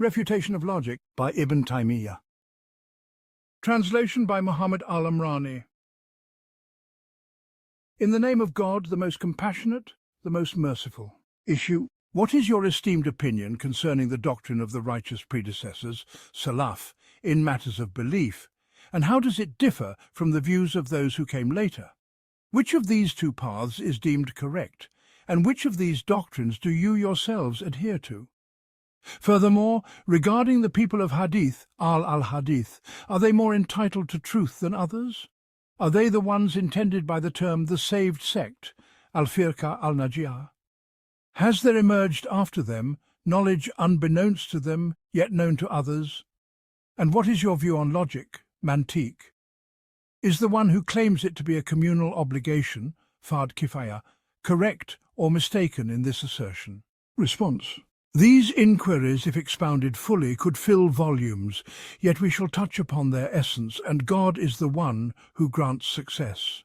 Refutation of Logic by Ibn Taymiyyah. Translation by Muhammad Al-Amrani. In the name of God, the most compassionate, the most merciful. Issue: what is your esteemed opinion concerning the doctrine of the righteous predecessors, Salaf, in matters of belief, and how does it differ from the views of those who came later? Which of these two paths is deemed correct, and which of these doctrines do you yourselves adhere to? Furthermore, regarding the people of Hadith, al-Hadith, are they more entitled to truth than others? Are they the ones intended by the term the saved sect, al-Firqa al-Najiyah? Has there emerged after them knowledge unbeknownst to them, yet known to others? And what is your view on logic, mantiq? Is the one who claims it to be a communal obligation, fard kifaya, correct or mistaken in this assertion? Response: these inquiries, if expounded fully, could fill volumes, yet we shall touch upon their essence, and God is the one who grants success.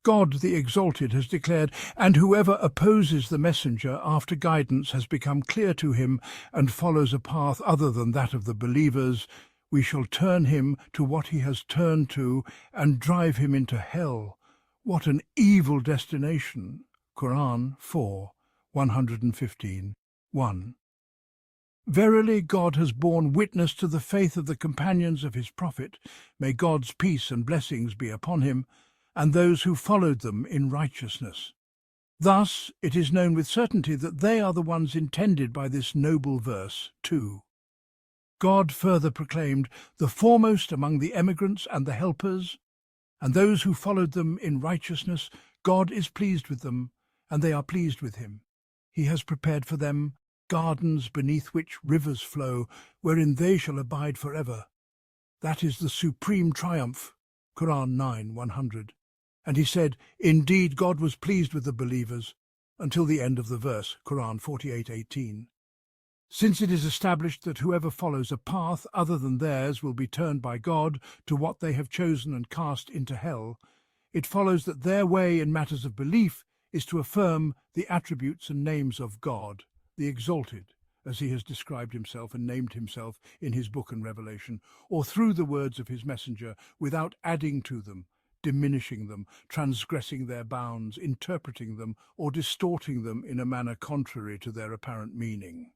God the Exalted has declared, and whoever opposes the messenger after guidance has become clear to him and follows a path other than that of the believers, we shall turn him to what he has turned to and drive him into hell. What an evil destination. Quran 4, 115. 1. Verily God has borne witness to the faith of the companions of his Prophet, may God's peace and blessings be upon him, and those who followed them in righteousness. Thus it is known with certainty that they are the ones intended by this noble verse. 2. God further proclaimed, the foremost among the emigrants and the helpers, and those who followed them in righteousness, God is pleased with them, and they are pleased with him. He has prepared for them gardens beneath which rivers flow, wherein they shall abide forever. That is the supreme triumph. Quran 9, 100. And he said, indeed God was pleased with the believers, until the end of the verse, Quran 48, 18. Since it is established that whoever follows a path other than theirs will be turned by God to what they have chosen and cast into hell, it follows that their way in matters of belief is to affirm the attributes and names of God, the Exalted, as he has described himself and named himself in his book and Revelation, or through the words of his messenger, without adding to them, diminishing them, transgressing their bounds, interpreting them, or distorting them in a manner contrary to their apparent meaning.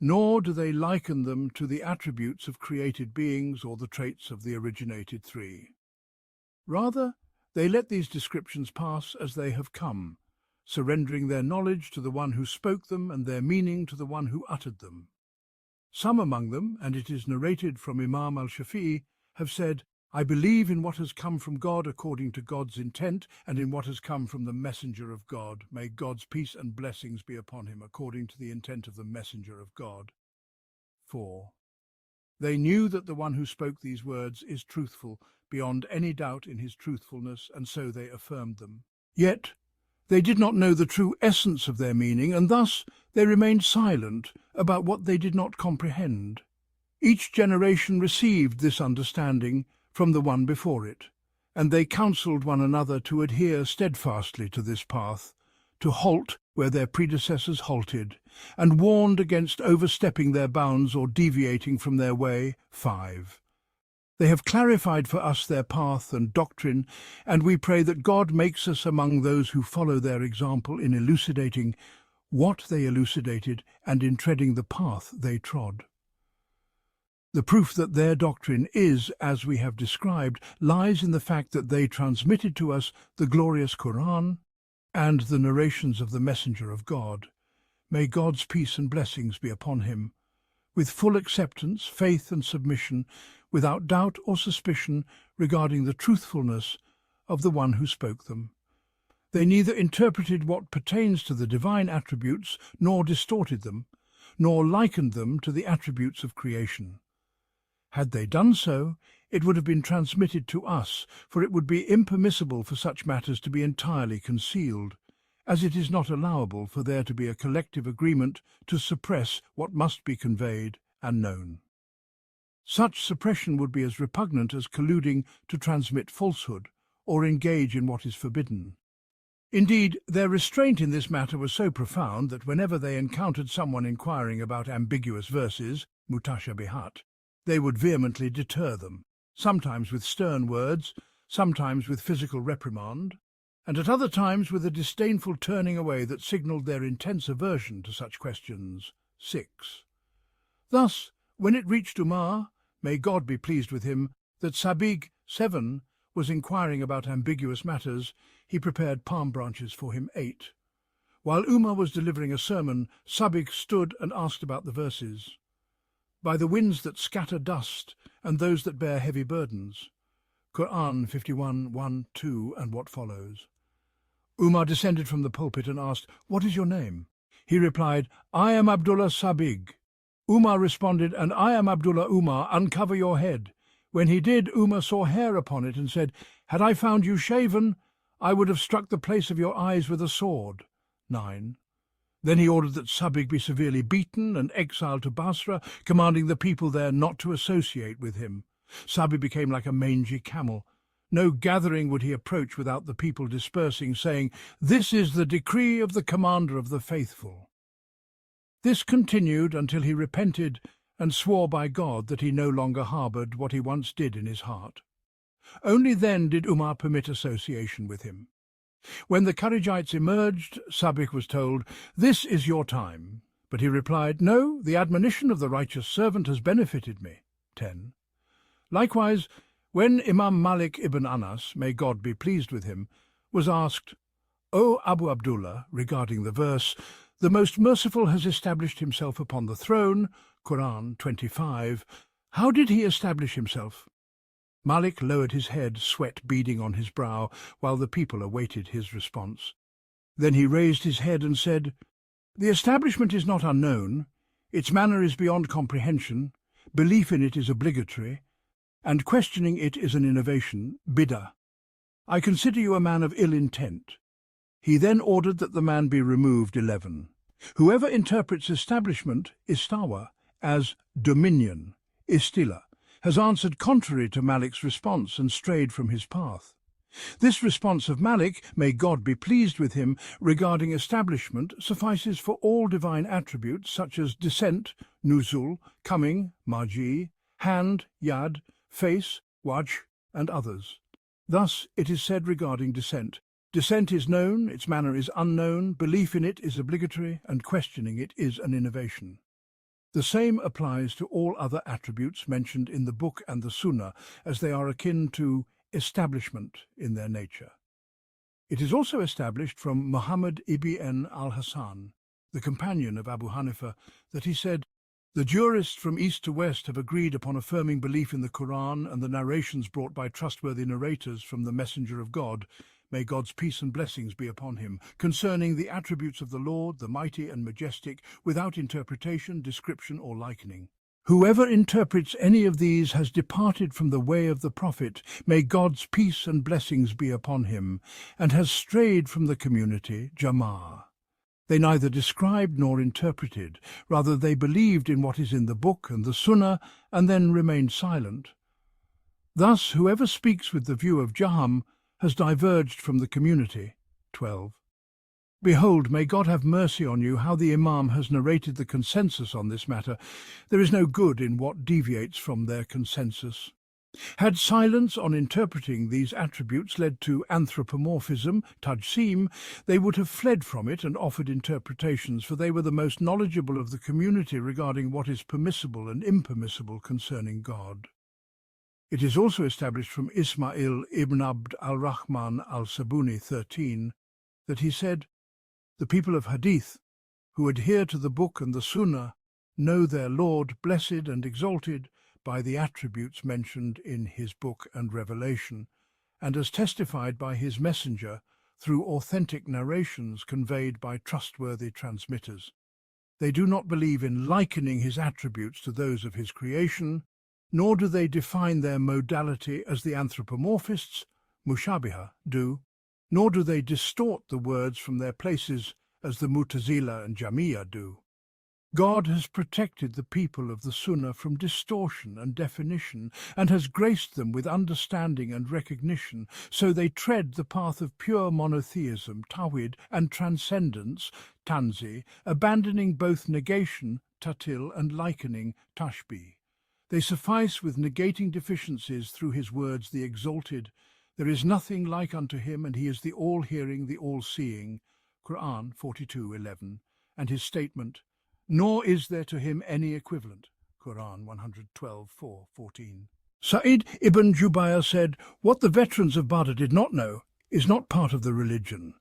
Nor do they liken them to the attributes of created beings or the traits of the originated three. Rather, they let these descriptions pass as they have come, surrendering their knowledge to the one who spoke them and their meaning to the one who uttered them. Some among them, and it is narrated from Imam al-Shafi'i, have said, I believe in what has come from God according to God's intent, and in what has come from the messenger of God. May God's peace and blessings be upon him according to the intent of the messenger of God. 4. They knew that the one who spoke these words is truthful, beyond any doubt in his truthfulness, and so they affirmed them. Yet they did not know the true essence of their meaning, and thus they remained silent about what they did not comprehend. Each generation received this understanding from the one before it, and they counselled one another to adhere steadfastly to this path, to halt where their predecessors halted, and warned against overstepping their bounds or deviating from their way. 5. They have clarified for us their path and doctrine, and we pray that God makes us among those who follow their example in elucidating what they elucidated and in treading the path they trod. The proof that their doctrine is, as we have described, lies in the fact that they transmitted to us the glorious Quran and the narrations of the Messenger of God. May God's peace and blessings be upon him, with full acceptance, faith and submission, without doubt or suspicion regarding the truthfulness of the one who spoke them. They neither interpreted what pertains to the divine attributes, nor distorted them, nor likened them to the attributes of creation. Had they done so, it would have been transmitted to us, for it would be impermissible for such matters to be entirely concealed, as it is not allowable for there to be a collective agreement to suppress what must be conveyed and known. Such suppression would be as repugnant as colluding to transmit falsehood or engage in what is forbidden. Indeed, their restraint in this matter was so profound that whenever they encountered someone inquiring about ambiguous verses, mutashabihat, they would vehemently deter them, sometimes with stern words, sometimes with physical reprimand, and at other times with a disdainful turning away that signalled their intense aversion to such questions. 6. Thus, when it reached Umar, may God be pleased with him, that Sabig, 7, was inquiring about ambiguous matters, he prepared palm branches for him. 8. While Umar was delivering a sermon, Sabig stood and asked about the verses. By the winds that scatter dust, and those that bear heavy burdens. Quran 51, 1, 2, and what follows. Umar descended from the pulpit and asked, "What is your name?" He replied, "I am Abdullah Sabig." Umar responded, "And I am Abdullah Umar, uncover your head." When he did, Umar saw hair upon it and said, "Had I found you shaven, I would have struck the place of your eyes with a sword." 9. Then he ordered that Sabig be severely beaten and exiled to Basra, commanding the people there not to associate with him. Sabig became like a mangy camel. No gathering would he approach without the people dispersing, saying, "This is the decree of the commander of the faithful." This continued until he repented and swore by God that he no longer harboured what he once did in his heart. Only then did Umar permit association with him. When the Kharijites emerged, Sabik was told, "This is your time." But he replied, "No, the admonition of the righteous servant has benefited me." 10. Likewise, when Imam Malik ibn Anas, may God be pleased with him, was asked, "O Abu Abdullah," regarding the verse, "The Most Merciful has established himself upon the throne," Quran 25, how did he establish himself? Malik lowered his head, sweat beading on his brow, while the people awaited his response. Then he raised his head and said, "The establishment is not unknown, its manner is beyond comprehension, belief in it is obligatory, and questioning it is an innovation, bid'ah. I consider you a man of ill intent." He then ordered that the man be removed. 11. Whoever interprets establishment, istawa, as dominion, istila, has answered contrary to Malik's response and strayed from his path. This response of Malik, may God be pleased with him, regarding establishment suffices for all divine attributes such as descent, nuzul, coming, maji, hand, yad, face, wajh, and others. Thus it is said regarding descent, "Descent is known, its manner is unknown, belief in it is obligatory, and questioning it is an innovation." The same applies to all other attributes mentioned in the book and the Sunnah, as they are akin to establishment in their nature. It is also established from Muhammad ibn al-Hasan, the companion of Abu Hanifa, that he said, "The jurists from east to west have agreed upon affirming belief in the Quran and the narrations brought by trustworthy narrators from the Messenger of God, may God's peace and blessings be upon him, concerning the attributes of the Lord, the mighty and majestic, without interpretation, description, or likening. Whoever interprets any of these has departed from the way of the Prophet, may God's peace and blessings be upon him, and has strayed from the community, Jama'ah. They neither described nor interpreted, rather they believed in what is in the book and the Sunnah, and then remained silent. Thus whoever speaks with the view of Jaham has diverged from the community. 12. Behold, may God have mercy on you, how the Imam has narrated the consensus on this matter. There is no good in what deviates from their consensus. Had silence on interpreting these attributes led to anthropomorphism, tajsim, they would have fled from it and offered interpretations, for they were the most knowledgeable of the community regarding what is permissible and impermissible concerning God. It is also established from Ismail ibn Abd al-Rahman al-Sabuni 13 that he said, "The people of Hadith, who adhere to the book and the Sunnah, know their Lord, blessed and exalted, by the attributes mentioned in his book and revelation, and as testified by his messenger through authentic narrations conveyed by trustworthy transmitters. They do not believe in likening his attributes to those of his creation, nor do they define their modality as the anthropomorphists, mushabiha, do, nor do they distort the words from their places as the Mu'tazila and Jamiyya do. God has protected the people of the Sunnah from distortion and definition, and has graced them with understanding and recognition, so they tread the path of pure monotheism, tawhid, and transcendence, tanzi, abandoning both negation, tatil, and likening, tashbih. They suffice with negating deficiencies through his words, the exalted. There is nothing like unto him, and he is the all-hearing, the all-seeing, Quran 42:11, and his statement, nor is there to him any equivalent, Quran 112:4-14. Sa'id ibn Jubayr said, what the veterans of Badr did not know is not part of the religion.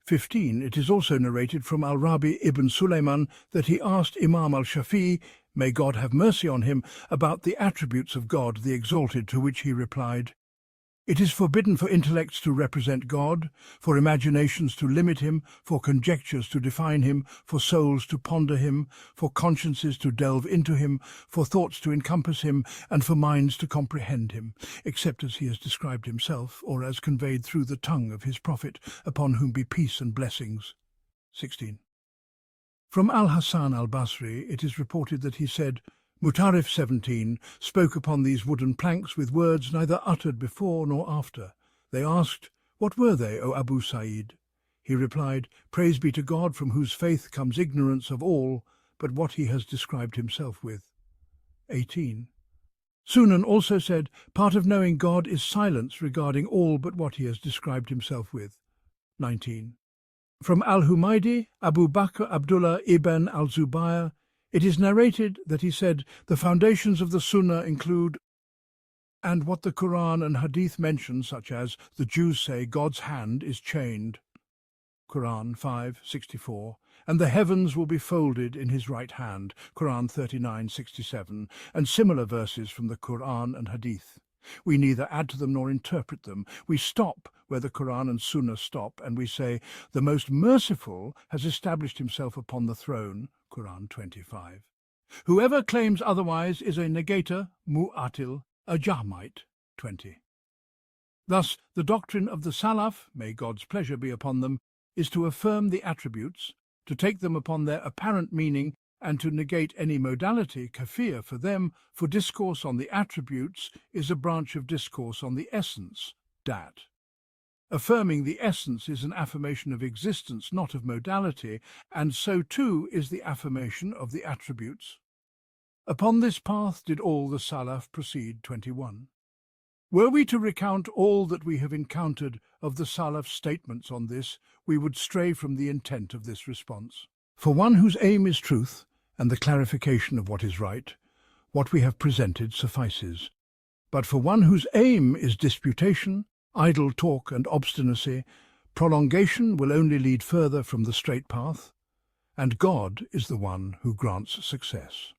15. It is also narrated from Al-Rabi ibn Sulaiman that he asked Imam al-Shafi'i, may God have mercy on him, about the attributes of God, the exalted, to which he replied, it is forbidden for intellects to represent God, for imaginations to limit him, for conjectures to define him, for souls to ponder him, for consciences to delve into him, for thoughts to encompass him, and for minds to comprehend him, except as he has described himself, or as conveyed through the tongue of his prophet, upon whom be peace and blessings. 16. From Al-Hasan al-Basri it is reported that he said, Mutarif 17 spoke upon these wooden planks with words neither uttered before nor after. They asked, what were they, O Abu Sa'id? He replied, praise be to God from whose faith comes ignorance of all but what he has described himself with. 18. Sunan also said, part of knowing God is silence regarding all but what he has described himself with. 19. From Al-Humaydi, Abu Bakr Abdullah ibn al-Zubayr, it is narrated that he said, the foundations of the Sunnah include, and what the Quran and Hadith mention, such as the Jews say God's hand is chained, Quran 5:64, and the heavens will be folded in his right hand, Quran 39:67, and similar verses from the Quran and Hadith. We neither add to them nor interpret them. We stop where the Quran and Sunnah stop, and we say, the most merciful has established himself upon the throne, Quran 25. Whoever claims otherwise is a negator, mu'atil, a Jahmite, 20. Thus, the doctrine of the Salaf, may God's pleasure be upon them, is to affirm the attributes, to take them upon their apparent meaning, and to negate any modality, kafir, for them, for discourse on the attributes is a branch of discourse on the essence, dat. Affirming the essence is an affirmation of existence, not of modality, and so too is the affirmation of the attributes. Upon this path did all the Salaf proceed. 21. Were we to recount all that we have encountered of the Salaf's statements on this, we would stray from the intent of this response. For one whose aim is truth and the clarification of what is right, what we have presented suffices. But for one whose aim is disputation, idle talk and obstinacy, prolongation will only lead further from the straight path, and God is the one who grants success.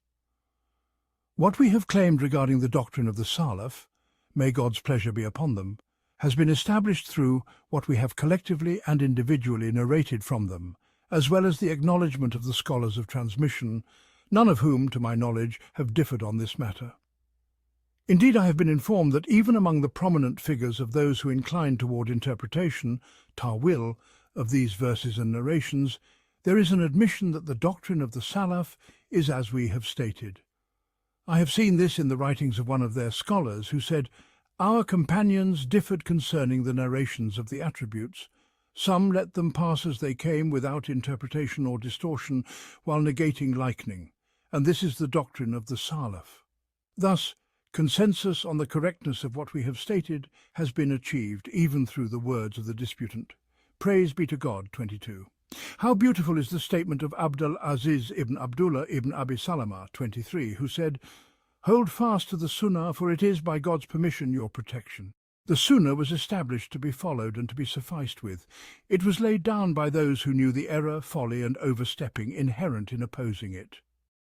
What we have claimed regarding the doctrine of the Salaf, may God's pleasure be upon them, has been established through what we have collectively and individually narrated from them, as well as the acknowledgement of the scholars of transmission, none of whom, to my knowledge, have differed on this matter. Indeed, I have been informed that even among the prominent figures of those who incline toward interpretation, ta'wil, of these verses and narrations, there is an admission that the doctrine of the Salaf is as we have stated. I have seen this in the writings of one of their scholars, who said, our companions differed concerning the narrations of the attributes. Some let them pass as they came without interpretation or distortion, while negating likening, and this is the doctrine of the Salaf. Thus, consensus on the correctness of what we have stated has been achieved, even through the words of the disputant. Praise be to God. 22. How beautiful is the statement of Abdul Aziz ibn Abdullah ibn Abi Salama, 23, who said, hold fast to the Sunnah, for it is by God's permission your protection. The Sunnah was established to be followed and to be sufficed with. It was laid down by those who knew the error, folly, and overstepping inherent in opposing it.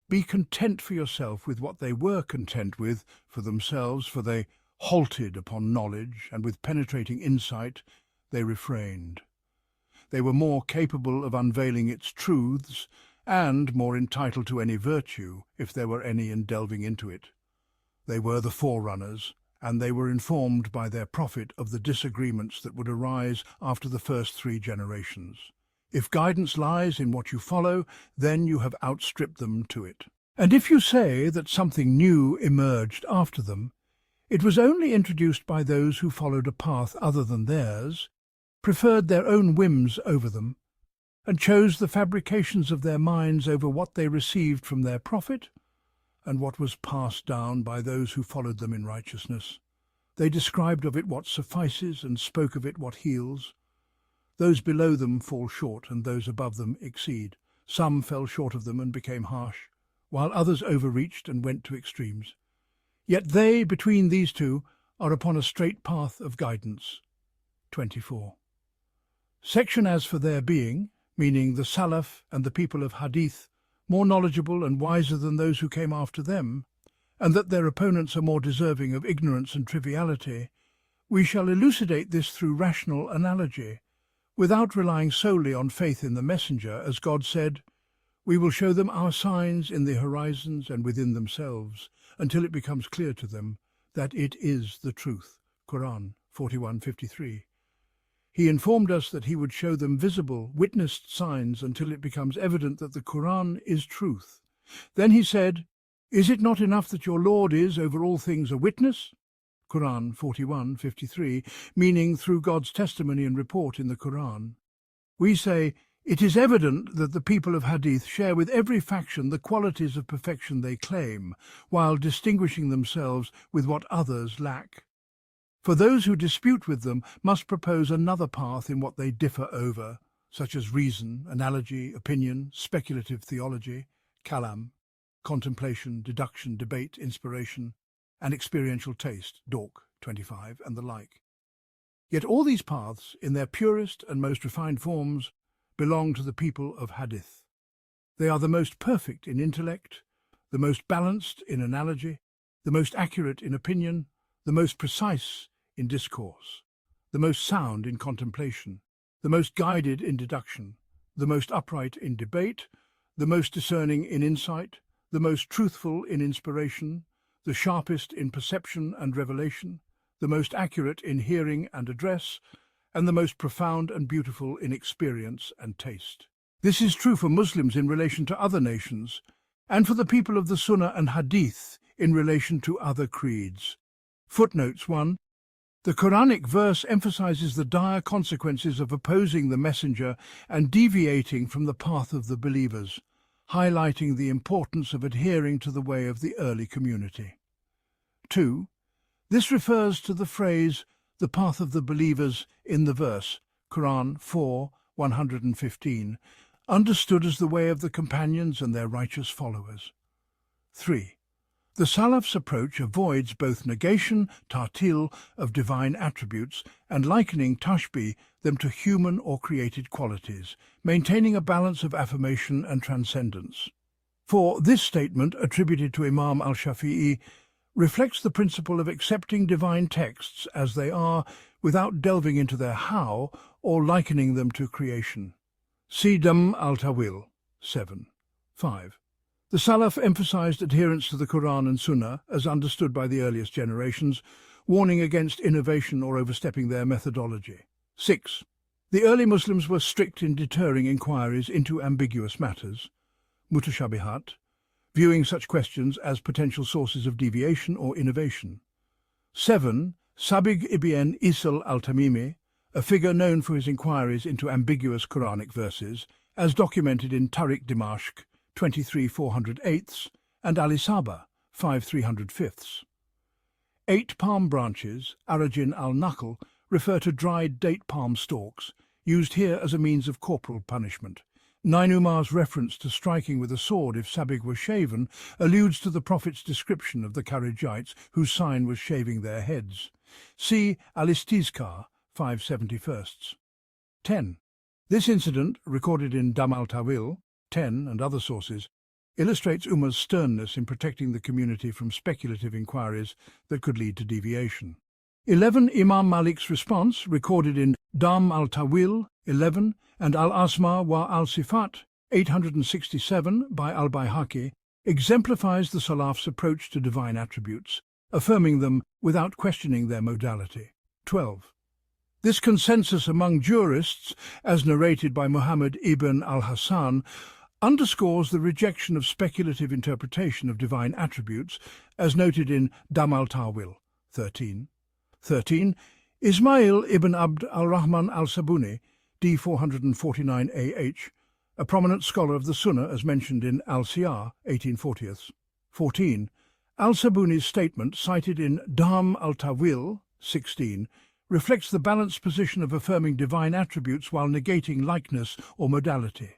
Be content for yourself with what they were content with for themselves, for they halted upon knowledge, and with penetrating insight they refrained. They were more capable of unveiling its truths, and more entitled to any virtue, if there were any, in delving into it. They were the forerunners, and they were informed by their prophet of the disagreements that would arise after the first 3 generations. If guidance lies in what you follow, then you have outstripped them to it. And if you say that something new emerged after them, it was only introduced by those who followed a path other than theirs, preferred their own whims over them, and chose the fabrications of their minds over what they received from their prophet and what was passed down by those who followed them in righteousness. They described of it what suffices and spoke of it what heals. Those below them fall short, and those above them exceed. Some fell short of them and became harsh, while others overreached and went to extremes. Yet they, between these two, are upon a straight path of guidance. 24. Section as for their being, meaning the Salaf and the people of Hadith, more knowledgeable and wiser than those who came after them, and that their opponents are more deserving of ignorance and triviality, we shall elucidate this through rational analogy, without relying solely on faith in the messenger, as God said, "We will show them our signs in the horizons and within themselves, until it becomes clear to them that it is the truth." Quran 41:53. He informed us that he would show them visible, witnessed signs until it becomes evident that the Quran is truth. Then he said, "Is it not enough that your Lord is over all things a witness?" Quran 41:53, meaning through God's testimony and report in the Quran. We say, it is evident that the people of Hadith share with every faction the qualities of perfection they claim, while distinguishing themselves with what others lack. For those who dispute with them must propose another path in what they differ over, such as reason, analogy, opinion, speculative theology, kalam, contemplation, deduction, debate, inspiration, and experiential taste, Dork 25, and the like. Yet all these paths, in their purest and most refined forms, belong to the people of Hadith. They are the most perfect in intellect, the most balanced in analogy, the most accurate in opinion, the most precise in discourse, the most sound in contemplation, the most guided in deduction, the most upright in debate, the most discerning in insight, the most truthful in inspiration, the sharpest in perception and revelation, the most accurate in hearing and address, and the most profound and beautiful in experience and taste. This is true for Muslims in relation to other nations, and for the people of the Sunnah and Hadith in relation to other creeds. Footnotes 1. The Quranic verse emphasizes the dire consequences of opposing the messenger and deviating from the path of the believers, highlighting the importance of adhering to the way of the early community. 2. This refers to the phrase, the path of the believers, in the verse, Quran 4:115, understood as the way of the companions and their righteous followers. 3. The Salaf's approach avoids both negation, ta'til, of divine attributes, and likening tashbih them to human or created qualities, maintaining a balance of affirmation and transcendence. 4. This statement, attributed to Imam al-Shafi'i, reflects the principle of accepting divine texts as they are without delving into their how or likening them to creation. See Dam al-Tawil 7. 5. The Salaf emphasized adherence to the Quran and Sunnah as understood by the earliest generations, warning against innovation or overstepping their methodology. 6. The early Muslims were strict in deterring inquiries into ambiguous matters, mutashabihat, viewing such questions as potential sources of deviation or innovation. 7. Sabig ibn Isal al-Tamimi, a figure known for his inquiries into ambiguous Quranic verses, as documented in Tariq Dimashq 23/408 and Al-Isaba 5/305. 8 palm branches, Arajin al-Nakhl, refer to dried date palm stalks, used here as a means of corporal punishment. 9 Umar's reference to striking with a sword if Sabig was shaven alludes to the Prophet's description of the Kharijites whose sign was shaving their heads. See Al-Istizkar 5/71. 10. This incident, recorded in Dam al-Tawil 10 and other sources, illustrates Umar's sternness in protecting the community from speculative inquiries that could lead to deviation. 11. Imam Malik's response, recorded in Dam al-Tawil 11 and Al-Asma wa al-Sifat 867 by al-Bayhaqi, exemplifies the Salaf's approach to divine attributes, affirming them without questioning their modality. 12. This consensus among jurists, as narrated by Muhammad ibn al-Hassan, underscores the rejection of speculative interpretation of divine attributes, as noted in Dam al-Tawil 13. 13. Ismail ibn Abd al-Rahman al-Sabuni, d. 449 AH, a prominent scholar of the Sunnah as mentioned in Al-Siyar 1840. 14. Al-Sabuni's statement, cited in Dam al-Tawil 16, reflects the balanced position of affirming divine attributes while negating likeness or modality.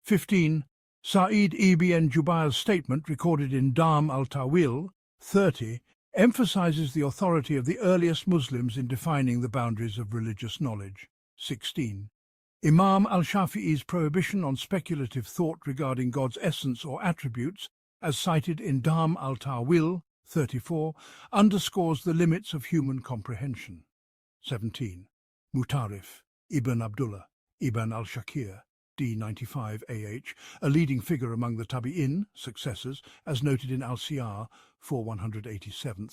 15. Sa'id ibn Jubair's statement, recorded in Dam al-Tawil 30, emphasizes the authority of the earliest Muslims in defining the boundaries of religious knowledge. 16. Imam al-Shafi'i's prohibition on speculative thought regarding God's essence or attributes, as cited in Dam al-Tawil 34, underscores the limits of human comprehension. 17. Mutarrif ibn Abdullah ibn al-Shakir, d. 95 AH, a leading figure among the Tabi'in successors, as noted in Al-Siyar 4187.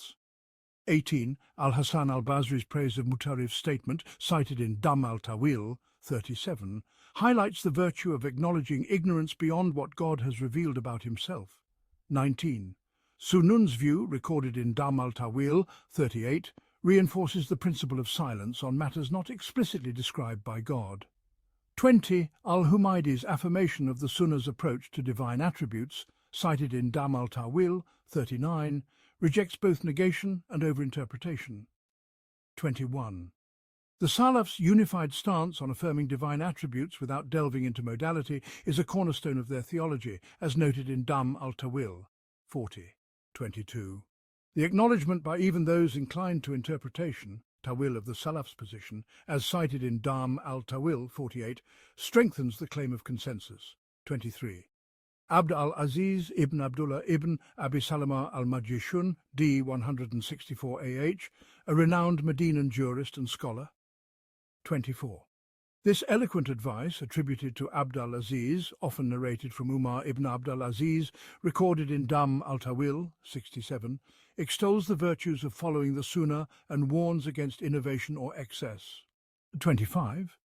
18. Al-Hasan al-Basri's praise of Mutarrif's statement, cited in Dam al-Tawil 37, highlights the virtue of acknowledging ignorance beyond what God has revealed about himself. 19. Sunun's view, recorded in Dam al-Tawil 38, reinforces the principle of silence on matters not explicitly described by God. 20. Al-Humaydi's affirmation of the Sunnah's approach to divine attributes, cited in Dam al-Tawil 39, rejects both negation and overinterpretation. 21. The Salaf's unified stance on affirming divine attributes without delving into modality is a cornerstone of their theology, as noted in Dam al-Tawil 40. 22. The acknowledgement by even those inclined to interpretation, Tawil of the Salaf's position, as cited in Dam al-Tawil 48, strengthens the claim of consensus. 23. Abd al-Aziz ibn Abdullah ibn Abi Salama al-Majishun, d. 164 AH, a renowned Medinan jurist and scholar. 24. This eloquent advice, attributed to Abd al-Aziz, often narrated from Umar ibn Abd al-Aziz, recorded in Dam al-Tawil 67, extols the virtues of following the Sunnah and warns against innovation or excess. 25.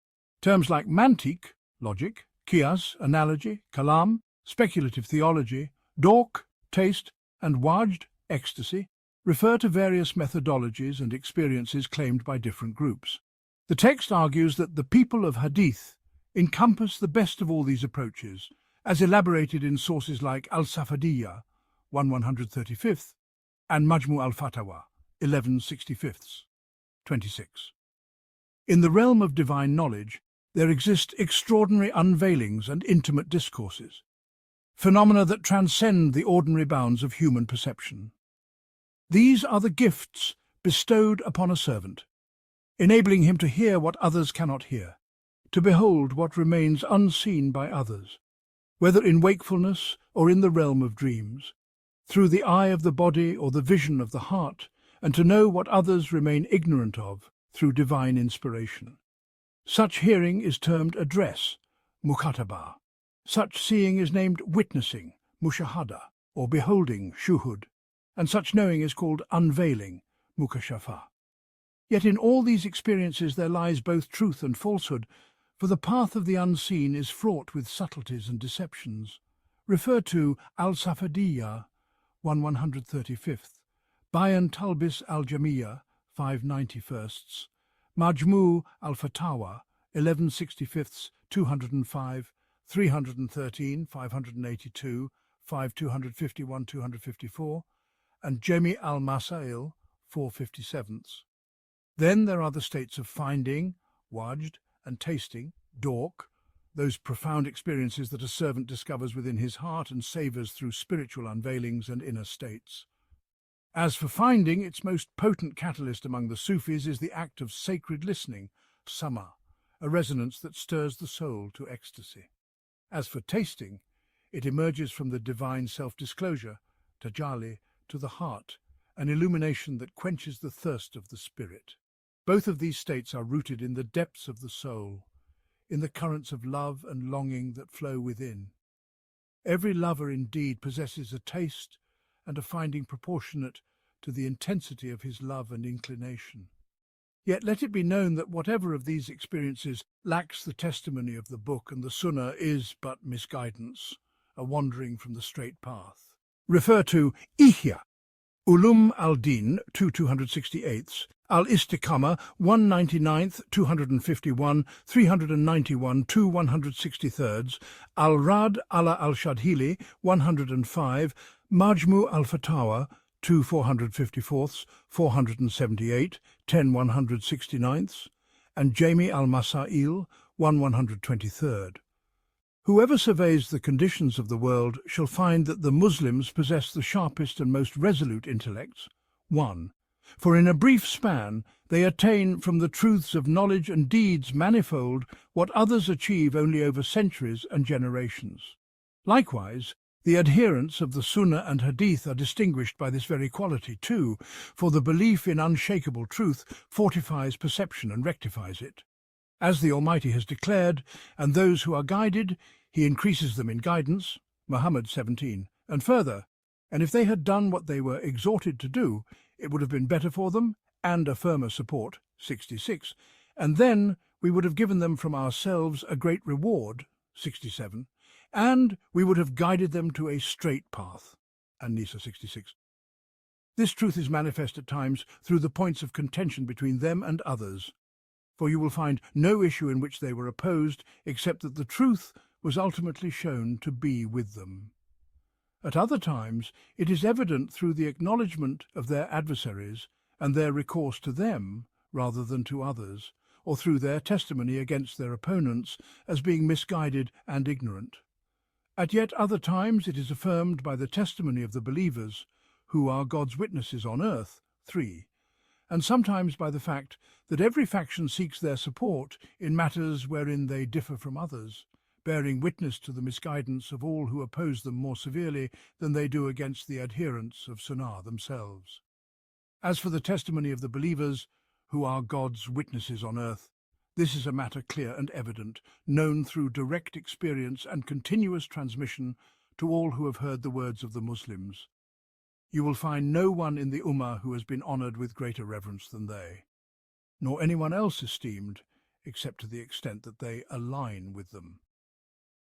Terms like mantiq, logic, qiyas, analogy, kalam, speculative theology, dork, taste, and wajd, ecstasy, refer to various methodologies and experiences claimed by different groups. The text argues that the people of Hadith encompass the best of all these approaches, as elaborated in sources like Al-Safadiyya, 135th, and Majmu al-Fatawa, 1165. 26. In the realm of divine knowledge, there exist extraordinary unveilings and intimate discourses, phenomena that transcend the ordinary bounds of human perception. These are the gifts bestowed upon a servant, enabling him to hear what others cannot hear, to behold what remains unseen by others, whether in wakefulness or in the realm of dreams, through the eye of the body or the vision of the heart, and to know what others remain ignorant of through divine inspiration. Such hearing is termed address, mukhatabah. Such seeing is named witnessing, mushahada, or beholding, shuhud, and such knowing is called unveiling, mukashafa. Yet in all these experiences there lies both truth and falsehood, for the path of the unseen is fraught with subtleties and deceptions. Refer to Al-Safadiyya, 135th, Bayan Talbis al-Jamiyya, 591st, Majmu al-Fatawa, 1165, 205, 313, 582, 5251, 254, and Jami al-Masail, 457. Then there are the states of finding, wajd, and tasting, dork, those profound experiences that a servant discovers within his heart and savours through spiritual unveilings and inner states. As for finding, its most potent catalyst among the Sufis is the act of sacred listening, sama, a resonance that stirs the soul to ecstasy. As for tasting, it emerges from the divine self-disclosure, tajalli, to the heart, an illumination that quenches the thirst of the spirit. Both of these states are rooted in the depths of the soul, in the currents of love and longing that flow within. Every lover indeed possesses a taste and a finding proportionate to the intensity of his love and inclination. Yet let it be known that whatever of these experiences lacks the testimony of the book and the sunnah is but misguidance, a wandering from the straight path. Refer to Ihya, Ulum al-Din 268, Al-Istiqamah 199th, 251, 391 to 163, Al-Rad ala al-Shadhili 105, Majmu al-Fatawa 454, 478, 10169, and Jami al-Masail 123. Whoever surveys the conditions of the world shall find that the Muslims possess the sharpest and most resolute intellects. 1. For in a brief span they attain from the truths of knowledge and deeds manifold what others achieve only over centuries and generations. Likewise, the adherents of the Sunnah and Hadith are distinguished by this very quality too, for the belief in unshakable truth fortifies perception and rectifies it. As the Almighty has declared, and those who are guided, He increases them in guidance, Muhammad 17, and further, and if they had done what they were exhorted to do, it would have been better for them and a firmer support, 66, and then we would have given them from ourselves a great reward, 67, and we would have guided them to a straight path, An-Nisa 66. This truth is manifest at times through the points of contention between them and others, for you will find no issue in which they were opposed except that the truth was ultimately shown to be with them. At other times, it is evident through the acknowledgement of their adversaries and their recourse to them rather than to others, or through their testimony against their opponents as being misguided and ignorant. At yet other times it is affirmed by the testimony of the believers, who are God's witnesses on earth, 3, and sometimes by the fact that every faction seeks their support in matters wherein they differ from others, bearing witness to the misguidance of all who oppose them more severely than they do against the adherents of Sunnah themselves. As for the testimony of the believers, who are God's witnesses on earth, this is a matter clear and evident, known through direct experience and continuous transmission to all who have heard the words of the Muslims. You will find no one in the Ummah who has been honoured with greater reverence than they, nor anyone else esteemed, except to the extent that they align with them.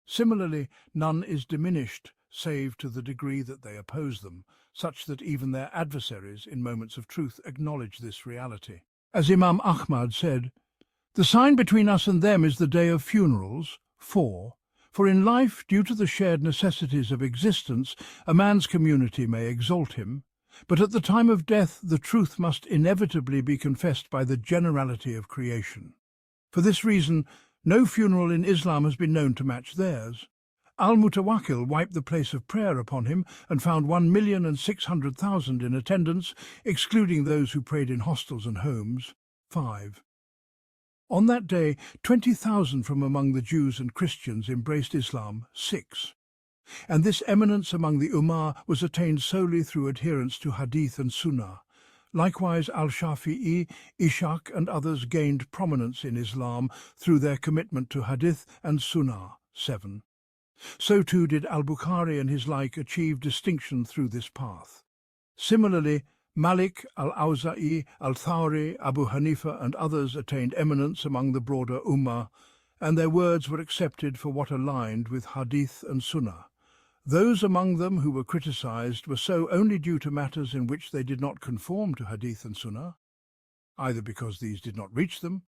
Similarly, none is diminished save to the degree that they oppose them, such that even their adversaries in moments of truth acknowledge this reality. As Imam Ahmad said, "The sign between us and them is the day of funerals, 4. For in life, due to the shared necessities of existence, a man's community may exalt him, but at the time of death the truth must inevitably be confessed by the generality of creation. For this reason, no funeral in Islam has been known to match theirs. Al-Mutawakkil wiped the place of prayer upon him and found 1,600,000 in attendance, excluding those who prayed in hostels and homes, 5. On that day, 20,000 from among the Jews and Christians embraced Islam, 6. And this eminence among the Ummah was attained solely through adherence to Hadith and Sunnah. Likewise, Al-Shafi'i, Ishaq and others gained prominence in Islam through their commitment to Hadith and Sunnah, 7. So too did Al-Bukhari and his like achieve distinction through this path. Similarly, Malik, Al-Awza'i, Al-Thawri, Abu Hanifa and others attained eminence among the broader Ummah, and their words were accepted for what aligned with Hadith and Sunnah. Those among them who were criticized were so only due to matters in which they did not conform to Hadith and Sunnah, either because these did not reach them,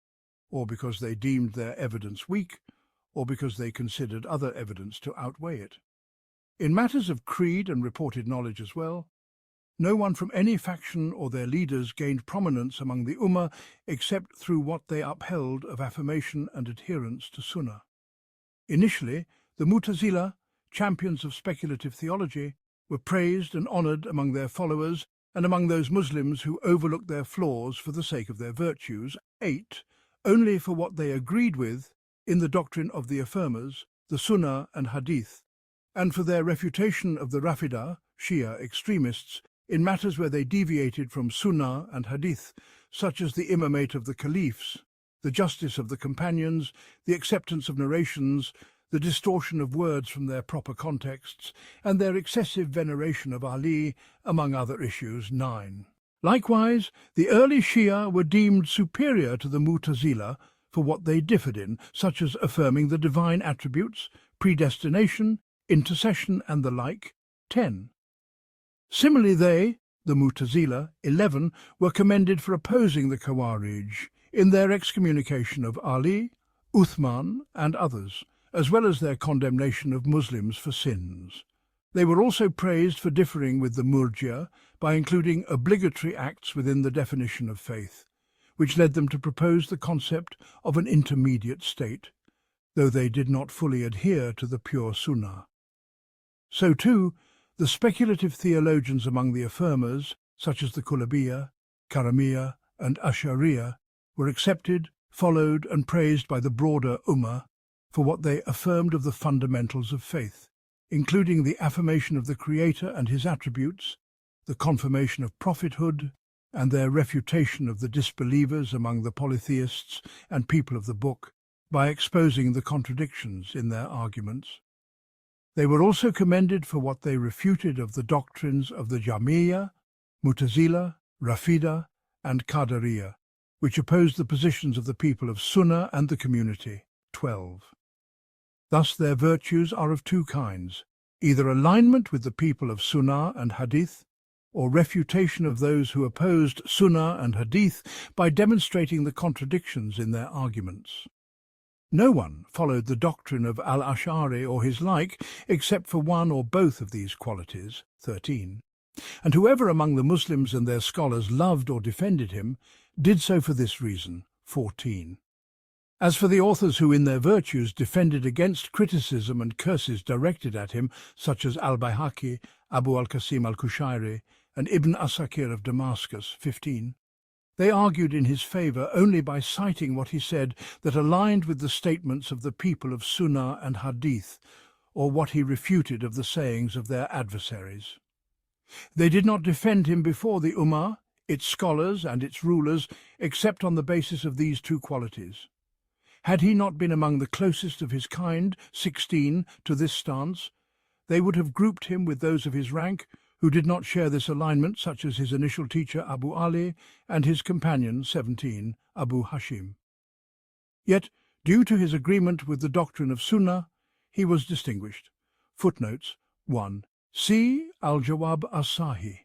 or because they deemed their evidence weak, or because they considered other evidence to outweigh it. In matters of creed and reported knowledge as well, no one from any faction or their leaders gained prominence among the Ummah except through what they upheld of affirmation and adherence to Sunnah. Initially, the Mu'tazila, champions of speculative theology, were praised and honoured among their followers and among those Muslims who overlooked their flaws for the sake of their virtues, 8, only for what they agreed with in the doctrine of the affirmers, the Sunnah and Hadith, and for their refutation of the Rafida, Shia extremists, in matters where they deviated from Sunnah and Hadith, such as the imamate of the caliphs, the justice of the companions, the acceptance of narrations, the distortion of words from their proper contexts, and their excessive veneration of Ali, among other issues, 9. Likewise, the early Shia were deemed superior to the Mu'tazila for what they differed in, such as affirming the divine attributes, predestination, intercession, and the like. 10. Similarly, they, the Mu'tazila, 11, were commended for opposing the Khawarij in their excommunication of Ali, Uthman, and others, as well as their condemnation of Muslims for sins. They were also praised for differing with the Murji'a by including obligatory acts within the definition of faith, which led them to propose the concept of an intermediate state, though they did not fully adhere to the pure Sunnah. So too, the speculative theologians among the affirmers, such as the Kullabiyya, Karamiyya, and Ash'ariyya, were accepted, followed, and praised by the broader Ummah for what they affirmed of the fundamentals of faith, including the affirmation of the Creator and His attributes, the confirmation of prophethood, and their refutation of the disbelievers among the polytheists and people of the Book by exposing the contradictions in their arguments. They were also commended for what they refuted of the doctrines of the Jahmiyya, Mu'tazila, Rafida, and Qadariyya, which opposed the positions of the people of Sunnah and the community. 12. Thus their virtues are of two kinds, either alignment with the people of Sunnah and Hadith, or refutation of those who opposed Sunnah and Hadith by demonstrating the contradictions in their arguments. No one followed the doctrine of al-Ash'ari or his like, except for one or both of these qualities. 13. And whoever among the Muslims and their scholars loved or defended him, did so for this reason. 14. As for the authors who in their virtues defended against criticism and curses directed at him, such as al-Bayhaqi, Abu al-Qasim al-Kushairi, and Ibn Asakir of Damascus, 15, they argued in his favour only by citing what he said that aligned with the statements of the people of Sunnah and Hadith, or what he refuted of the sayings of their adversaries. They did not defend him before the Ummah, its scholars and its rulers, except on the basis of these two qualities. Had he not been among the closest of his kind, 16, to this stance, they would have grouped him with those of his rank who did not share this alignment, such as his initial teacher Abu Ali and his companion, 17, Abu Hashim. Yet, due to his agreement with the doctrine of Sunnah, he was distinguished. Footnotes 1. See Al-Jawab as-Sahi,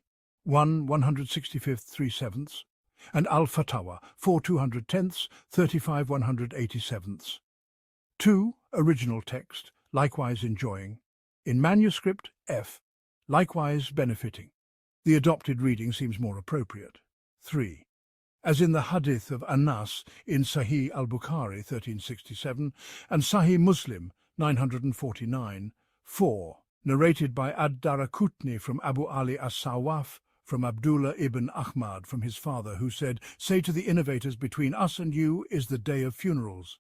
165 3/7, and Al-Fatawa, 210, 35 187. 2. Original text, likewise enjoying. In manuscript, F. Likewise benefiting. The adopted reading seems more appropriate. 3. As in the Hadith of Anas in Sahih al-Bukhari 1367 and Sahih Muslim 949. 4. Narrated by Ad-Darakutni from Abu Ali as-Sawaf from Abdullah ibn Ahmad from his father, who said, "Say to the innovators, between us and you is the day of funerals."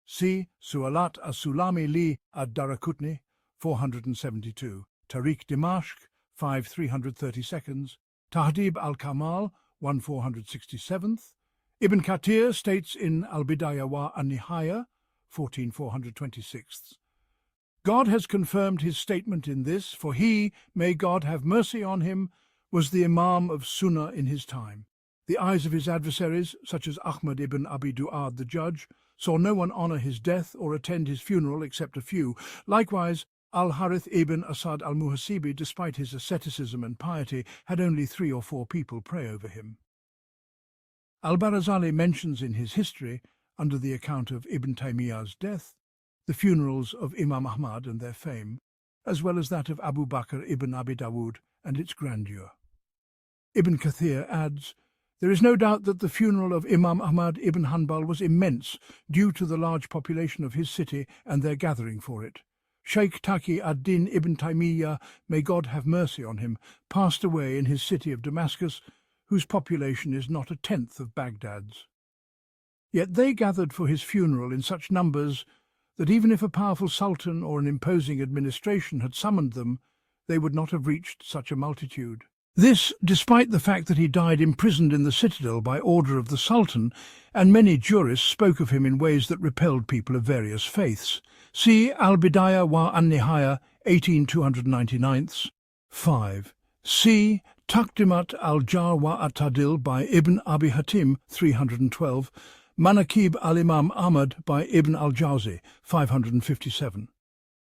See Su'alat as-Sulami li Ad-Darakutni 472. Tariq Dimashq, 5 332, Tahdib al-Kamal, 1 467. Ibn Kathir states in Al-Bidayah wa An-Nihaya, 14 426. God has confirmed his statement in this, for he, may God have mercy on him, was the Imam of Sunnah in his time. The eyes of his adversaries, such as Ahmad ibn Abi Du'ad the judge, saw no one honour his death or attend his funeral except a few. Likewise, Al-Harith ibn Asad al-Muhasibi, despite his asceticism and piety, had only 3 or 4 people pray over him. Al-Barazali mentions in his history, under the account of Ibn Taymiyyah's death, the funerals of Imam Ahmad and their fame, as well as that of Abu Bakr ibn Abi Dawud and its grandeur. Ibn Kathir adds, "There is no doubt that the funeral of Imam Ahmad ibn Hanbal was immense due to the large population of his city and their gathering for it. Shaykh Taqi ad-Din ibn Taymiyyah, may God have mercy on him, passed away in his city of Damascus, whose population is not a tenth of Baghdad's. Yet they gathered for his funeral in such numbers that even if a powerful sultan or an imposing administration had summoned them, they would not have reached such a multitude. This, despite the fact that he died imprisoned in the citadel by order of the sultan, and many jurists spoke of him in ways that repelled people of various faiths. See Al-Bidayah wa An-Nihaya, 18 299. 5. See Taqdimat al-Jar wa at-Tadil by Ibn Abi Hatim, 312. Manaqib al-Imam Ahmad by Ibn al-Jawzi, 557.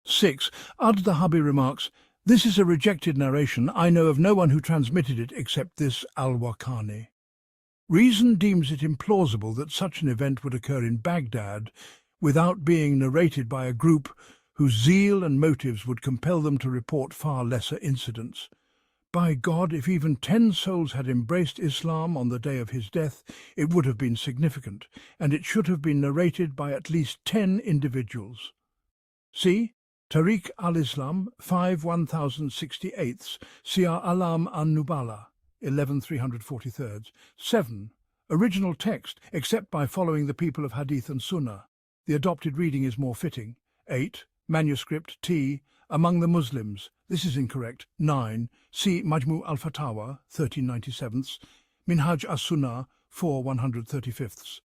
6. Ad-Dhahabi remarks, "This is a rejected narration. I know of no one who transmitted it except this al-Wakani. Reason deems it implausible that such an event would occur in Baghdad without being narrated by a group whose zeal and motives would compel them to report far lesser incidents. By God, if even 10 souls had embraced Islam on the day of his death, it would have been significant, and it should have been narrated by at least 10 individuals." See Tariq al-Islam, 5/1068, Siyar Alam an-Nubala, 11/343. 7. Original text, except by following the people of Hadith and Sunnah. The adopted reading is more fitting. 8. Manuscript T. Among the Muslims. This is incorrect. 9. See Majmu al-Fatawa, 1397, Minhaj as-Sunnah, 4/135.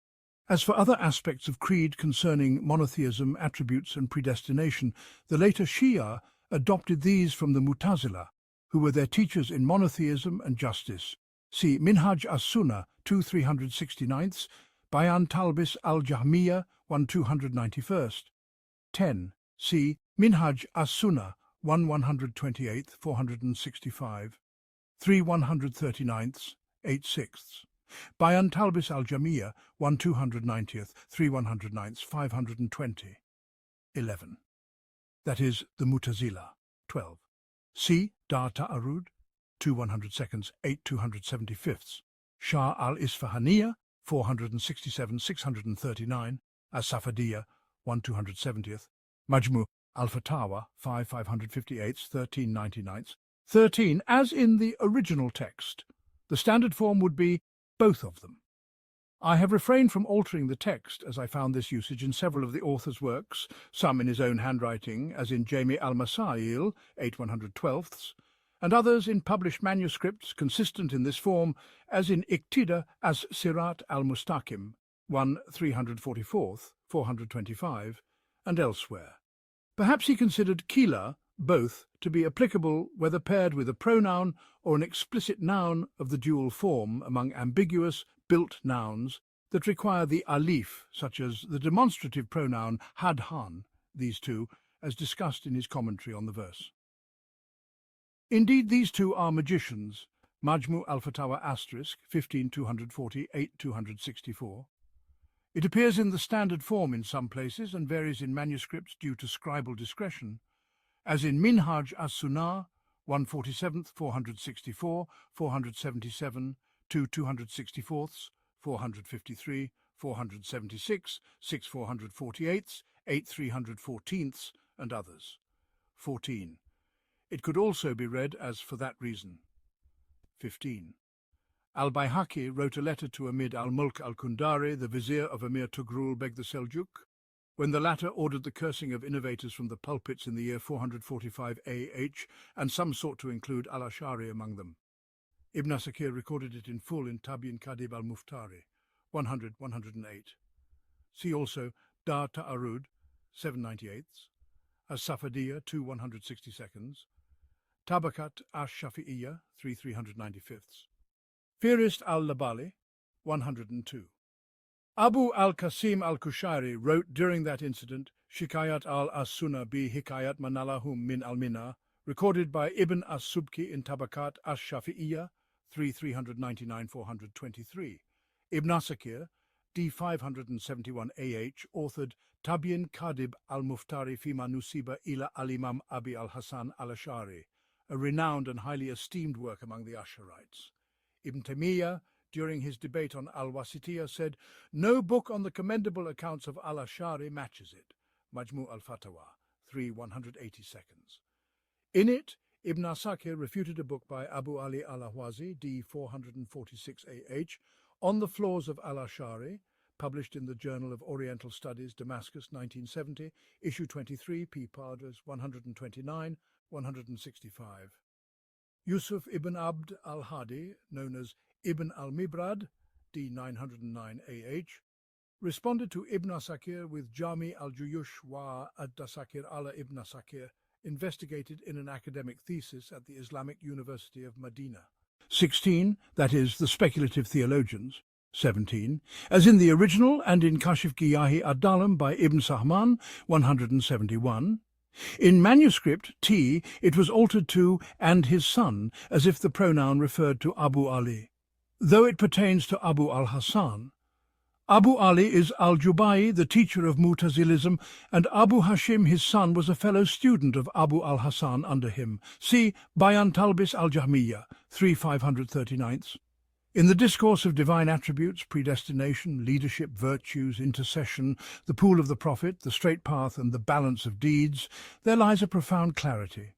As for other aspects of creed concerning monotheism, attributes and predestination, the later Shia adopted these from the Mu'tazila, who were their teachers in monotheism and justice. See Minhaj as-Sunnah, 2/369, Bayan Talbis al-Jahmiyyah, 1/291. 10. See Minhaj as-Sunnah, 1/128, 465, 3/139, 8/6. Bayan Talbis al-Jahmiyyah, 1/290, 3/109, 520. 11. That is the Mu'tazila. 12. See Dar Ta'arud, 2/102, 8/275. Shah al-Isfahaniyah, 467, 639, as-Safadiyah, 1/270, Majmu al-Fatawa, 5/558, 1399. 13. As in the original text, the standard form would be both of them. I have refrained from altering the text, as I found this usage in several of the author's works, some in his own handwriting, as in Jami al-Masail, 8/112, and others in published manuscripts consistent in this form, as in Iqtida as-Sirat al-Mustaqim, 1/344, 425, and elsewhere. Perhaps he considered Kila, both, to be applicable whether paired with a pronoun or an explicit noun of the dual form among ambiguous, built nouns that require the alif, such as the demonstrative pronoun hadhan, these two, as discussed in his commentary on the verse. Indeed, these two are magicians, Majmu al-Fatawa *, 15/240, 8/264. It appears in the standard form in some places and varies in manuscripts due to scribal discretion, as in Minhaj as-Sunnah, 1/47, 464, 477, 2/264, 453, 476, 6/448, 8/314, and others. 14. It could also be read as for that reason. 15. Al-Bayhaqi wrote a letter to Amid al-Mulk al-Kundari, the vizier of Emir Tughrul Beg the Seljuk, when the latter ordered the cursing of innovators from the pulpits in the year 445 AH, and some sought to include al-Ash'ari among them. Ibn Asakir recorded it in full in Tabyin Kadib al-Muftari, 100-108. See also Dar Ta'arud, 798, as-Safadiyya, 2/162, Tabakat ash-Shafi'iyya, 3/395. Firist al-Labali, 102. Abu al-Qasim al-Kushairi wrote during that incident, Shikayat al-As-Sunnah bi Hikayat Manalahum min al-Minna, recorded by Ibn as-Subki in Tabakat ash-Shafi'iyya, 3/399-423. Ibn Asakir, d. 571 AH, authored Tabyin Kadib al-Muftari fima nusiba ila al-Imam Abi al-Hasan al-Ash'ari, a renowned and highly esteemed work among the Ash'arites. Ibn Taymiyyah, during his debate on al-Wasitiyah, said, "No book on the commendable accounts of al-Ash'ari matches it." Majmu al-Fatawa, 3/180. In it, Ibn Asakir refuted a book by Abu Ali al-Ahwazi, d. 446 AH, on the flaws of al-Ash'ari, published in the Journal of Oriental Studies, Damascus, 1970, issue 23, p. pages 129, 165. Yusuf ibn Abd al-Hadi, known as Ibn al-Mibrad, d. 909 AH, responded to Ibn Asakir with Jami al-Juyush wa ad-Dasakir ala Ibn Asakir, investigated in an academic thesis at the Islamic University of Medina. 16, that is, the speculative theologians. 17, as in the original and in Kashif Giyahi ad-Dalam by Ibn Sahman, 171. In manuscript T, it was altered to "and his son," as if the pronoun referred to Abu Ali, though it pertains to Abu al-Hasan. Abu Ali is al-Jubai, the teacher of Mu'tazilism, and Abu Hashim, his son, was a fellow student of Abu al-Hasan under him. See Bayan Talbis al-Jahmiyyah, 3,539. In the discourse of divine attributes, predestination, leadership, virtues, intercession, the pool of the prophet, the straight path, and the balance of deeds, there lies a profound clarity.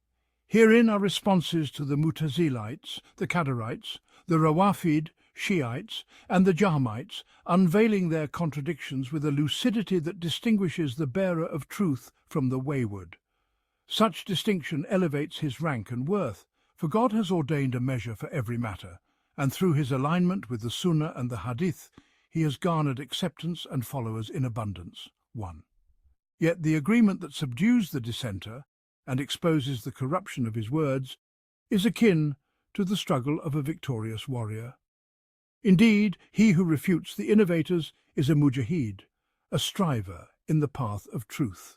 Herein are responses to the Mu'tazilites, the Qadarites, the Rawafid, Shiites, and the Jahmites, unveiling their contradictions with a lucidity that distinguishes the bearer of truth from the wayward. Such distinction elevates his rank and worth, for God has ordained a measure for every matter, and through his alignment with the Sunnah and the Hadith, he has garnered acceptance and followers in abundance. 1. Yet the agreement that subdues the dissenter and exposes the corruption of his words is akin to the struggle of a victorious warrior. Indeed, he who refutes the innovators is a mujahid, a striver in the path of truth.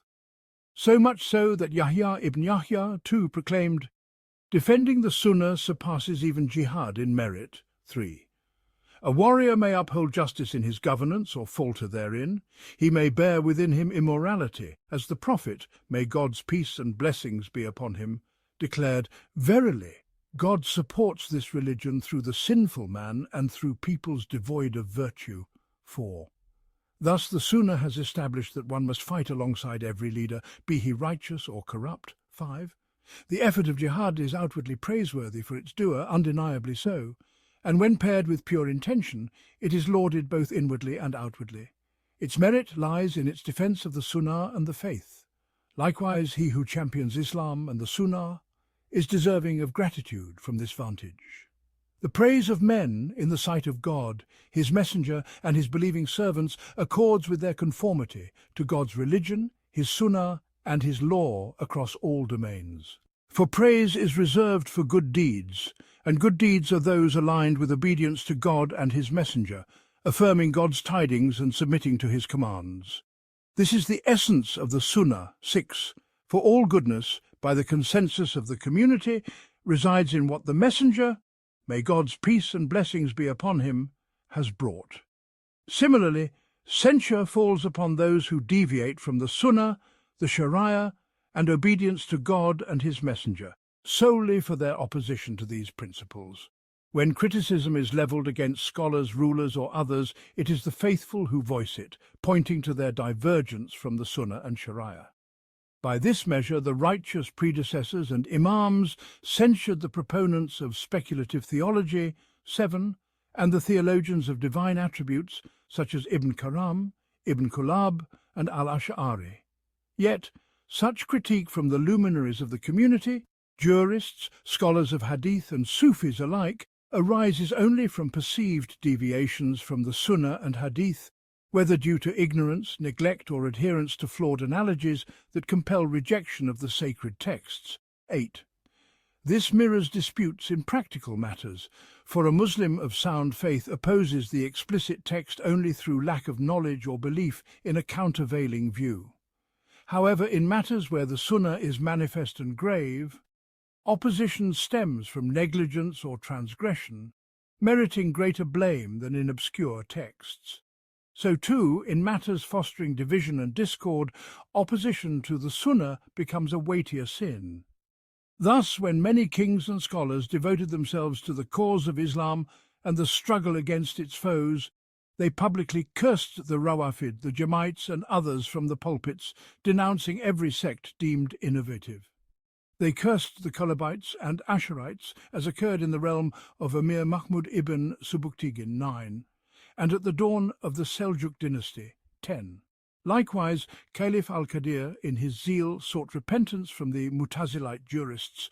So much so that Yahya ibn Yahya too proclaimed, "Defending the Sunnah surpasses even jihad in merit." 3. A warrior may uphold justice in his governance or falter therein. He may bear within him immorality, as the Prophet, may God's peace and blessings be upon him, declared, "Verily, God supports this religion through the sinful man and through peoples devoid of virtue." 4. Thus the Sunnah has established that one must fight alongside every leader, be he righteous or corrupt. 5. The effort of jihad is outwardly praiseworthy for its doer, undeniably so, and when paired with pure intention, it is lauded both inwardly and outwardly. Its merit lies in its defense of the Sunnah and the faith. Likewise, he who champions Islam and the Sunnah is deserving of gratitude from this vantage. The praise of men in the sight of God, his messenger, and his believing servants accords with their conformity to God's religion, his Sunnah, and his law across all domains. For praise is reserved for good deeds, and good deeds are those aligned with obedience to God and his messenger, affirming God's tidings and submitting to his commands. This is the essence of the Sunnah. 6. For all goodness, by the consensus of the community, resides in what the messenger, may God's peace and blessings be upon him, has brought. Similarly, censure falls upon those who deviate from the Sunnah, the Sharia, and obedience to God and his messenger, solely for their opposition to these principles. When criticism is levelled against scholars, rulers, or others, it is the faithful who voice it, pointing to their divergence from the Sunnah and Sharia. By this measure, the righteous predecessors and imams censured the proponents of speculative theology, 7, and the theologians of divine attributes, such as Ibn Karam, Ibn Kulab, and al-Ash'ari. Yet, such critique from the luminaries of the community, jurists, scholars of hadith and Sufis alike, arises only from perceived deviations from the Sunnah and hadith, whether due to ignorance, neglect, or adherence to flawed analogies that compel rejection of the sacred texts. 8. This mirrors disputes in practical matters, for a Muslim of sound faith opposes the explicit text only through lack of knowledge or belief in a countervailing view. However, in matters where the Sunnah is manifest and grave, opposition stems from negligence or transgression, meriting greater blame than in obscure texts. So too, in matters fostering division and discord, opposition to the Sunnah becomes a weightier sin. Thus, when many kings and scholars devoted themselves to the cause of Islam and the struggle against its foes, they publicly cursed the Rawafid, the Jamites, and others from the pulpits, denouncing every sect deemed innovative. They cursed the Kulabites and Asharites, as occurred in the realm of Emir Mahmud ibn Subuktigin, 9, and at the dawn of the Seljuk dynasty, 10. Likewise, Caliph al-Qadir, in his zeal, sought repentance from the Mu'tazilite jurists,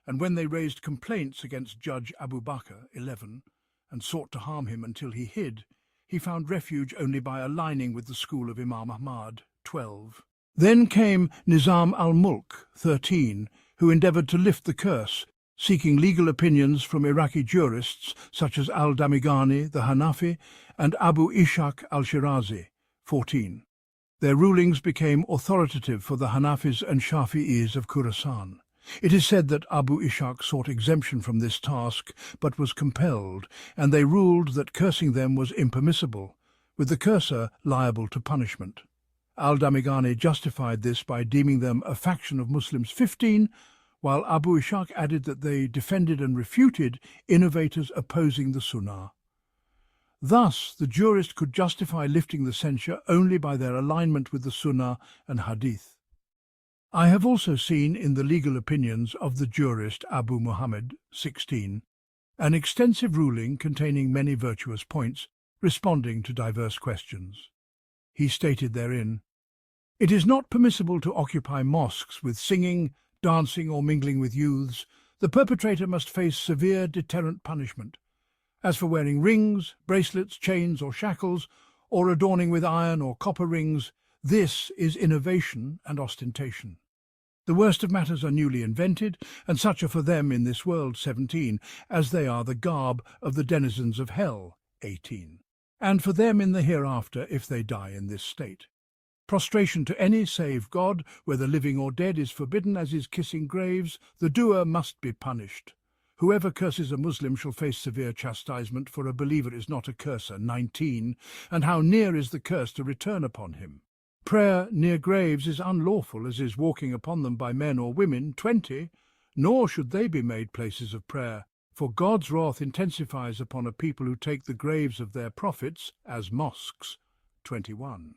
and when they raised complaints against Judge Abu Bakr, 11, and sought to harm him until he hid, he found refuge only by aligning with the school of Imam Ahmad, 12. Then came Nizam al-Mulk, 13, who endeavoured to lift the curse, seeking legal opinions from Iraqi jurists such as al-Damigani, the Hanafi, and Abu Ishaq al-Shirazi. 14. Their rulings became authoritative for the Hanafis and Shafi'is of Khorasan. It is said that Abu Ishaq sought exemption from this task, but was compelled, and they ruled that cursing them was impermissible, with the cursor liable to punishment. Al-Damigani justified this by deeming them a faction of Muslims. 15, while Abu Ishaq added that they defended and refuted innovators opposing the Sunnah. Thus, the jurist could justify lifting the censure only by their alignment with the Sunnah and Hadith. I have also seen in the legal opinions of the jurist Abu Muhammad, 16, an extensive ruling containing many virtuous points, responding to diverse questions. He stated therein, "It is not permissible to occupy mosques with singing, dancing or mingling with youths. The perpetrator must face severe deterrent punishment. As for wearing rings, bracelets, chains or shackles, or adorning with iron or copper rings, this is innovation and ostentation. The worst of matters are newly invented, and such are for them in this world, 17, as they are the garb of the denizens of hell, 18, and for them in the hereafter if they die in this state. Prostration to any save God, whether living or dead, is forbidden, as is kissing graves. The doer must be punished. Whoever curses a Muslim shall face severe chastisement, for a believer is not a curser, 19, and how near is the curse to return upon him. Prayer near graves is unlawful, as is walking upon them by men or women, 20, nor should they be made places of prayer, for God's wrath intensifies upon a people who take the graves of their prophets as mosques, 21.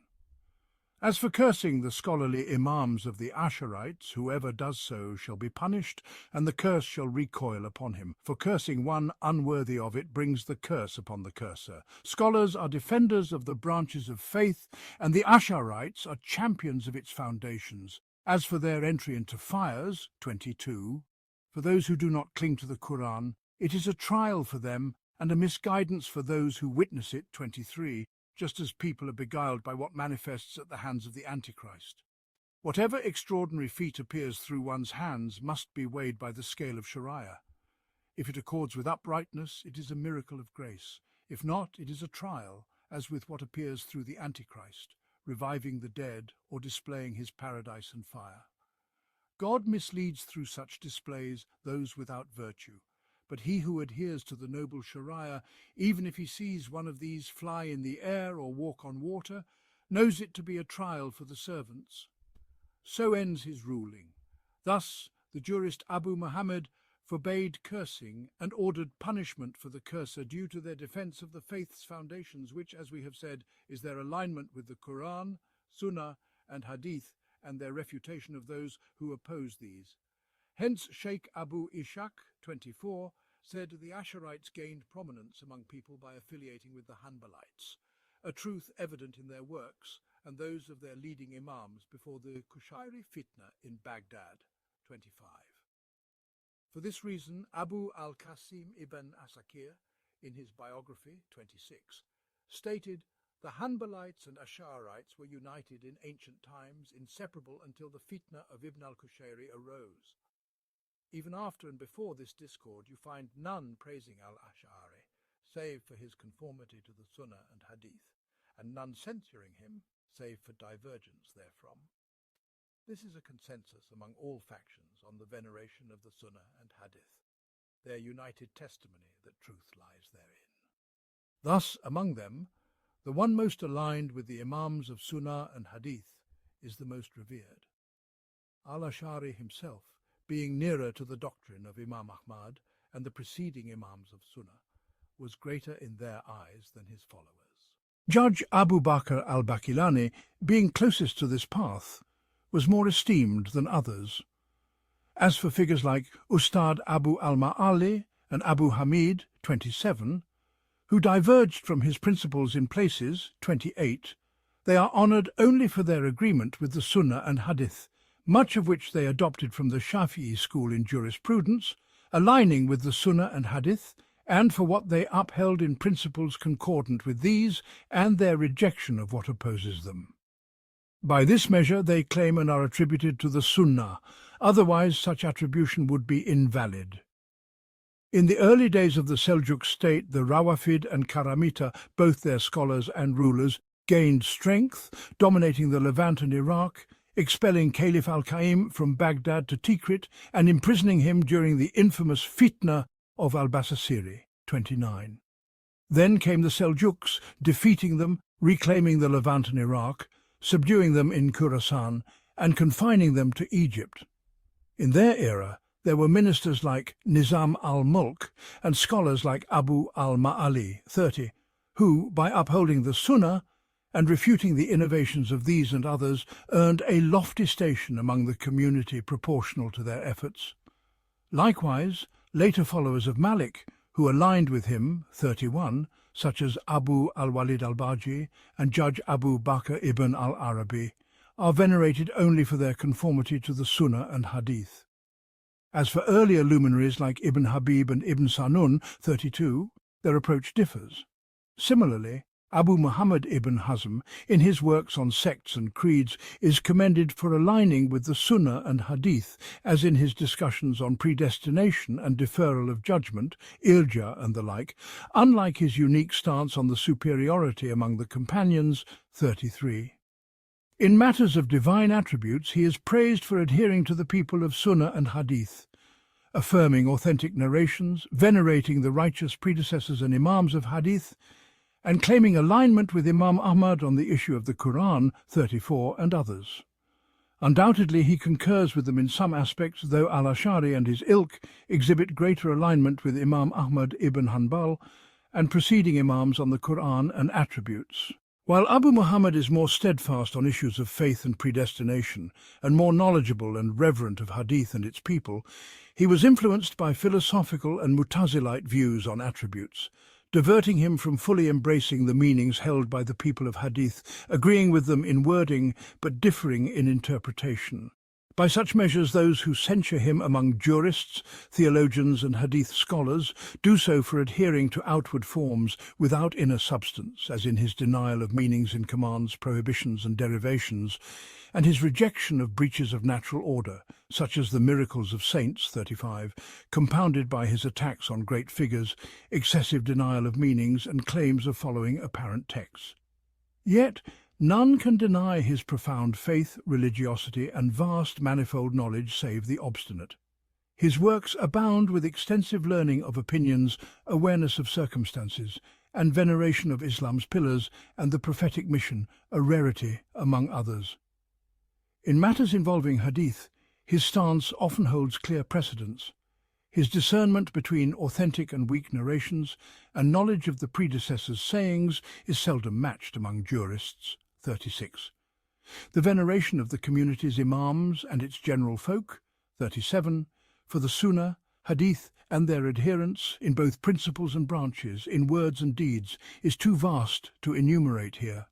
As for cursing the scholarly imams of the Asharites, whoever does so shall be punished, and the curse shall recoil upon him. For cursing one unworthy of it brings the curse upon the curser. Scholars are defenders of the branches of faith, and the Asharites are champions of its foundations. As for their entry into fires, 22, for those who do not cling to the Quran, it is a trial for them and a misguidance for those who witness it, 23. Just as people are beguiled by what manifests at the hands of the Antichrist. Whatever extraordinary feat appears through one's hands must be weighed by the scale of Sharia. If it accords with uprightness, it is a miracle of grace. If not, it is a trial, as with what appears through the Antichrist, reviving the dead or displaying his paradise and fire. God misleads through such displays those without virtue. But he who adheres to the noble Sharia, even if he sees one of these fly in the air or walk on water, knows it to be a trial for the servants. So ends his ruling. Thus the jurist Abu Muhammad forbade cursing and ordered punishment for the curser due to their defense of the faith's foundations, which, as we have said, is their alignment with the Quran, Sunnah and Hadith, and their refutation of those who oppose these. Hence Sheikh Abu Ishaq, 24, said the Asharites gained prominence among people by affiliating with the Hanbalites, a truth evident in their works and those of their leading imams before the Qushayri fitna in Baghdad, 25. For this reason, Abu al-Qasim ibn Asakir, in his biography, 26, stated, "The Hanbalites and Asharites were united in ancient times, inseparable until the fitna of Ibn al-Qushayri arose. Even after and before this discord, you find none praising al-Ash'ari, save for his conformity to the Sunnah and Hadith, and none censuring him, save for divergence therefrom. This is a consensus among all factions on the veneration of the Sunnah and Hadith, their united testimony that truth lies therein. Thus, among them, the one most aligned with the Imams of Sunnah and Hadith is the most revered. Al-Ash'ari himself, being nearer to the doctrine of Imam Ahmad and the preceding Imams of Sunnah, was greater in their eyes than his followers. Judge Abu Bakr al-Bakilani, being closest to this path, was more esteemed than others. As for figures like Ustad Abu al-Ma'ali and Abu Hamid, 27, who diverged from his principles in places, 28, they are honoured only for their agreement with the Sunnah and Hadith, much of which they adopted from the Shafi'i school in jurisprudence, aligning with the Sunnah and Hadith, and for what they upheld in principles concordant with these, and their rejection of what opposes them. By this measure they claim and are attributed to the Sunnah, otherwise such attribution would be invalid. In the early days of the Seljuk state, the Rawafid and Karamita, both their scholars and rulers, gained strength, dominating the Levant and Iraq, expelling Caliph al-Qaim from Baghdad to Tikrit and imprisoning him during the infamous Fitna of al-Basasiri, 29. Then came the Seljuks, defeating them, reclaiming the Levant and Iraq, subduing them in Khorasan, and confining them to Egypt. In their era, there were ministers like Nizam al-Mulk and scholars like Abu al-Ma'ali, 30, who, by upholding the Sunnah and refuting the innovations of these and others, earned a lofty station among the community proportional to their efforts. Likewise, later followers of Malik, who aligned with him, 31, such as Abu al-Walid al-Baji and Judge Abu Bakr ibn al-Arabi, are venerated only for their conformity to the Sunnah and Hadith. As for earlier luminaries like Ibn Habib and Ibn Sanun, 32, their approach differs. Similarly, Abu Muhammad ibn Hazm, in his works on sects and creeds, is commended for aligning with the Sunnah and Hadith, as in his discussions on predestination and deferral of judgment, irja and the like, unlike his unique stance on the superiority among the companions, 33. In matters of divine attributes, he is praised for adhering to the people of Sunnah and Hadith, affirming authentic narrations, venerating the righteous predecessors and Imams of Hadith, and claiming alignment with Imam Ahmad on the issue of the Quran, 34, and others. Undoubtedly, he concurs with them in some aspects, though al-Ash'ari and his ilk exhibit greater alignment with Imam Ahmad ibn Hanbal and preceding Imams on the Quran and attributes. While Abu Muhammad is more steadfast on issues of faith and predestination, and more knowledgeable and reverent of Hadith and its people, he was influenced by philosophical and Mutazilite views on attributes, diverting him from fully embracing the meanings held by the people of Hadith, agreeing with them in wording but differing in interpretation. By such measures, those who censure him among jurists, theologians and Hadith scholars do so for adhering to outward forms without inner substance, as in his denial of meanings in commands, prohibitions and derivations, and his rejection of breaches of natural order, such as the miracles of saints, 35, compounded by his attacks on great figures, excessive denial of meanings and claims of following apparent texts. Yet, none can deny his profound faith, religiosity, and vast manifold knowledge save the obstinate. His works abound with extensive learning of opinions, awareness of circumstances, and veneration of Islam's pillars and the prophetic mission, a rarity among others. In matters involving Hadith, his stance often holds clear precedence. His discernment between authentic and weak narrations and knowledge of the predecessors' sayings is seldom matched among jurists, 36. The veneration of the community's imams and its general folk, 37, for the Sunnah, Hadith and their adherents in both principles and branches, in words and deeds, is too vast to enumerate here.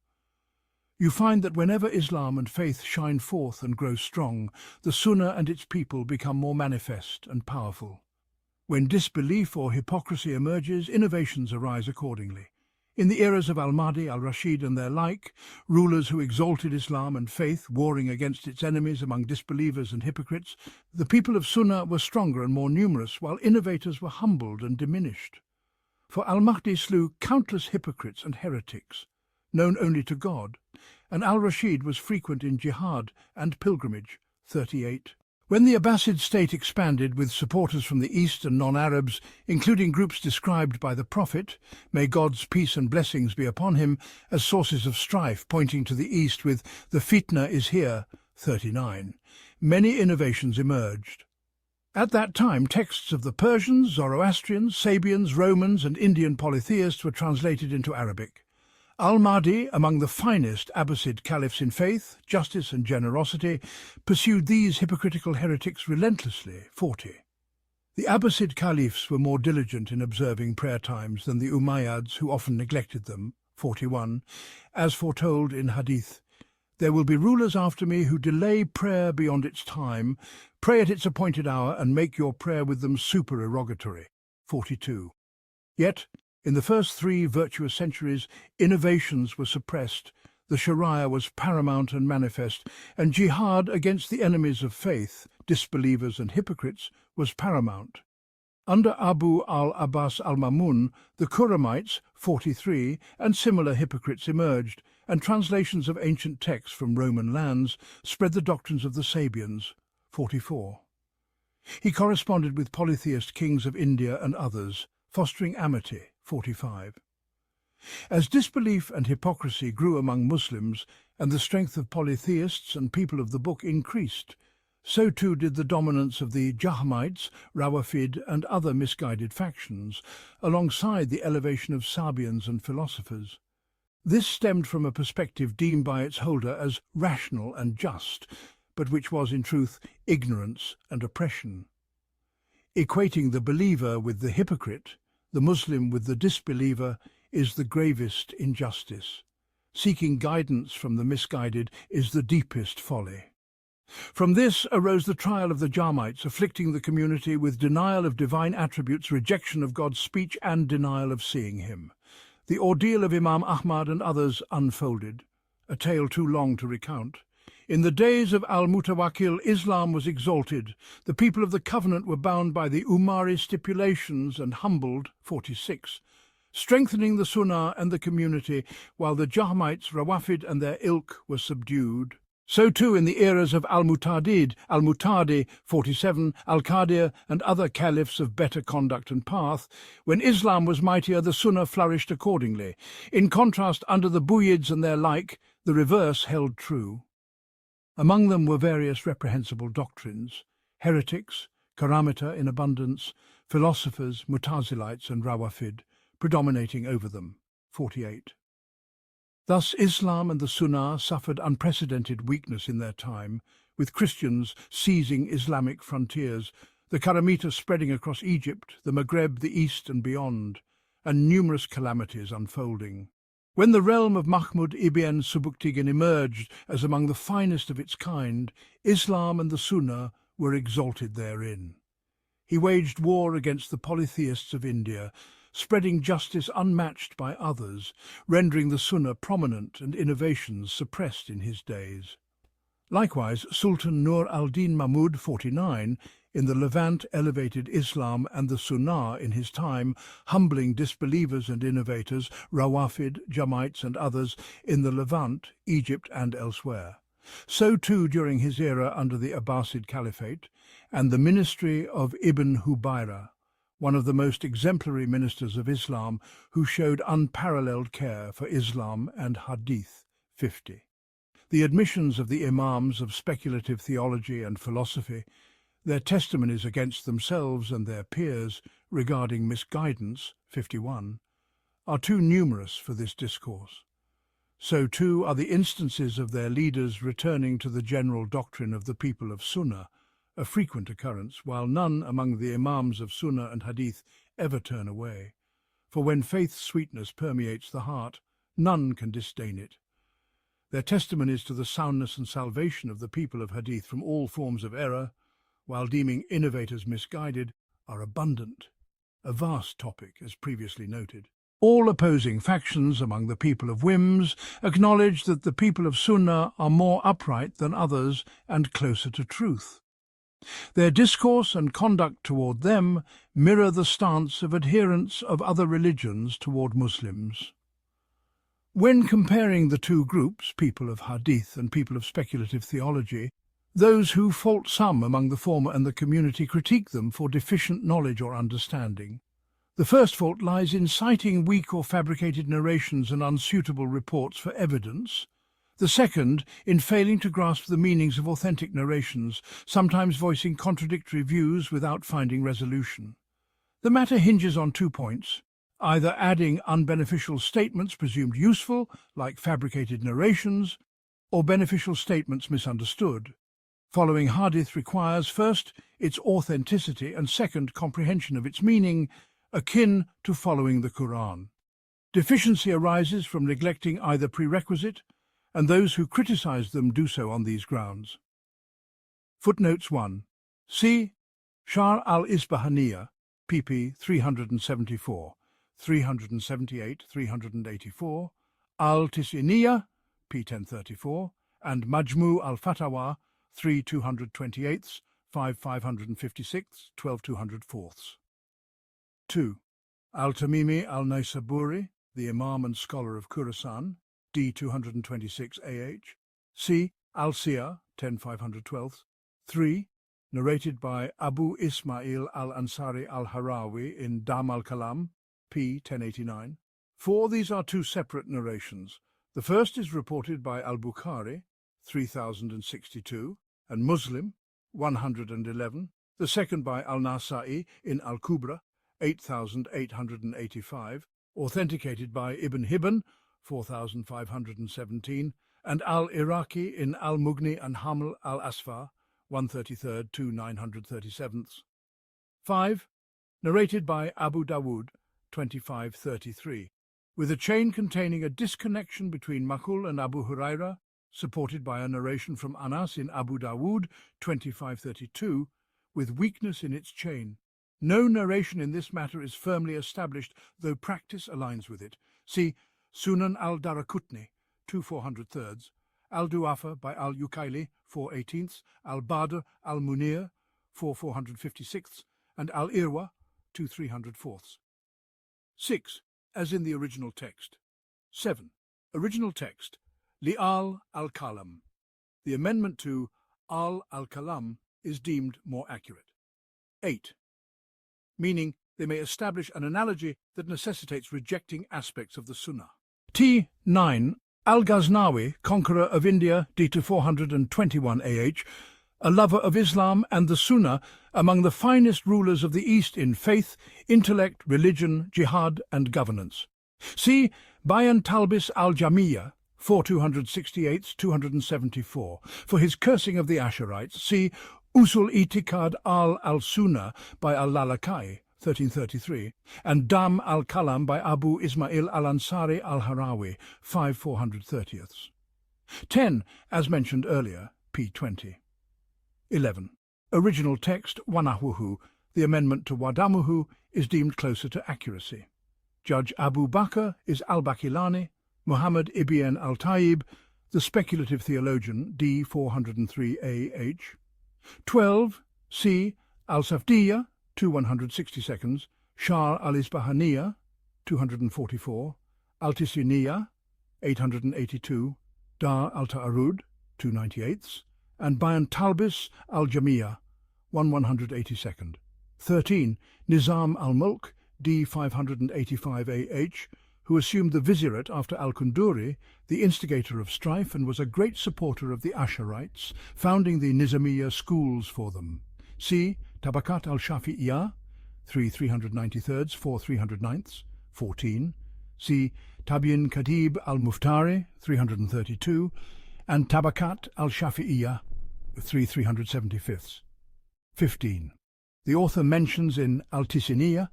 You find that whenever Islam and faith shine forth and grow strong, the Sunnah and its people become more manifest and powerful. When disbelief or hypocrisy emerges, innovations arise accordingly. In the eras of al-Mahdi, al-Rashid and their like, rulers who exalted Islam and faith, warring against its enemies among disbelievers and hypocrites, the people of Sunnah were stronger and more numerous, while innovators were humbled and diminished. For al-Mahdi slew countless hypocrites and heretics, known only to God, and al-Rashid was frequent in jihad and pilgrimage, 38. When the Abbasid state expanded with supporters from the East and non-Arabs, including groups described by the Prophet, may God's peace and blessings be upon him, as sources of strife pointing to the East with "the fitna is here," 39, many innovations emerged. At that time, texts of the Persians, Zoroastrians, Sabians, Romans and Indian polytheists were translated into Arabic. Al-Mahdi, among the finest Abbasid caliphs in faith, justice and generosity, pursued these hypocritical heretics relentlessly, 40. The Abbasid caliphs were more diligent in observing prayer times than the Umayyads, who often neglected them, 41, as foretold in Hadith. There will be rulers after me who delay prayer beyond its time, pray at its appointed hour, and make your prayer with them supererogatory, 42. Yet, in the first 3 virtuous centuries, innovations were suppressed, the Sharia was paramount and manifest, and jihad against the enemies of faith, disbelievers and hypocrites, was paramount. Under Abu al-Abbas al-Mamun, the Quraymites, 43, and similar hypocrites emerged, and translations of ancient texts from Roman lands spread the doctrines of the Sabians, 44. He corresponded with polytheist kings of India and others, fostering amity, 45. As disbelief and hypocrisy grew among Muslims and the strength of polytheists and people of the book increased, so too did the dominance of the Jahmites, Rawafid and other misguided factions, alongside the elevation of Sabians and philosophers. This stemmed from a perspective deemed by its holder as rational and just, but which was in truth ignorance and oppression. Equating the believer with the hypocrite, the Muslim with the disbeliever, is the gravest injustice. Seeking guidance from the misguided is the deepest folly. From this arose the trial of the Jahmites, afflicting the community with denial of divine attributes, rejection of God's speech, and denial of seeing him. The ordeal of Imam Ahmad and others unfolded, a tale too long to recount. In the days of al-Mutawakkil, Islam was exalted. The people of the covenant were bound by the Umari stipulations and humbled, 46, strengthening the Sunnah and the community, while the Jahmites, Rawafid and their ilk were subdued. So too in the eras of al-Mutadi, 47, al-Qadir and other caliphs of better conduct and path, when Islam was mightier, the Sunnah flourished accordingly. In contrast, under the Buyids and their like, the reverse held true. Among them were various reprehensible doctrines, heretics, karamita in abundance, philosophers, Mutazilites and Rawafid, predominating over them, 48. Thus Islam and the Sunnah suffered unprecedented weakness in their time, with Christians seizing Islamic frontiers, the Karamita spreading across Egypt, the Maghreb, the East and beyond, and numerous calamities unfolding. When the realm of Mahmud ibn Subuktigin emerged as among the finest of its kind, Islam and the Sunnah were exalted therein. He waged war against the polytheists of India, spreading justice unmatched by others, rendering the Sunnah prominent and innovations suppressed in his days. Likewise, Sultan Nur al-Din Mahmud, 49, in the Levant elevated Islam and the Sunnah in his time, humbling disbelievers and innovators, Rawafid, Jahmites and others in the Levant, Egypt and elsewhere. So too during his era under the Abbasid Caliphate and the ministry of Ibn Hubayra, one of the most exemplary ministers of Islam who showed unparalleled care for Islam and Hadith, 50. The admissions of the Imams of speculative theology and philosophy, their testimonies against themselves and their peers regarding misguidance, 51, are too numerous for this discourse. So too are the instances of their leaders returning to the general doctrine of the people of Sunnah, a frequent occurrence, while none among the Imams of Sunnah and Hadith ever turn away. For when faith's sweetness permeates the heart, none can disdain it. Their testimonies to the soundness and salvation of the people of Hadith from all forms of error, while deeming innovators misguided, are abundant, a vast topic, as previously noted. All opposing factions among the people of whims acknowledge that the people of Sunnah are more upright than others and closer to truth. Their discourse and conduct toward them mirror the stance of adherents of other religions toward Muslims. When comparing the two groups, people of Hadith and people of speculative theology, those who fault some among the former and the community critique them for deficient knowledge or understanding. The first fault lies in citing weak or fabricated narrations and unsuitable reports for evidence. The second, in failing to grasp the meanings of authentic narrations, sometimes voicing contradictory views without finding resolution. The matter hinges on 2 points, either adding unbeneficial statements presumed useful, like fabricated narrations, or beneficial statements misunderstood. Following Hadith requires, first, its authenticity, and second, comprehension of its meaning, akin to following the Quran. Deficiency arises from neglecting either prerequisite, and those who criticize them do so on these grounds. Footnotes 1. See Shar al-Isbahaniya, pp. 374, 378, 384, al-Tisiniya, p. 1034, and Majmu al-Fatawa, 3 228, 5 556, 12 204. 2. Al-Tamimi al-Naisaburi, the Imam and scholar of Khurasan, d. 226 AH. C. Al-Siyah, 10,512. 3. Narrated by Abu Ismail al-Ansari al-Harawi in Dam al-Kalam, p. 1089. 4. These are two separate narrations. The first is reported by Al-Bukhari, 3062, and Muslim, 111. The second by Al-Nasa'i in Al-Kubra, 8885, authenticated by Ibn Hibban, 4517, and Al-Iraqi in Al-Mughni and Haml al-Asfar, 133rd to 937th. 5. Narrated by Abu Dawud, 2533, with a chain containing a disconnection between Makul and Abu Huraira, supported by a narration from Anas in Abu Dawud, 2532, with weakness in its chain. No narration in this matter is firmly established, though practice aligns with it. See Sunan al-Darakutni, 2403, Al-Duafa by Al-Yukaili, 418, Al-Badr al-Munir, 4456, and Al-Irwa, 2304. 6. As in the original text. 7. Original text. Li'al al-Kalam. The amendment to al-Kalam is deemed more accurate. 8. Meaning they may establish an analogy that necessitates rejecting aspects of the Sunnah. T9. Al-Ghaznawi, conqueror of India, d. to 421 AH, a lover of Islam and the Sunnah, among the finest rulers of the East in faith, intellect, religion, jihad, and governance. See Bayan Talbis al-Jamiyah, 4268-274, for his cursing of the Asherites. See Usul Itikad al-Sunnah by al-Lalakai, 1333, and Dam al-Kalam by Abu Ismail al-Ansari al-Harawi, 5430. 10. As mentioned earlier, p. 20. 11. Original text, Wanahuhu, the amendment to Wadamuhu, is deemed closer to accuracy. Judge Abu Bakr is al-Bakilani, Muhammad ibn al-Tayyib, the speculative theologian, d. 403 AH. 12. C. Al-Safdiyya, 160, Shar al-Isbahaniya, 244, Al-Tisiniyya, 882, Dar al-Ta'arud, 298, and Bayan Talbis al-Jamiyah, 182. 13. Nizam al-Mulk, d. 585 AH, who assumed the vizierate after al-Kunduri, the instigator of strife, and was a great supporter of the Asherites, founding the Nizamiyya schools for them. See Tabakat al-Shafi'iyah, 393, 4309, 14. See Tabiin Khatib al-Muftari, 332, and Tabakat al-Shafi'iyah, 375. 15. The author mentions in Al-Tisiniyah,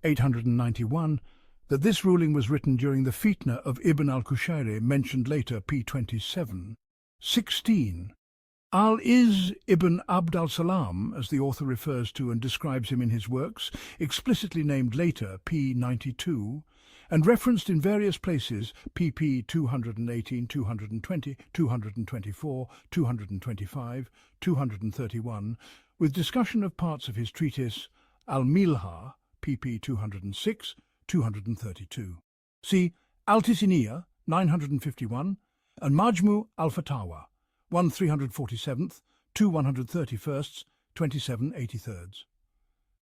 891, that this ruling was written during the fitna of Ibn al-Qushayri, mentioned later, p. 27. 16. Al-Iz ibn Abd al-Salam, as the author refers to and describes him in his works, explicitly named later, p. 92, and referenced in various places, pp. 218, 220, 224, 225, 231, with discussion of parts of his treatise Al-Milha, pp. 206, 232. See Al-Tisiniyah, 951, and Majmu al-Fatawa, 1347th, 131st, 2783rd.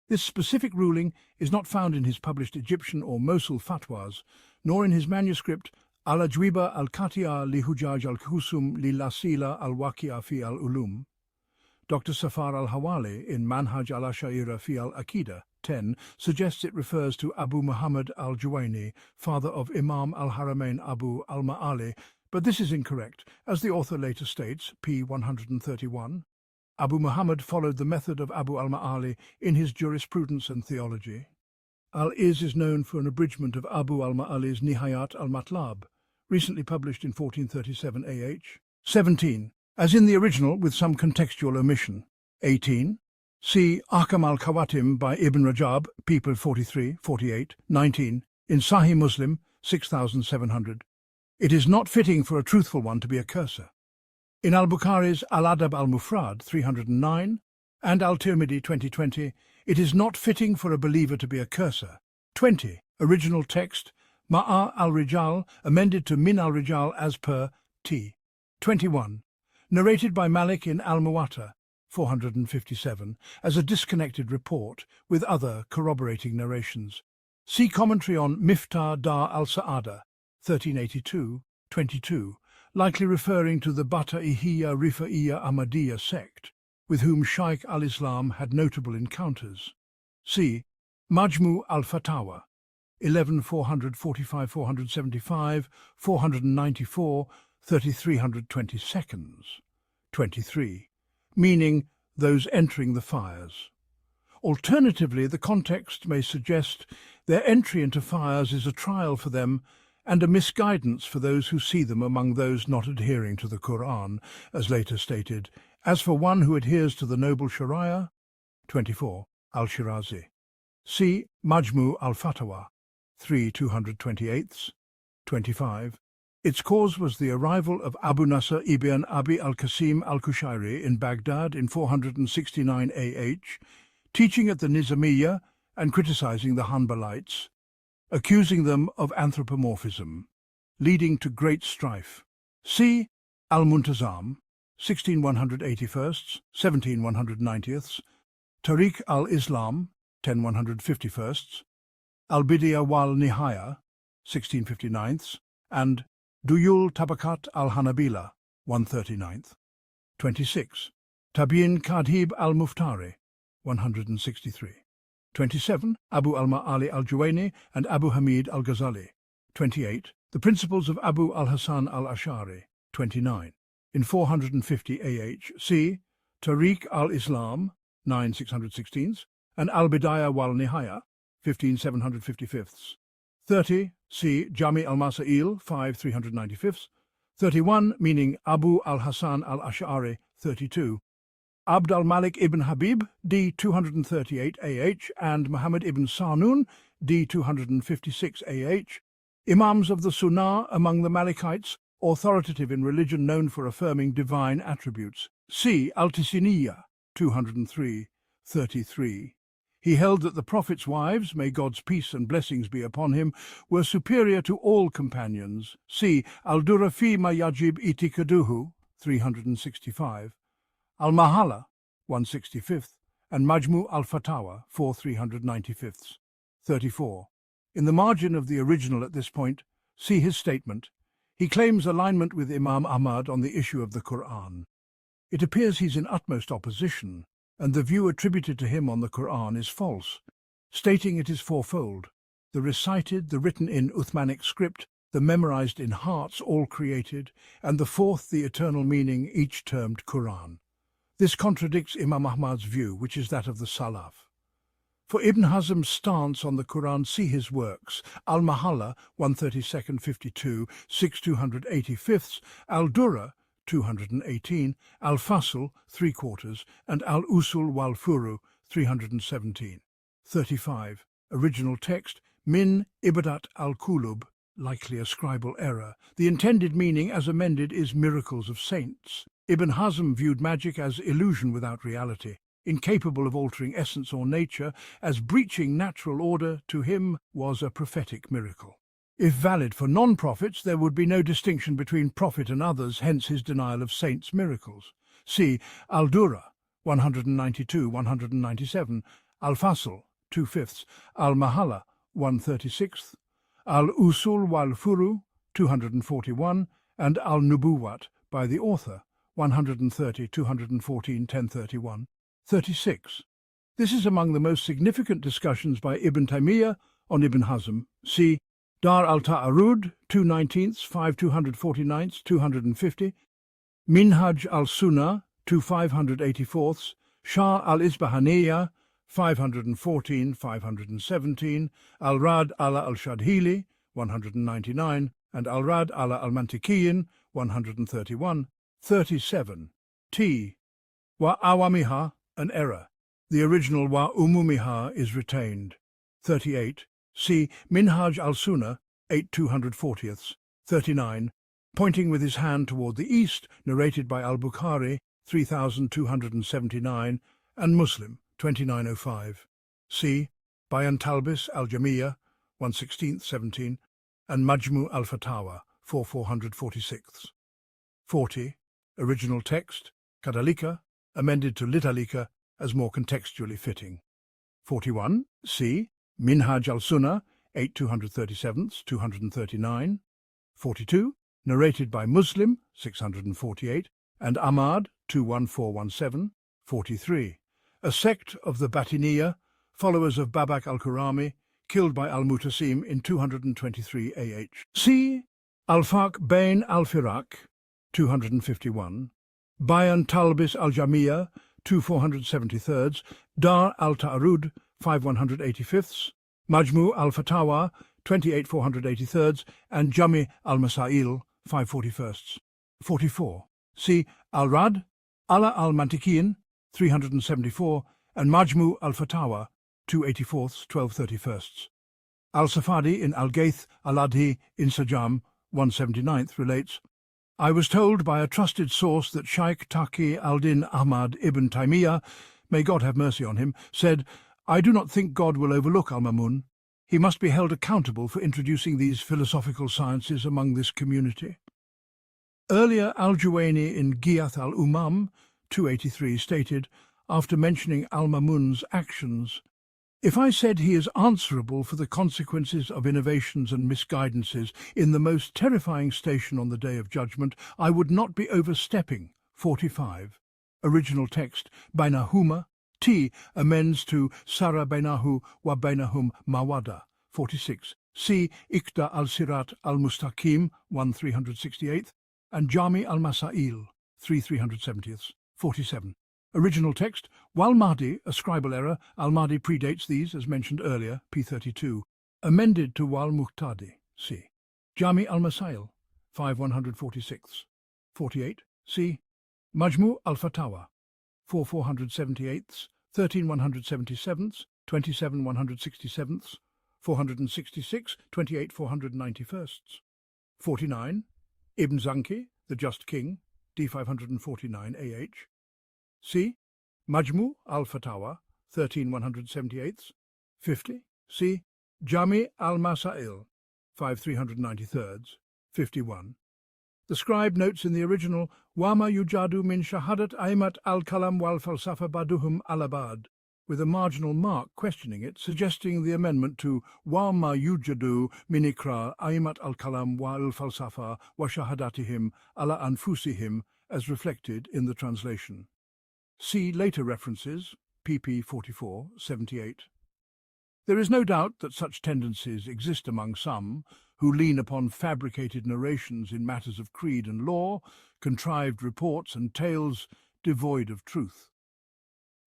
This specific ruling is not found in his published Egyptian or Mosul fatwas, nor in his manuscript Al-Ajwiba al-Katiya li Hujaj al-Husum li Lasila al-Waqi'a fi al-Ulum. Dr. Safar al-Hawali in Manhaj al-Ashaira fi al-Aqidah, 10, suggests it refers to Abu Muhammad al-Juwayni, father of Imam al-Haramain Abu al-Ma'ali, but this is incorrect, as the author later states, p. 131. Abu Muhammad followed the method of Abu al-Ma'ali in his jurisprudence and theology. Al-Iz is known for an abridgment of Abu al-Ma'ali's Nihayat al-Matlab, recently published in 1437 AH. 17. As in the original, with some contextual omission. 18. See Ahkam al-Khawatim by Ibn Rajab, pp. 43, 48, 19, in Sahih Muslim, 6700. It is not fitting for a truthful one to be a cursor. In Al-Bukhari's Al-Adab al-Mufrad, 309, and Al-Tirmidhi, 2020, It is not fitting for a believer to be a cursor. 20. Original text, Ma'a al-Rijal, amended to Min al-Rijal as per T. 21. Narrated by Malik in Al-Muwatta, 457, as a disconnected report, with other corroborating narrations. See commentary on Miftah Dar al-Sa'ada, 1382, 22, likely referring to the Bata'ihiyya Rifa'iyya Ahmadiyya sect, with whom Shaykh al-Islam had notable encounters. See Majmu al-Fatawa, 11 445 475, 494, 3320 seconds. 23. Meaning those entering the fires. Alternatively, the context may suggest their entry into fires is a trial for them and a misguidance for those who see them among those not adhering to the Quran, as later stated. As for one who adheres to the noble Sharia, 24. Al-Shirazi. See Majmu al-Fatawa, 3 228, 25. Its cause was the arrival of Abu Nasr ibn Abi al-Qasim al-Kushairi in Baghdad in 469 AH, teaching at the Nizamiyya and criticizing the Hanbalites, accusing them of anthropomorphism, leading to great strife. See Al-Muntazam, 16181, 17190, Tariq al-Islam, 10151, Al-Bidiyah wal-Nihaya, 1659, and Duyul Tabakat al-Hanabila, 139th. 26. Tabiin Kadhib al-Muftari, 163. 27. Abu al-Ma'ali al-Juwayni and Abu Hamid al-Ghazali. 28. The Principles of Abu al-Hasan al-Ash'ari. 29. In 450 AH, see Tariq al-Islam, 9616, and Al-Bidayah wal-Nihaya, 15755. 30. See Jami al-Masail, 5395. 31. Meaning Abu al-Hasan al-Ash'ari, 32. Abd al-Malik ibn Habib, d. 238 AH, and Muhammad ibn Sarnun, d. 256 AH, Imams of the Sunnah among the Malikites, authoritative in religion known for affirming divine attributes. See Al-Tisiniyya, 203, 33. He held that the Prophet's wives, may God's peace and blessings be upon him, were superior to all companions. See Al-Durra fi ma yajib itikaduhu, 365. Al-Mahala, 165th, and Majmu al-Fatawa, 4395th. 34. In the margin of the original at this point, see his statement. He claims alignment with Imam Ahmad on the issue of the Quran. It appears he's in utmost opposition, and the view attributed to him on the Quran is false, stating it is fourfold: the recited, the written in Uthmanic script, the memorized in hearts all created, and the fourth the eternal meaning, each termed Quran. This contradicts Imam Ahmad's view, which is that of the Salaf. For Ibn Hazm's stance on the Quran, see his works: Al-Mahalla, 132nd 52, 6285, Al-Durra, 218, Al-Fasl, 3/4, and Al-Usul wal-Furu, 317. 35. Original text, Min Ibadat al-Kulub, likely a scribal error. The intended meaning, as amended, is miracles of saints. Ibn Hazm viewed magic as illusion without reality, incapable of altering essence or nature, as breaching natural order to him was a prophetic miracle. If valid for non-prophets, there would be no distinction between prophet and others, hence his denial of saints' miracles. See Al-Durra, 192, 197, Al-Fasl, 2/5, Al-Mahalla, 136th, Al-Usul wal-Furu, 241, and Al-Nubuwat by the author, 130, 214, 1031. 36. This is among the most significant discussions by Ibn Taymiyyah on Ibn Hazm. See Dar al-Ta'arud, 2/19, 5 250, Minhaj al-Sunnah, 584, Shah al-Isbahaniyya, 514, 517, Al-Rad ala al-Shadhili, 199, and Al-Rad ala al-Mantikiyin, 131. 37. T. Wa awamiha, an error. The original wa umumiha is retained. 38. See Minhaj al-Sunnah, 8 240. 39. Pointing with his hand toward the east, narrated by al-Bukhari, 3279, and Muslim, 2905. C. Bayan Talbis al-Jamiyya, 1/16, 17, and Majmu al-Fatawa, 446. 40. Original text, Kadalika, amended to Litalika as more contextually fitting. 41. C. Minhaj al-Sunnah, 8 237, 239. 42. Narrated by Muslim, 648, and Ahmad, 21417. 43. A sect of the Batiniya, followers of Babak al-Qurami, killed by al-Mutasim in 223 AH. C. Al-Faq Bain al-Firaq, 251. Bayan Talbis al-Jamiyya, 2473, Dar al-Ta'arud, 5185, Majmu al-Fatawa, 28483, and Jami al-Masail, 541. 44. See Al-Rad, Ala al-Mantikiyin, 374, and Majmu al-Fatawa, 284, 1231. Al-Safadi in Al-Gaith al-Adhi in Sajam, 179, relates, I was told by a trusted source that Shaykh Taqi al-Din Ahmad Ibn Taymiyyah, may God have mercy on him, said, I do not think God will overlook al-Mamun. He must be held accountable for introducing these philosophical sciences among this community. Earlier, al-Juwayni in Ghiyath al-Umam, 283, stated, after mentioning al-Mamun's actions, if I said he is answerable for the consequences of innovations and misguidances in the most terrifying station on the Day of Judgment, I would not be overstepping. 45. Original text, Bainahuma, T amends to Sara Bainahu wa Bainahum Mawada. 46. C. Iqda al-Sirat al-Mustaqim, 1/368, and Jami al-Masail, 3/370. 47. Original text, Wal Mahdi, a scribal error, al-Mahdi predates these, as mentioned earlier, p. 32, amended to Wal Muqtadi, c. Jami al-Masail, 5/146. 48. C. Majmu al-Fatawa, 4/478, 13/177, 27/167, 466, 28/491. 49. Ibn Zanki, the Just King, d. 549 AH. C. Majmu al-Fatawa, 13/178. 50. C. Jami al-Masail, 5/393. 51. The scribe notes in the original, Wama yujadu min shahadat aimat al-kalam wal falsafa baduhum al-abad, with a marginal mark questioning it, suggesting the amendment to Wama yujadu min ikrar aimat al-kalam wal falsafa wa shahadatihim ala anfusihim, as reflected in the translation. See later references, pp. 44, 78. There is no doubt that such tendencies exist among some who lean upon fabricated narrations in matters of creed and law, contrived reports and tales devoid of truth.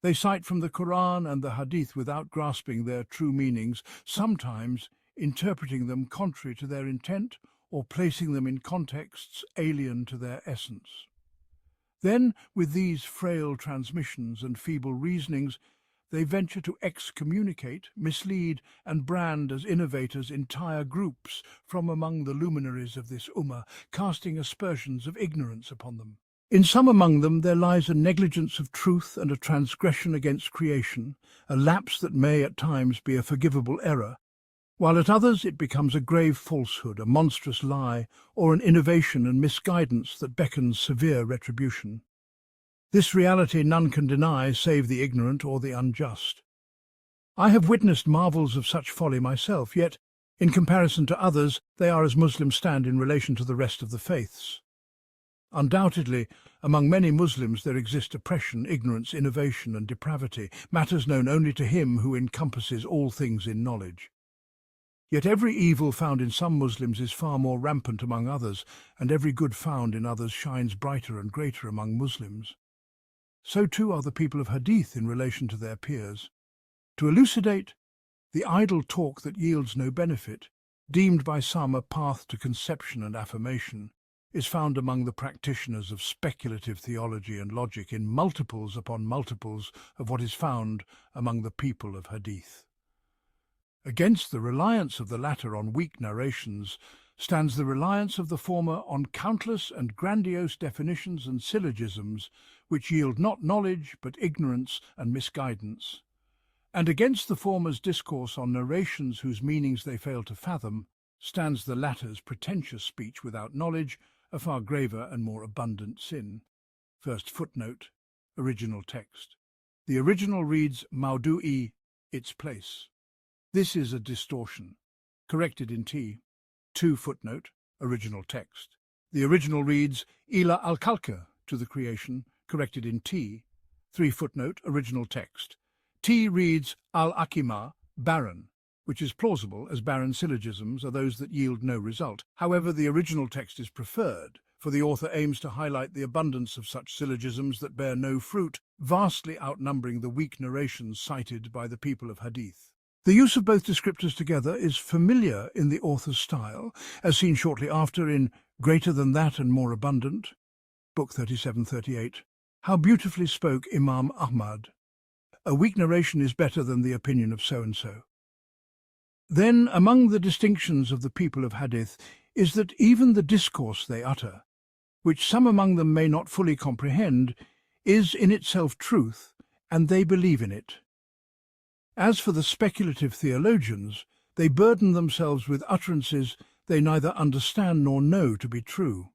They cite from the Quran and the Hadith without grasping their true meanings, sometimes interpreting them contrary to their intent or placing them in contexts alien to their essence. Then, with these frail transmissions and feeble reasonings, they venture to excommunicate, mislead, and brand as innovators entire groups from among the luminaries of this ummah, casting aspersions of ignorance upon them. In some among them there lies a negligence of truth and a transgression against creation, a lapse that may at times be a forgivable error, while at others it becomes a grave falsehood, a monstrous lie, or an innovation and misguidance that beckons severe retribution. This reality none can deny save the ignorant or the unjust. I have witnessed marvels of such folly myself, yet, in comparison to others, they are as Muslims stand in relation to the rest of the faiths. Undoubtedly, among many Muslims there exist oppression, ignorance, innovation and depravity, matters known only to him who encompasses all things in knowledge. Yet every evil found in some Muslims is far more rampant among others, and every good found in others shines brighter and greater among Muslims. So too are the people of Hadith in relation to their peers. To elucidate, the idle talk that yields no benefit, deemed by some a path to conception and affirmation, is found among the practitioners of speculative theology and logic in multiples upon multiples of what is found among the people of Hadith. Against the reliance of the latter on weak narrations stands the reliance of the former on countless and grandiose definitions and syllogisms which yield not knowledge but ignorance and misguidance. And against the former's discourse on narrations whose meanings they fail to fathom, stands the latter's pretentious speech without knowledge, a far graver and more abundant sin. First footnote, original text. The original reads Maudu'i, its place. This is a distortion, corrected in T. 2 footnote, original text. The original reads Ila al-Khalqa, to the creation, corrected in T. 3 footnote, original text. T reads al-Akima, barren, which is plausible, as barren syllogisms are those that yield no result. However, the original text is preferred, for the author aims to highlight the abundance of such syllogisms that bear no fruit, vastly outnumbering the weak narrations cited by the people of Hadith. The use of both descriptors together is familiar in the author's style, as seen shortly after in Greater Than That and More Abundant, Book 37-38. How beautifully spoke Imam Ahmad. A weak narration is better than the opinion of so-and-so. Then, among the distinctions of the people of Hadith is that even the discourse they utter, which some among them may not fully comprehend, is in itself truth, and they believe in it. As for the speculative theologians, they burden themselves with utterances they neither understand nor know to be true.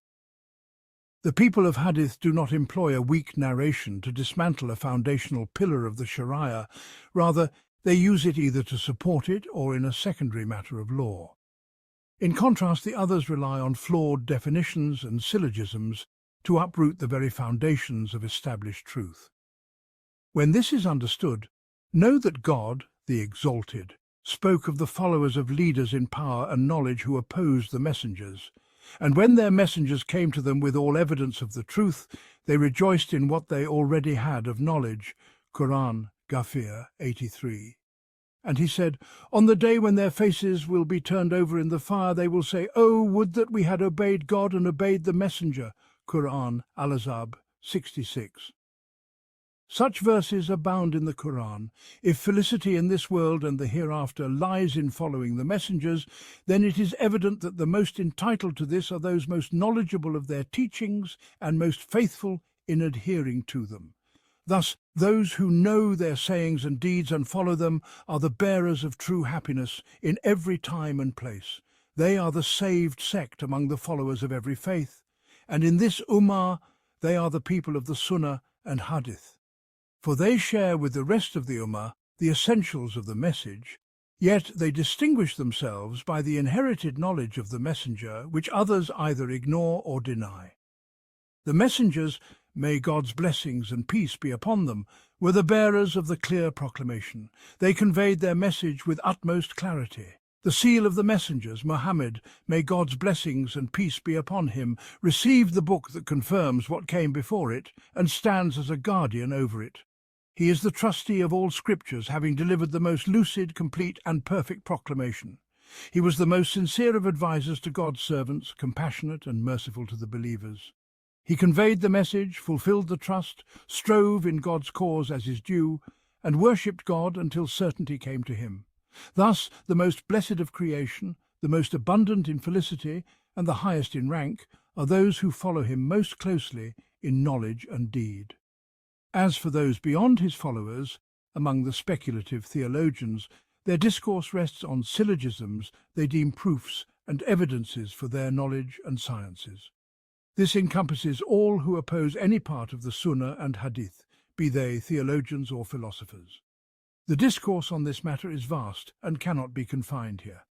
The people of Hadith do not employ a weak narration to dismantle a foundational pillar of the Sharia, rather they use it either to support it or in a secondary matter of law. In contrast, the others rely on flawed definitions and syllogisms to uproot the very foundations of established truth. When this is understood, know that God, the Exalted, spoke of the followers of leaders in power and knowledge who opposed the messengers, and when their messengers came to them with all evidence of the truth, they rejoiced in what they already had of knowledge. Quran, Ghafir 83. And he said, on the day when their faces will be turned over in the fire, they will say, oh, would that we had obeyed God and obeyed the messenger. Quran, Al-Azab 66. Such verses abound in the Quran. If felicity in this world and the hereafter lies in following the messengers, then it is evident that the most entitled to this are those most knowledgeable of their teachings and most faithful in adhering to them. Thus, those who know their sayings and deeds and follow them are the bearers of true happiness in every time and place. They are the saved sect among the followers of every faith, and in this Ummah they are the people of the Sunnah and Hadith. For they share with the rest of the Ummah the essentials of the message, yet they distinguish themselves by the inherited knowledge of the messenger, which others either ignore or deny. The messengers, may God's blessings and peace be upon them, were the bearers of the clear proclamation. They conveyed their message with utmost clarity. The seal of the messengers, Muhammad, may God's blessings and peace be upon him, received the book that confirms what came before it and stands as a guardian over it. He is the trustee of all scriptures, having delivered the most lucid, complete and perfect proclamation. He was the most sincere of advisers to God's servants, compassionate and merciful to the believers. He conveyed the message, fulfilled the trust, strove in God's cause as is due, and worshipped God until certainty came to him. Thus, the most blessed of creation, the most abundant in felicity, and the highest in rank, are those who follow him most closely in knowledge and deed. As for those beyond his followers, among the speculative theologians, their discourse rests on syllogisms they deem proofs and evidences for their knowledge and sciences. This encompasses all who oppose any part of the Sunnah and Hadith, be they theologians or philosophers. The discourse on this matter is vast and cannot be confined here.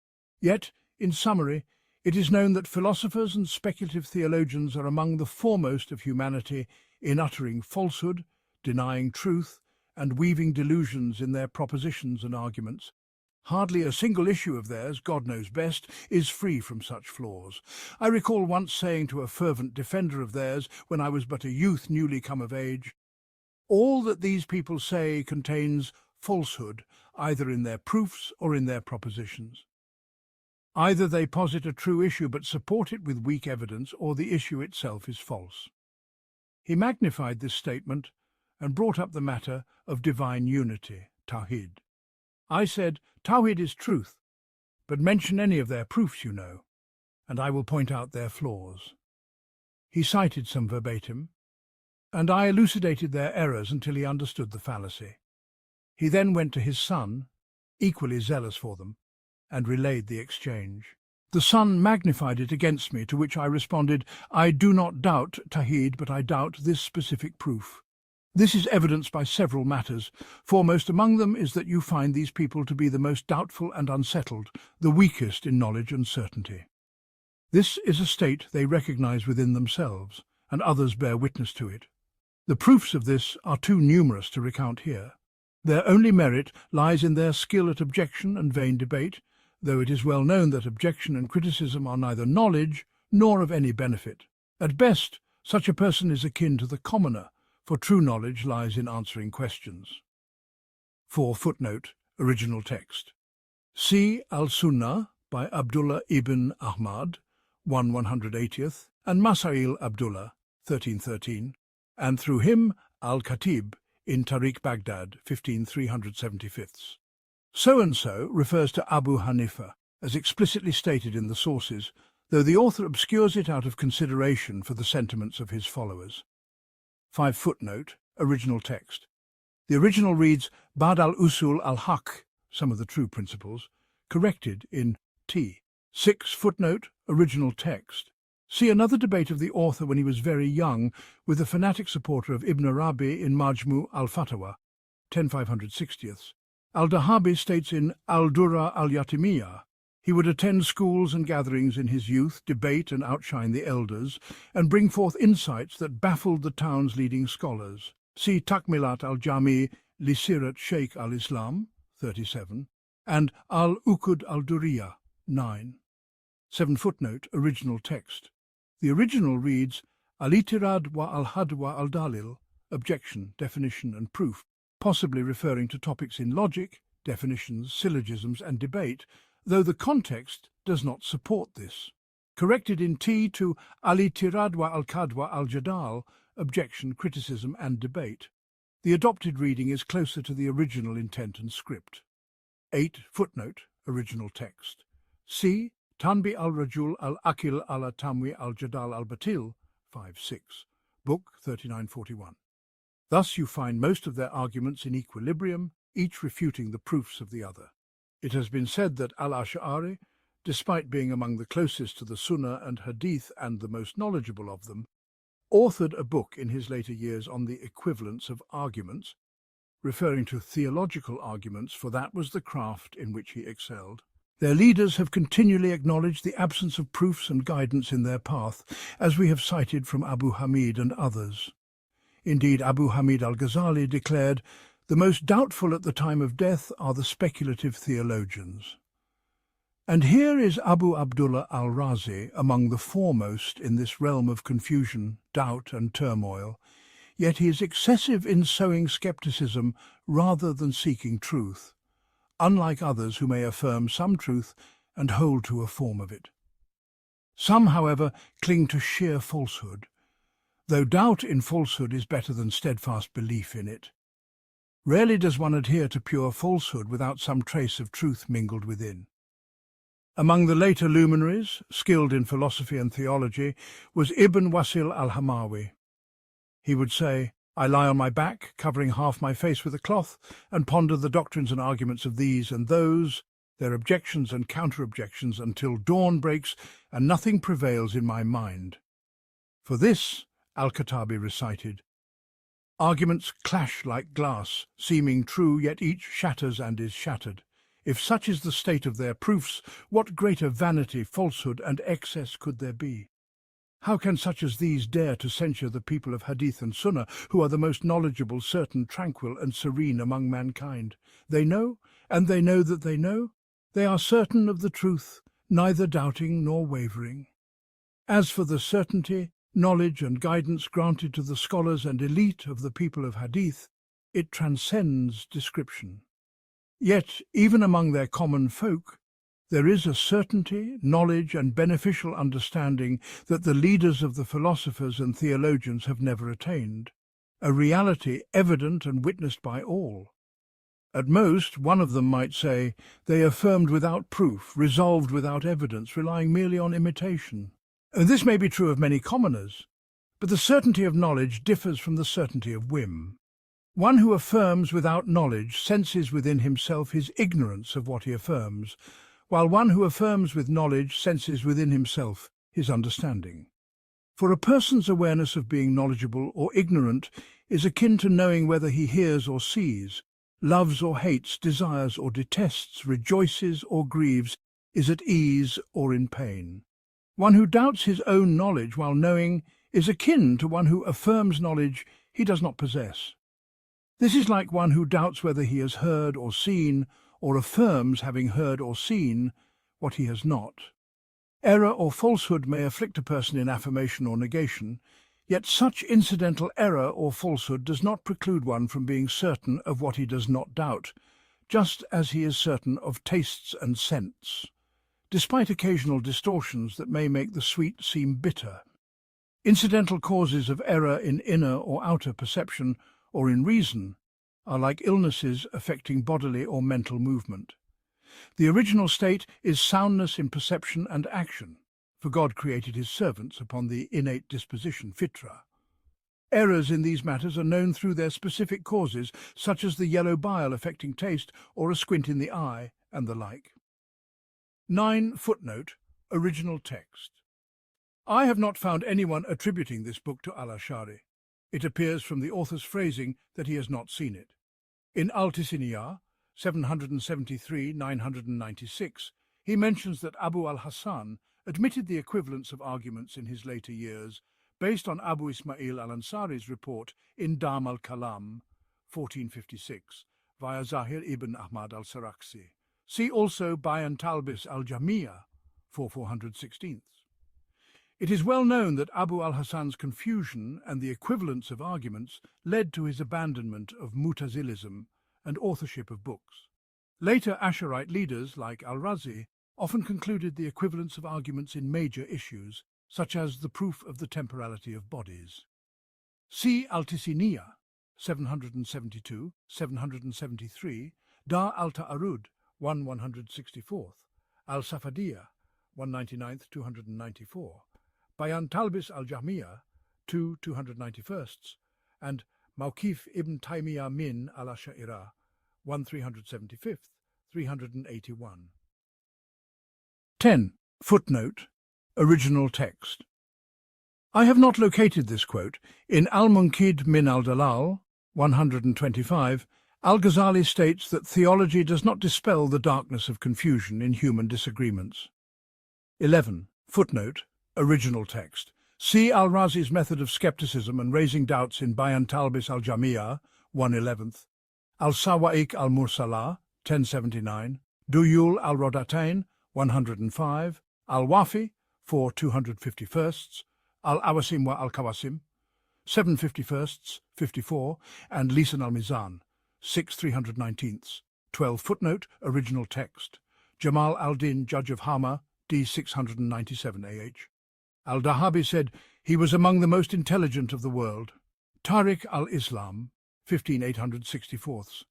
Yet, in summary, it is known that philosophers and speculative theologians are among the foremost of humanity in uttering falsehood, denying truth, and weaving delusions in their propositions and arguments. Hardly a single issue of theirs, God knows best, is free from such flaws. I recall once saying to a fervent defender of theirs, when I was but a youth newly come of age, all that these people say contains falsehood, either in their proofs or in their propositions. Either they posit a true issue but support it with weak evidence, or the issue itself is false. He magnified this statement and brought up the matter of divine unity, Tawhid. I said, Tawhid is truth, but mention any of their proofs, and I will point out their flaws. He cited some verbatim, and I elucidated their errors until he understood the fallacy. He then went to his son, equally zealous for them, and relayed the exchange. The son magnified it against me, to which I responded, I do not doubt Tawhid, but I doubt this specific proof. This is evidenced by several matters. Foremost among them is that you find these people to be the most doubtful and unsettled, the weakest in knowledge and certainty. This is a state they recognize within themselves, and others bear witness to it. The proofs of this are too numerous to recount here. Their only merit lies in their skill at objection and vain debate, though it is well known that objection and criticism are neither knowledge nor of any benefit. At best, such a person is akin to the commoner, for true knowledge lies in answering questions. 4. Footnote, original text. See Al-Sunnah by Abdullah ibn Ahmad, 180th, and Masail Abdullah, 1313, and through him Al-Khatib in Tariq Baghdad, 15375. So-and-so refers to Abu Hanifa, as explicitly stated in the sources, though the author obscures it out of consideration for the sentiments of his followers. 5. Footnote, original text. The original reads, Ba'd al-Usul al-Haq, some of the true principles, corrected in T. 6. Footnote, original text. See another debate of the author when he was very young with a fanatic supporter of Ibn Arabi in Majmu al-Fatawa, 10560th. Al-Dahabi states in Al-Durra al-Yatimiyah, he would attend schools and gatherings in his youth, debate and outshine the elders, and bring forth insights that baffled the town's leading scholars. See Takmilat al-Jami li Sirat Sheikh al-Islam, 37, and Al-Uqud al-Durriya, 9. 7. Footnote, original text. The original reads, Al-Itirad wa al-Had wa al-Dalil, objection, definition and proof, possibly referring to topics in logic, definitions, syllogisms and debate, though the context does not support this. Corrected in T to Al-Itirad wa al-Qadwa al-Jadal, objection, criticism and debate. The adopted reading is closer to the original intent and script. 8. Footnote, original text. See Tanbi al-Rajul al-Akil al-Tamwi al-Jadal al-Batil, 5-6, Book 3941. Thus you find most of their arguments in equilibrium, each refuting the proofs of the other. It has been said that al-Ash'ari, despite being among the closest to the Sunnah and Hadith and the most knowledgeable of them, authored a book in his later years on the equivalence of arguments, referring to theological arguments, for that was the craft in which he excelled. Their leaders have continually acknowledged the absence of proofs and guidance in their path, as we have cited from Abu Hamid and others. Indeed, Abu Hamid al-Ghazali declared, the most doubtful at the time of death are the speculative theologians. And here is Abu Abdullah al-Razi among the foremost in this realm of confusion, doubt and turmoil, yet he is excessive in sowing skepticism rather than seeking truth, unlike others who may affirm some truth and hold to a form of it. Some, however, cling to sheer falsehood, though doubt in falsehood is better than steadfast belief in it. Rarely does one adhere to pure falsehood without some trace of truth mingled within. Among the later luminaries, skilled in philosophy and theology, was Ibn Wasil al-Hamawi. He would say, I lie on my back, covering half my face with a cloth, and ponder the doctrines and arguments of these and those, their objections and counter-objections, until dawn breaks and nothing prevails in my mind. For this, Al-Khattabi recited, arguments clash like glass, seeming true, yet each shatters and is shattered. If such is the state of their proofs, what greater vanity, falsehood, and excess could there be? How can such as these dare to censure the people of Hadith and Sunnah, who are the most knowledgeable, certain, tranquil, and serene among mankind? They know, and they know that they know. They are certain of the truth, neither doubting nor wavering. As for the certainty, knowledge, and guidance granted to the scholars and elite of the people of Hadith, it transcends description. Yet, even among their common folk, there is a certainty, knowledge, and beneficial understanding that the leaders of the philosophers and theologians have never attained, a reality evident and witnessed by all. At most, one of them might say, they affirmed without proof, resolved without evidence, relying merely on imitation. And this may be true of many commoners, but the certainty of knowledge differs from the certainty of whim. One who affirms without knowledge senses within himself his ignorance of what he affirms, while one who affirms with knowledge senses within himself his understanding. For a person's awareness of being knowledgeable or ignorant is akin to knowing whether he hears or sees, loves or hates, desires or detests, rejoices or grieves, is at ease or in pain. One who doubts his own knowledge while knowing is akin to one who affirms knowledge he does not possess. This is like one who doubts whether he has heard or seen, or affirms having heard or seen what he has not. Error or falsehood may afflict a person in affirmation or negation, yet such incidental error or falsehood does not preclude one from being certain of what he does not doubt, just as he is certain of tastes and scents, despite occasional distortions that may make the sweet seem bitter. Incidental causes of error in inner or outer perception or in reason are like illnesses affecting bodily or mental movement. The original state is soundness in perception and action, for God created his servants upon the innate disposition, fitra. Errors in these matters are known through their specific causes, such as the yellow bile affecting taste or a squint in the eye, and the like. 9. Footnote, original text. I have not found anyone attributing this book to al-Ash'ari. It appears from the author's phrasing that he has not seen it. In Al-Tisiniyah, 773-996, he mentions that Abu al-Hasan admitted the equivalence of arguments in his later years, based on Abu Ismail al-Ansari's report in Dam al-Kalam, 1456, via Zahir ibn Ahmad al-Saraksi. See also Bayan Talbis al-Jamiyah, 4416. It is well known that Abu al-Hasan's confusion and the equivalence of arguments led to his abandonment of Mutazilism and authorship of books. Later Asharite leaders, like al-Razi, often concluded the equivalence of arguments in major issues, such as the proof of the temporality of bodies. See Al-Tisiniyah, 772-773, Dar al-Ta'arud, 164, Al-Safadiyah, 199-294, Bayan Talbis al-Jamiyah, 291, and Mawqif Ibn Taymiyyah min al-Ash'ira, 1375, 381. 10. Footnote, original text. I have not located this quote. In Al-Munqidh min al-Dalal, 125, Al-Ghazali states that theology does not dispel the darkness of confusion in human disagreements. 11. Footnote, original text. See al-Razi's method of skepticism and raising doubts in Bayan Talbis al-Jamiyah, 1/11, al-Sawa'iq al-Mursala, 1079, Duyul al-Rodatain, 105, al-Wafi, 4/251, al-Awasim wa al-Kawasim, 7/51, 54, and Lisan al-Mizan, 6/319, 12. Footnote, original text. Jamal al-Din, Judge of Hama, D. 697 AH. Al-Dahabi said he was among the most intelligent of the world. Tariq al-Islam, 15864.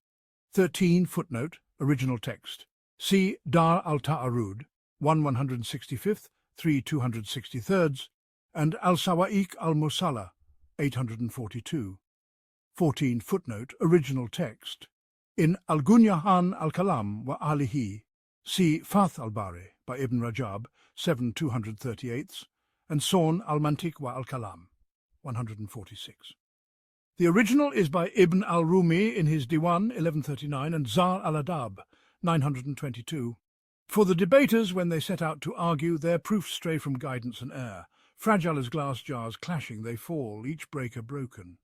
13. Footnote, original text. See Dar al-Ta'arud, 1/165, 3/263, and Al-Sawa'iq al-Mursala, 842. 14. Footnote, original text. In Al-Gunyahan al-Kalam wa alihi, see Fath al-Bari by Ibn Rajab, 7/238, and Sawn al-Mantiq wa al-Kalam, 146. The original is by Ibn al-Rumi in his Diwan, 1139, and Zar al-Adab, 922. For the debaters, when they set out to argue, their proofs stray from guidance and error. Fragile as glass jars clashing, they fall, each breaker broken.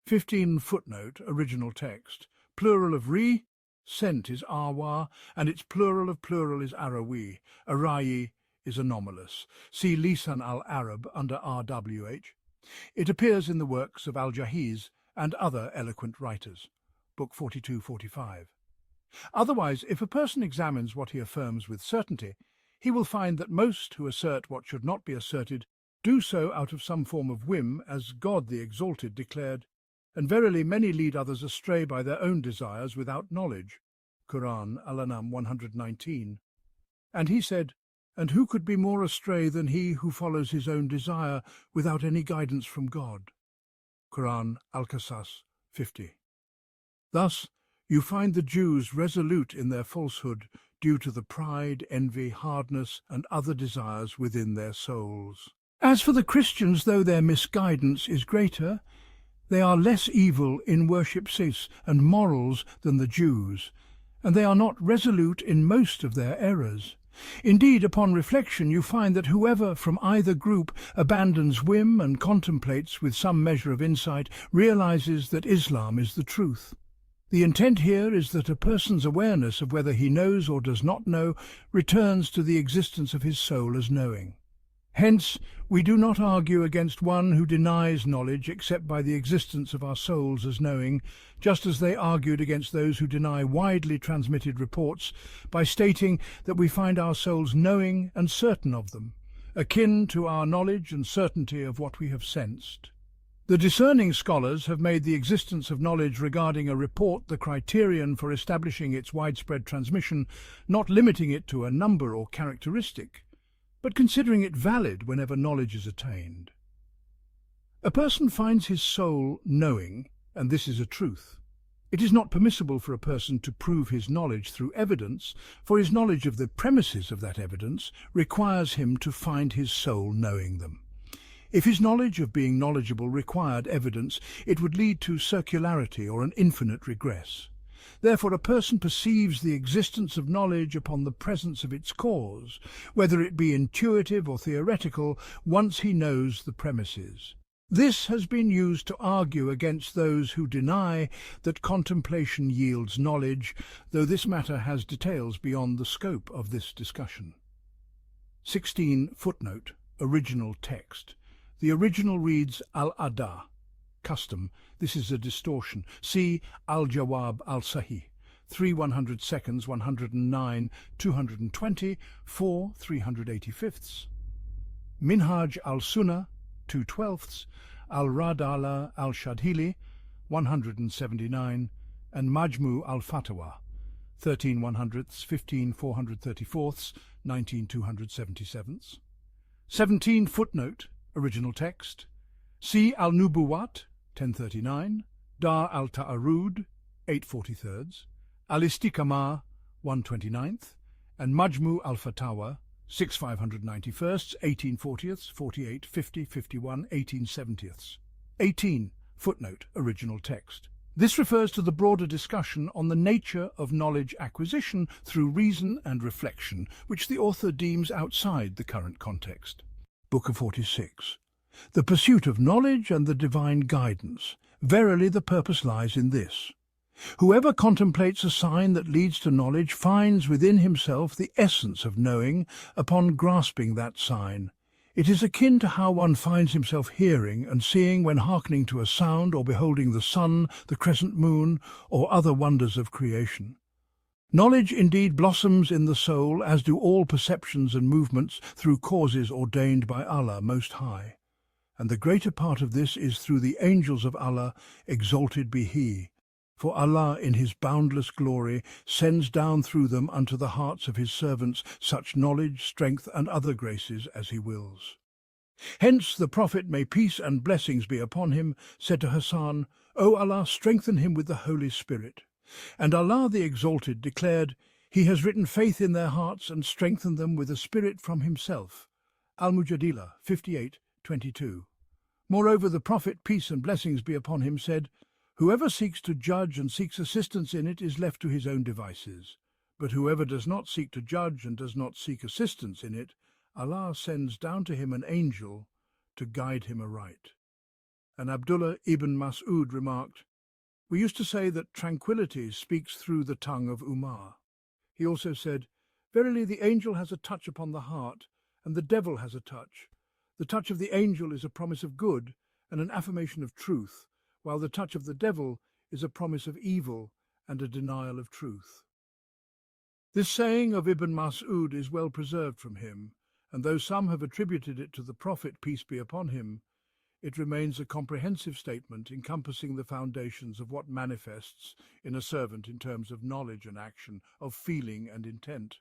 15. Footnote, original text. Plural of ri, scent is arwa, and its plural of plural is arawi. Arayi is anomalous. See Lisan al-Arab under RWH. It appears in the works of al-Jahiz and other eloquent writers. Book 42-45. Otherwise, if a person examines what he affirms with certainty, he will find that most who assert what should not be asserted do so out of some form of whim, as God the Exalted declared, and verily many lead others astray by their own desires without knowledge. Quran, Al-An'am 119. And he said, and who could be more astray than he who follows his own desire without any guidance from God? Quran, Al-Qasas 50. Thus, you find the Jews resolute in their falsehood due to the pride, envy, hardness, and other desires within their souls. As for the Christians, though their misguidance is greater, they are less evil in worship sense and morals than the Jews, and they are not resolute in most of their errors. Indeed, upon reflection, you find that whoever from either group abandons whim and contemplates with some measure of insight realizes that Islam is the truth. The intent here is that a person's awareness of whether he knows or does not know returns to the existence of his soul as knowing. Hence, we do not argue against one who denies knowledge except by the existence of our souls as knowing, just as they argued against those who deny widely transmitted reports by stating that we find our souls knowing and certain of them, akin to our knowledge and certainty of what we have sensed. The discerning scholars have made the existence of knowledge regarding a report the criterion for establishing its widespread transmission, not limiting it to a number or characteristic, but considering it valid whenever knowledge is attained. A person finds his soul knowing, and this is a truth. It is not permissible for a person to prove his knowledge through evidence, for his knowledge of the premises of that evidence requires him to find his soul knowing them. If his knowledge of being knowledgeable required evidence, it would lead to circularity or an infinite regress. Therefore, a person perceives the existence of knowledge upon the presence of its cause, whether it be intuitive or theoretical, once he knows the premises. This has been used to argue against those who deny that contemplation yields knowledge, though this matter has details beyond the scope of this discussion. 16. Footnote. Original text. The original reads al-ada, custom. This is a distortion. See al-Jawab al-Sahih, 3 102, 109, 220, 4 385. Minhaj al-Sunnah, 2/12, al-Radala al-Shadhili, 179, and Majmu al-Fatawa, 13 100, 15 434, 19 277. 17. Footnote. Original text. See al-Nubuwat, 1039, Dar al-Ta'arud, 8/43, al-Istiqamah, 1/29, and Majmu al-Fatawa, 6 591, 18/40, 48, 50, 51, 18/70. 18. Footnote. Original text. This refers to the broader discussion on the nature of knowledge acquisition through reason and reflection, which the author deems outside the current context. Book of 46. The pursuit of knowledge and the divine guidance. Verily the purpose lies in this. Whoever contemplates a sign that leads to knowledge finds within himself the essence of knowing upon grasping that sign. It is akin to how one finds himself hearing and seeing when hearkening to a sound or beholding the sun, the crescent moon, or other wonders of creation. Knowledge indeed blossoms in the soul, as do all perceptions and movements, through causes ordained by Allah Most High. And the greater part of this is through the angels of Allah, exalted be He. For Allah in His boundless glory sends down through them unto the hearts of His servants such knowledge, strength, and other graces as He wills. Hence the Prophet, may peace and blessings be upon him, said to Hassan, O Allah, strengthen him with the Holy Spirit. And Allah the Exalted declared, He has written faith in their hearts and strengthened them with a spirit from Himself. Al-Mujadila 58:22. Moreover, the Prophet, peace and blessings be upon him, said, Whoever seeks to judge and seeks assistance in it is left to his own devices. But whoever does not seek to judge and does not seek assistance in it, Allah sends down to him an angel to guide him aright. And Abdullah ibn Mas'ud remarked, We used to say that tranquility speaks through the tongue of Umar. He also said, Verily the angel has a touch upon the heart, and the devil has a touch. The touch of the angel is a promise of good and an affirmation of truth, while the touch of the devil is a promise of evil and a denial of truth. This saying of Ibn Mas'ud is well preserved from him, and though some have attributed it to the Prophet, peace be upon him, it remains a comprehensive statement encompassing the foundations of what manifests in a servant in terms of knowledge and action, of feeling and intent.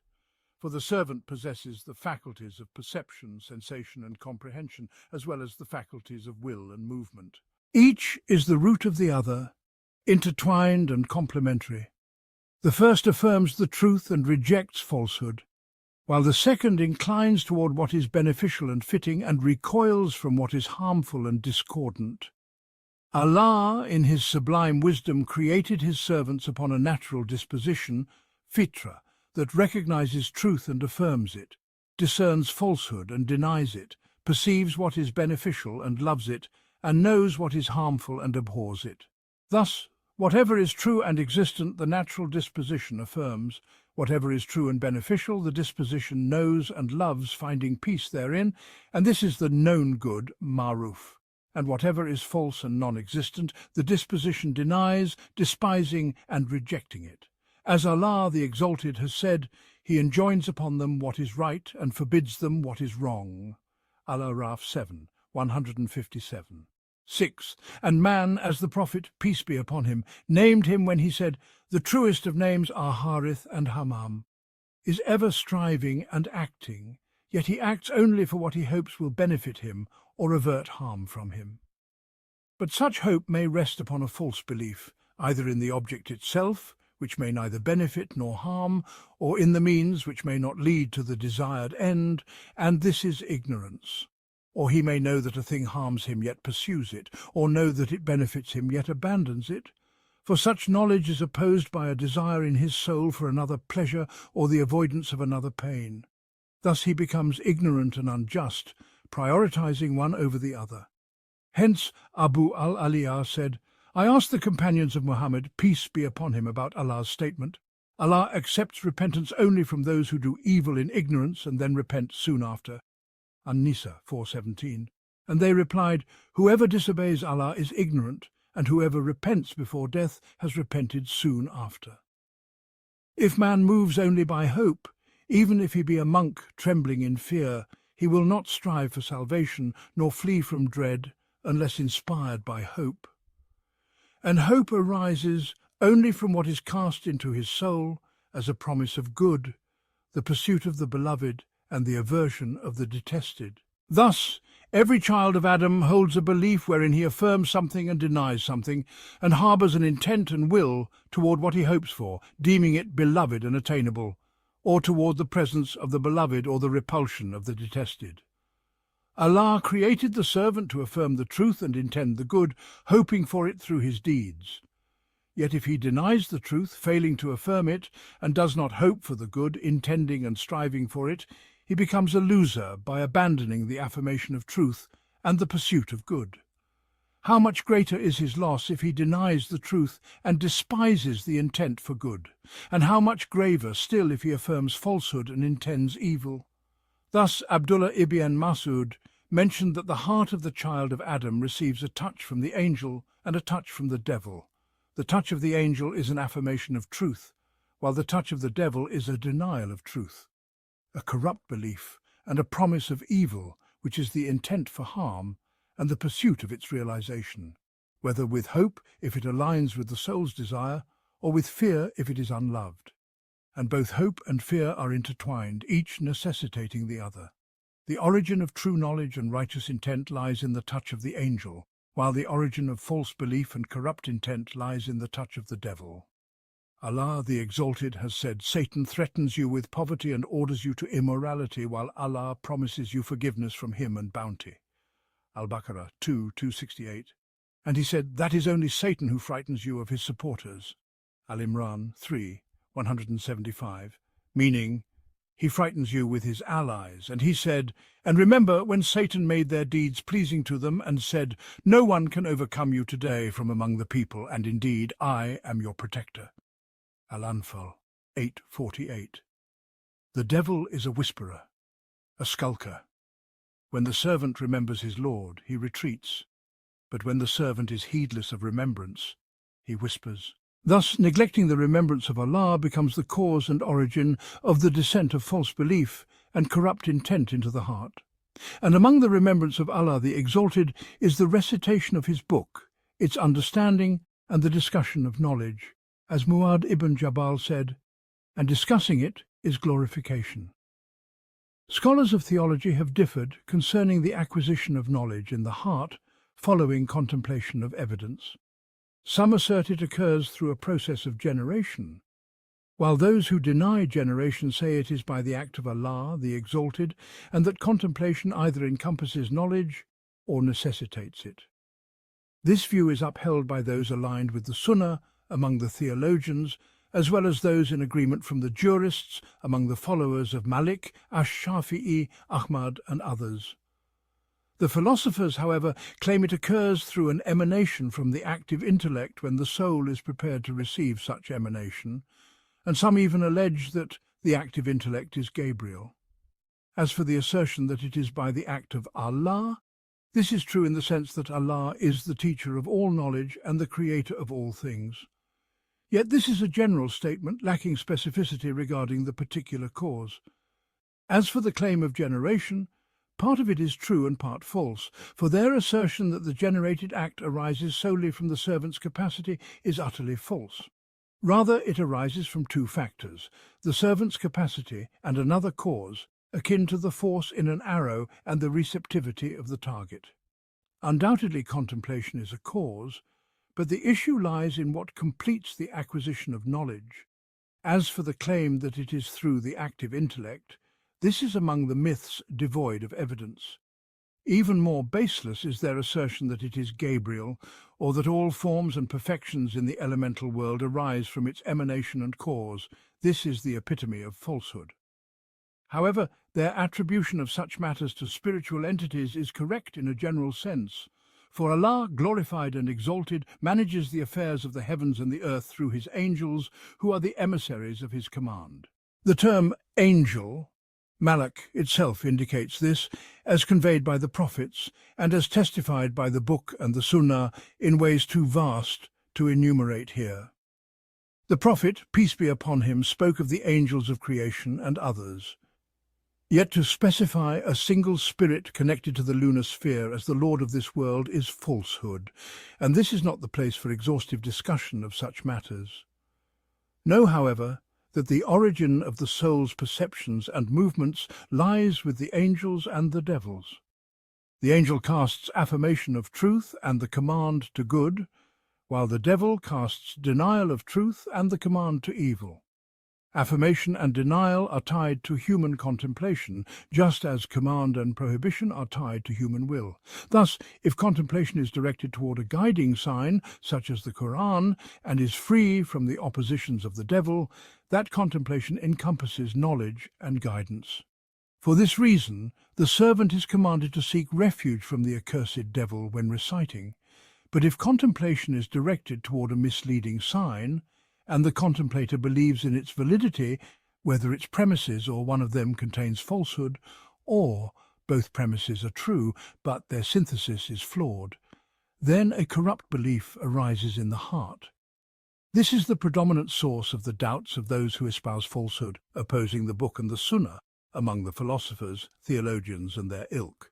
For the servant possesses the faculties of perception, sensation, and comprehension, as well as the faculties of will and movement. Each is the root of the other, intertwined and complementary. The first affirms the truth and rejects falsehood, while the second inclines toward what is beneficial and fitting and recoils from what is harmful and discordant. Allah, in His sublime wisdom, created His servants upon a natural disposition, fitra, that recognizes truth and affirms it, discerns falsehood and denies it, perceives what is beneficial and loves it, and knows what is harmful and abhors it. Thus, whatever is true and existent, the natural disposition affirms. Whatever is true and beneficial, the disposition knows and loves, finding peace therein, and this is the known good, ma'ruf. And whatever is false and non-existent, the disposition denies, despising and rejecting it. As Allah the Exalted has said, He enjoins upon them what is right and forbids them what is wrong. Al-Araf 7, 157. 6. And man, as the Prophet, peace be upon him, named him when he said, the truest of names are Harith and Hammam, is ever striving and acting, yet he acts only for what he hopes will benefit him or avert harm from him. But such hope may rest upon a false belief, either in the object itself, which may neither benefit nor harm, or in the means which may not lead to the desired end, and this is ignorance. Or he may know that a thing harms him yet pursues it, or know that it benefits him yet abandons it. For such knowledge is opposed by a desire in his soul for another pleasure or the avoidance of another pain. Thus he becomes ignorant and unjust, prioritizing one over the other. Hence Abu al-Aliyah said, I asked the companions of Muhammad, peace be upon him, about Allah's statement, Allah accepts repentance only from those who do evil in ignorance and then repent soon after. An-Nisa 4:17. And they replied, whoever disobeys Allah is ignorant, and whoever repents before death has repented soon after. If man moves only by hope, even if he be a monk trembling in fear, he will not strive for salvation, nor flee from dread, unless inspired by hope. And hope arises only from what is cast into his soul as a promise of good, the pursuit of the beloved and the aversion of the detested. Thus, every child of Adam holds a belief wherein he affirms something and denies something, and harbours an intent and will toward what he hopes for, deeming it beloved and attainable, or toward the presence of the beloved or the repulsion of the detested. Allah created the servant to affirm the truth and intend the good, hoping for it through his deeds. Yet if he denies the truth, failing to affirm it, and does not hope for the good, intending and striving for it, he becomes a loser by abandoning the affirmation of truth and the pursuit of good. How much greater is his loss if he denies the truth and despises the intent for good, and how much graver still if he affirms falsehood and intends evil. Thus Abdullah ibn Mas'ud mentioned that the heart of the child of Adam receives a touch from the angel and a touch from the devil. The touch of the angel is an affirmation of truth, while the touch of the devil is a denial of truth, a corrupt belief and a promise of evil, which is the intent for harm and the pursuit of its realization, whether with hope if it aligns with the soul's desire, or with fear if it is unloved. And both hope and fear are intertwined, each necessitating the other. The origin of true knowledge and righteous intent lies in the touch of the angel, while the origin of false belief and corrupt intent lies in the touch of the devil. Allah the Exalted has said, Satan threatens you with poverty and orders you to immorality, while Allah promises you forgiveness from him and bounty. Al-Baqarah 2:268. And he said, that is only Satan who frightens you of his supporters. Al-Imran 3:175, meaning, he frightens you with his allies. And he said, and remember when Satan made their deeds pleasing to them and said, no one can overcome you today from among the people, and indeed I am your protector. Al-Anfal 8:48. The devil is a whisperer, a skulker. When the servant remembers his Lord, he retreats, but when the servant is heedless of remembrance, he whispers. Thus, neglecting the remembrance of Allah becomes the cause and origin of the descent of false belief and corrupt intent into the heart. And among the remembrance of Allah the Exalted is the recitation of his book, its understanding and the discussion of knowledge. As Mu'adh ibn Jabal said, and discussing it is glorification. Scholars of theology have differed concerning the acquisition of knowledge in the heart following contemplation of evidence. Some assert it occurs through a process of generation, while those who deny generation say it is by the act of Allah, the Exalted, and that contemplation either encompasses knowledge or necessitates it. This view is upheld by those aligned with the Sunnah among the theologians, as well as those in agreement from the jurists among the followers of Malik, Ash-Shafi'i, Ahmad, and others. The philosophers, however, claim it occurs through an emanation from the active intellect when the soul is prepared to receive such emanation, and some even allege that the active intellect is Gabriel. As for the assertion that it is by the act of Allah, this is true in the sense that Allah is the teacher of all knowledge and the creator of all things. Yet this is a general statement lacking specificity regarding the particular cause. As for the claim of generation, part of it is true and part false, for their assertion that the generated act arises solely from the servant's capacity is utterly false. Rather, it arises from two factors, the servant's capacity and another cause, akin to the force in an arrow and the receptivity of the target. Undoubtedly, contemplation is a cause, but the issue lies in what completes the acquisition of knowledge. As for the claim that it is through the active intellect, this is among the myths devoid of evidence. Even more baseless is their assertion that it is Gabriel, or that all forms and perfections in the elemental world arise from its emanation and cause. This is the epitome of falsehood. However, their attribution of such matters to spiritual entities is correct in a general sense, for Allah, glorified and exalted, manages the affairs of the heavens and the earth through his angels, who are the emissaries of his command. The term angel, Malak, itself indicates this, as conveyed by the prophets, and as testified by the Book and the Sunnah in ways too vast to enumerate here. The Prophet, peace be upon him, spoke of the angels of creation and others. Yet to specify a single spirit connected to the lunar sphere as the Lord of this world is falsehood, and this is not the place for exhaustive discussion of such matters. Know, however, that the origin of the soul's perceptions and movements lies with the angels and the devils. The angel casts affirmation of truth and the command to good, while the devil casts denial of truth and the command to evil. Affirmation and denial are tied to human contemplation, just as command and prohibition are tied to human will. Thus, if contemplation is directed toward a guiding sign, such as the Quran, and is free from the oppositions of the devil, that contemplation encompasses knowledge and guidance. For this reason, the servant is commanded to seek refuge from the accursed devil when reciting. But if contemplation is directed toward a misleading sign, and the contemplator believes in its validity, whether its premises or one of them contains falsehood, or both premises are true, but their synthesis is flawed, then a corrupt belief arises in the heart. This is the predominant source of the doubts of those who espouse falsehood, opposing the Book and the Sunnah among the philosophers, theologians, and their ilk.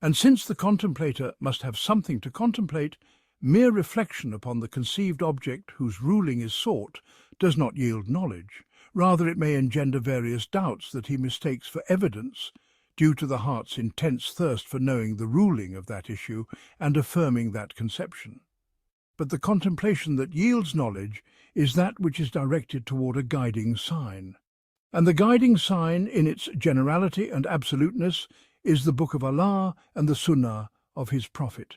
And since the contemplator must have something to contemplate, mere reflection upon the conceived object whose ruling is sought does not yield knowledge. Rather, it may engender various doubts that he mistakes for evidence, due to the heart's intense thirst for knowing the ruling of that issue and affirming that conception. But the contemplation that yields knowledge is that which is directed toward a guiding sign. And the guiding sign, in its generality and absoluteness, is the Book of Allah and the Sunnah of his Prophet.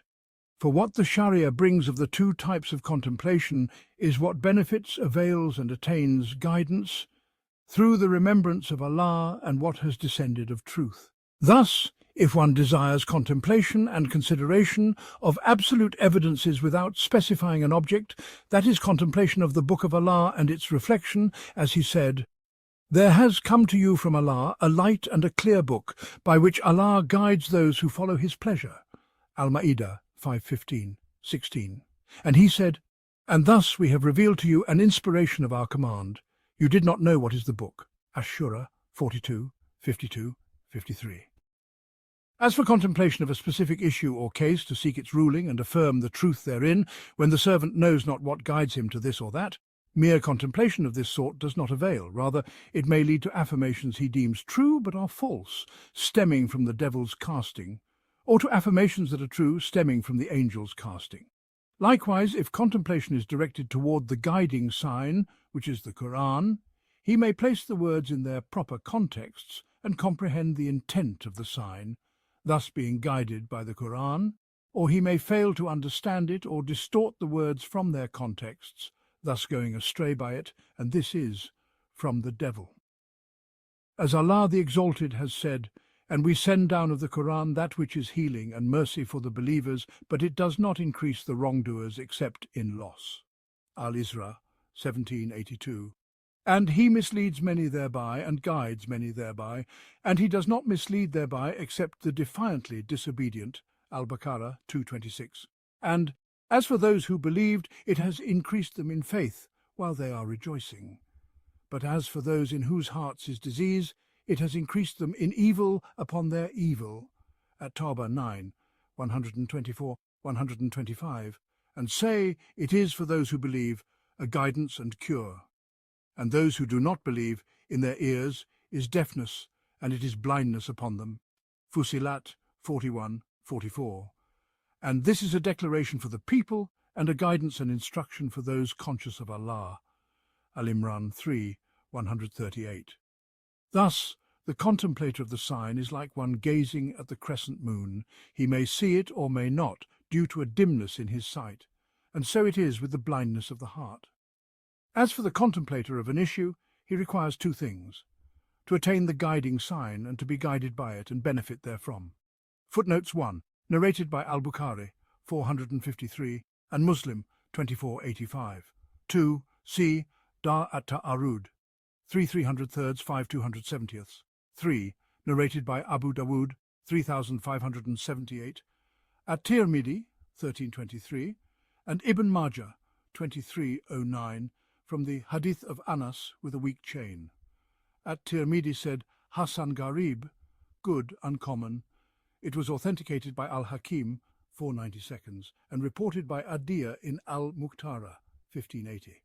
For what the Sharia brings of the two types of contemplation is what benefits, avails, and attains guidance through the remembrance of Allah and what has descended of truth. Thus, if one desires contemplation and consideration of absolute evidences without specifying an object, that is contemplation of the Book of Allah and its reflection, as he said, "There has come to you from Allah a light and a clear book, by which Allah guides those who follow his pleasure." Al-Ma'idah 5:15, 16. And he said, "And thus we have revealed to you an inspiration of our command. You did not know what is the book." Ash-Shura 42, 52, 53. As for contemplation of a specific issue or case to seek its ruling and affirm the truth therein, when the servant knows not what guides him to this or that, mere contemplation of this sort does not avail. Rather, it may lead to affirmations he deems true but are false, stemming from the devil's casting, or to affirmations that are true stemming from the angel's casting. Likewise, if contemplation is directed toward the guiding sign, which is the Quran, he may place the words in their proper contexts and comprehend the intent of the sign, thus being guided by the Quran, or he may fail to understand it or distort the words from their contexts, thus going astray by it, and this is from the devil. As Allah the Exalted has said, "And we send down of the Quran that which is healing and mercy for the believers, but it does not increase the wrongdoers except in loss." Al-Isra 1782. And he misleads many thereby, and guides many thereby, and he does not mislead thereby except the defiantly disobedient. Al-Baqarah 226. And as for those who believed, it has increased them in faith while they are rejoicing. But as for those in whose hearts is disease, it has increased them in evil upon their evil. At Tawbah 9, 124, 125. And say, it is for those who believe a guidance and cure. And those who do not believe, in their ears is deafness, and it is blindness upon them. Fusilat 41, 44. And this is a declaration for the people, and a guidance and instruction for those conscious of Allah. Al-Imran 3, 138. Thus, the contemplator of the sign is like one gazing at the crescent moon. He may see it or may not, due to a dimness in his sight, and so it is with the blindness of the heart. As for the contemplator of an issue, he requires two things: to attain the guiding sign and to be guided by it and benefit therefrom. Footnotes 1, narrated by Al-Bukhari, 453, and Muslim, 2485. 2, see Dar at-Ta'arud, 3/303, 5/270. 3, narrated by Abu Dawood, 3578, At-Tirmidhi, 1323, and Ibn Majah, 2309, from the Hadith of Anas with a weak chain. At-Tirmidhi said, Hasan Garib, good, uncommon. It was authenticated by Al-Hakim, 492, and reported by Adiyah in Al-Muqtara, 1580.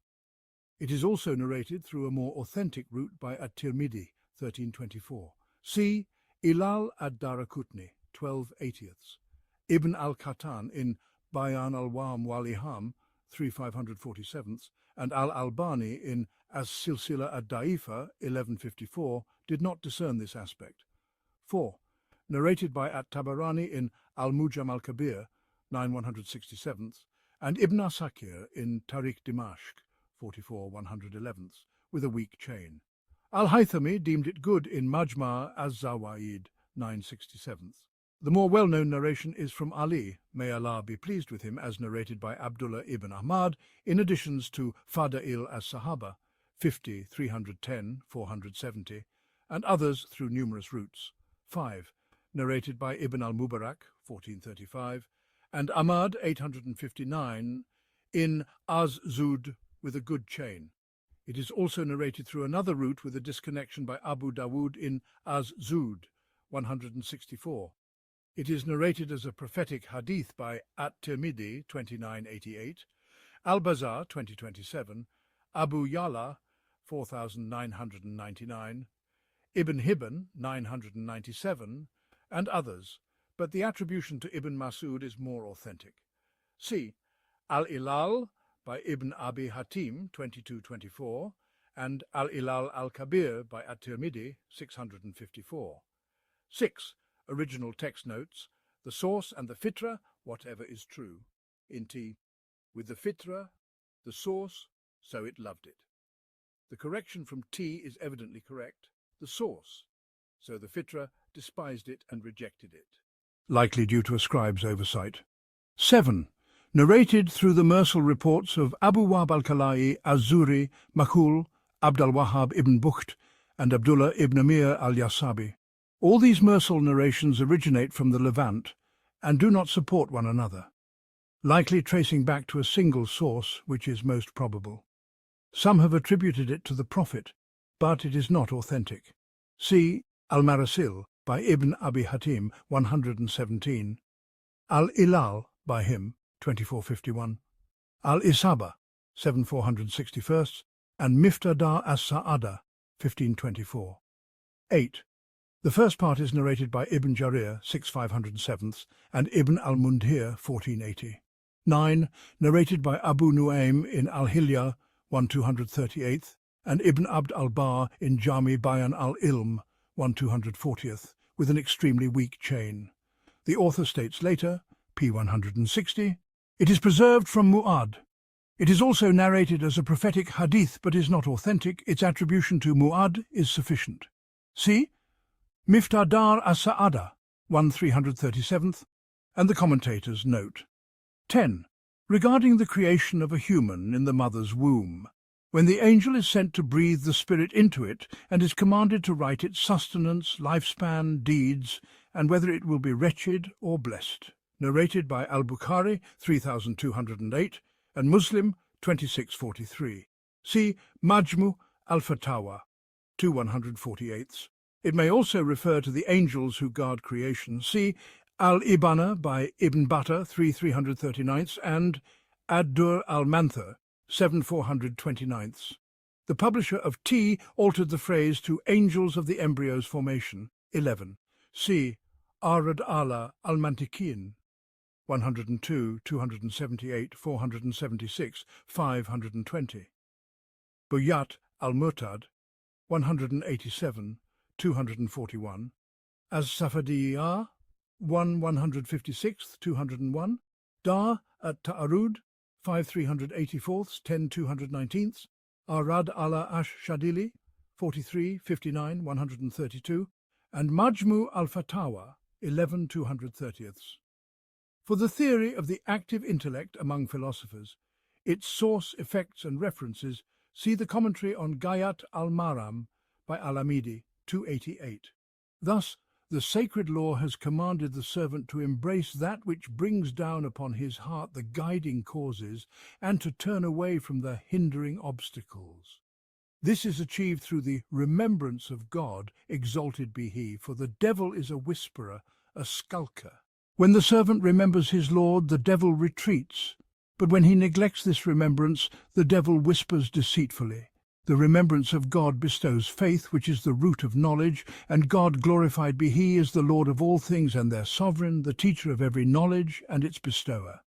It is also narrated through a more authentic route by At-Tirmidhi, 1324. See Ilal ad-Daraqutni, 12/80. Ibn al-Qattan in Bayan al-Wam wal-Iham, 3547, and Al-Albani in As-Silsila ad-Da'ifa, 1154, did not discern this aspect. 4. Narrated by At-Tabarani in Al-Mujam al-Kabir, 9167, and Ibn Asakir in Tariq Dimashq, 44/111, with a weak chain. Al-Haythami deemed it good in Majma' az-Zawaid, 967. The more well-known narration is from Ali, may Allah be pleased with him, as narrated by Abdullah ibn Ahmad, in additions to Fada'il as-Sahaba, 50, 310, 470, and others through numerous routes. 5. Narrated by Ibn al-Mubarak, 1435, and Ahmad, 859, in Az-Zud, with a good chain. It is also narrated through another route with a disconnection by Abu Dawood in Az-Zud, 164. It is narrated as a prophetic hadith by At-Tirmidhi, 2988, Al-Bazar, 2027, Abu Yala, 4999, Ibn Hibban, 997, and others, but the attribution to Ibn Mas'ud is more authentic. See Al-Ilal by Ibn Abi Hatim, 2224, and Al-Ilal al-Kabir by At-Tirmidhi, 654. 6. Original text notes, the source and the fitra, whatever is true. In T, with the fitra, the source, so it loved it. The correction from T is evidently correct, the source, so the fitra despised it and rejected it. Likely due to a scribe's oversight. 7. Narrated through the mursal reports of Abu Wahb al-Kalai, Az-Zuri, Makhul, Abd al-Wahhab ibn Bukht, and Abdullah ibn Amir al-Yasabi. All these mursal narrations originate from the Levant and do not support one another, likely tracing back to a single source, which is most probable. Some have attributed it to the Prophet, but it is not authentic. See Al-Marasil by Ibn Abi Hatim, 117, Al-Ilal by him, 2451, Al-Isaba, 7461, and Miftada as-Sa'ada, 1524. 8. The first part is narrated by Ibn Jarir, 6507, and Ibn al-Mundhir, 1480. 9, narrated by Abu Nu'aym in Al-Hilya 1238 and Ibn Abd al-Barr in Jami Bayan al-Ilm 1240, with an extremely weak chain. The author states later, p. 160, it is preserved from Mu'ad. It is also narrated as a prophetic hadith but is not authentic. Its attribution to Mu'ad is sufficient. See Miftah Dar as-Sa'ada 1337 and the commentator's note. 10. Regarding the creation of a human in the mother's womb, when the angel is sent to breathe the spirit into it and is commanded to write its sustenance, lifespan, deeds, and whether it will be wretched or blessed. Narrated by Al-Bukhari 3208 and Muslim 2643. See Majmu al-Fatawa 2148. It may also refer to the angels who guard creation. See Al-Ibana by Ibn Battah 3339 and Ad-Dur al-Mantha 7429. The publisher of T altered the phrase to angels of the embryo's formation. 11. See Arad ala al-Mantiqin 102, 278, 476, 520. Buyat al-Murtad 187, 241. As-Safadiyah 156, 201. Dar at-Ta'arud 5384, 10, Arad ala ash-Shadili 43, 59, 132. And Majmu al-Fatawa 11, 230. For the theory of the active intellect among philosophers, its source, effects and references, see the commentary on Gayat al-Maram by Al-Amidi 288. Thus, the sacred law has commanded the servant to embrace that which brings down upon his heart the guiding causes and to turn away from the hindering obstacles. This is achieved through the remembrance of God, exalted be He, for the devil is a whisperer, a skulker. When the servant remembers his Lord, the devil retreats, but when he neglects this remembrance, the devil whispers deceitfully. The remembrance of God bestows faith, which is the root of knowledge, and God, glorified be He, is the Lord of all things and their sovereign, the teacher of every knowledge and its bestower.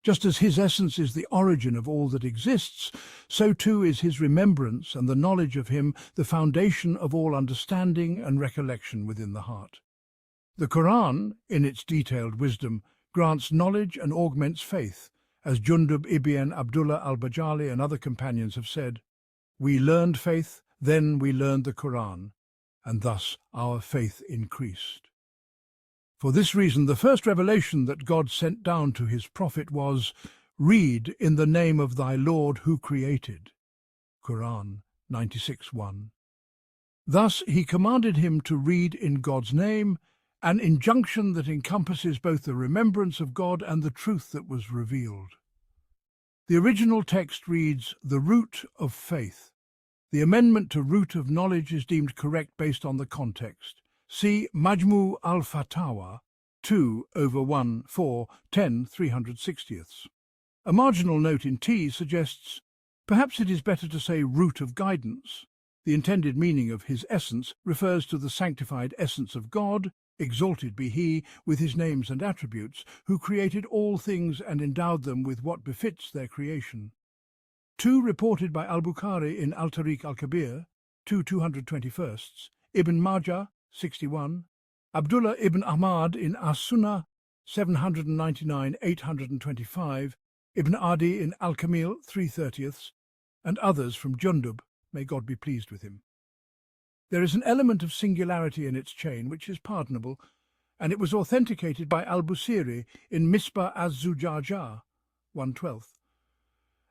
Just as His essence is the origin of all that exists, so too is His remembrance and the knowledge of Him the foundation of all understanding and recollection within the heart. The Quran, in its detailed wisdom, grants knowledge and augments faith, as Jundub ibn Abdullah al-Bajali and other companions have said, "We learned faith, then we learned the Quran, and thus our faith increased." For this reason, the first revelation that God sent down to His prophet was, "Read in the name of thy Lord who created." Quran 96:1. Thus He commanded him to read in God's name, an injunction that encompasses both the remembrance of God and the truth that was revealed. The original text reads, "the root of faith." The amendment to root of knowledge is deemed correct based on the context. See Majmu al-Fatawa 2/1, 4, 10, 360. A marginal note in T suggests, perhaps it is better to say root of guidance. The intended meaning of His essence refers to the sanctified essence of God, exalted be He, with His names and attributes, who created all things and endowed them with what befits their creation. 2 reported by Al-Bukhari in Al-Tariq al-Kabir, 221, Ibn Majah, 61, Abdullah ibn Ahmad in As-Sunnah, 799, 825, Ibn Adi in Al-Kamil, 3/30, and others from Jundub, may God be pleased with him. There is an element of singularity in its chain which is pardonable, and it was authenticated by Al-Busiri in Misbah az-Zujajah 1/12.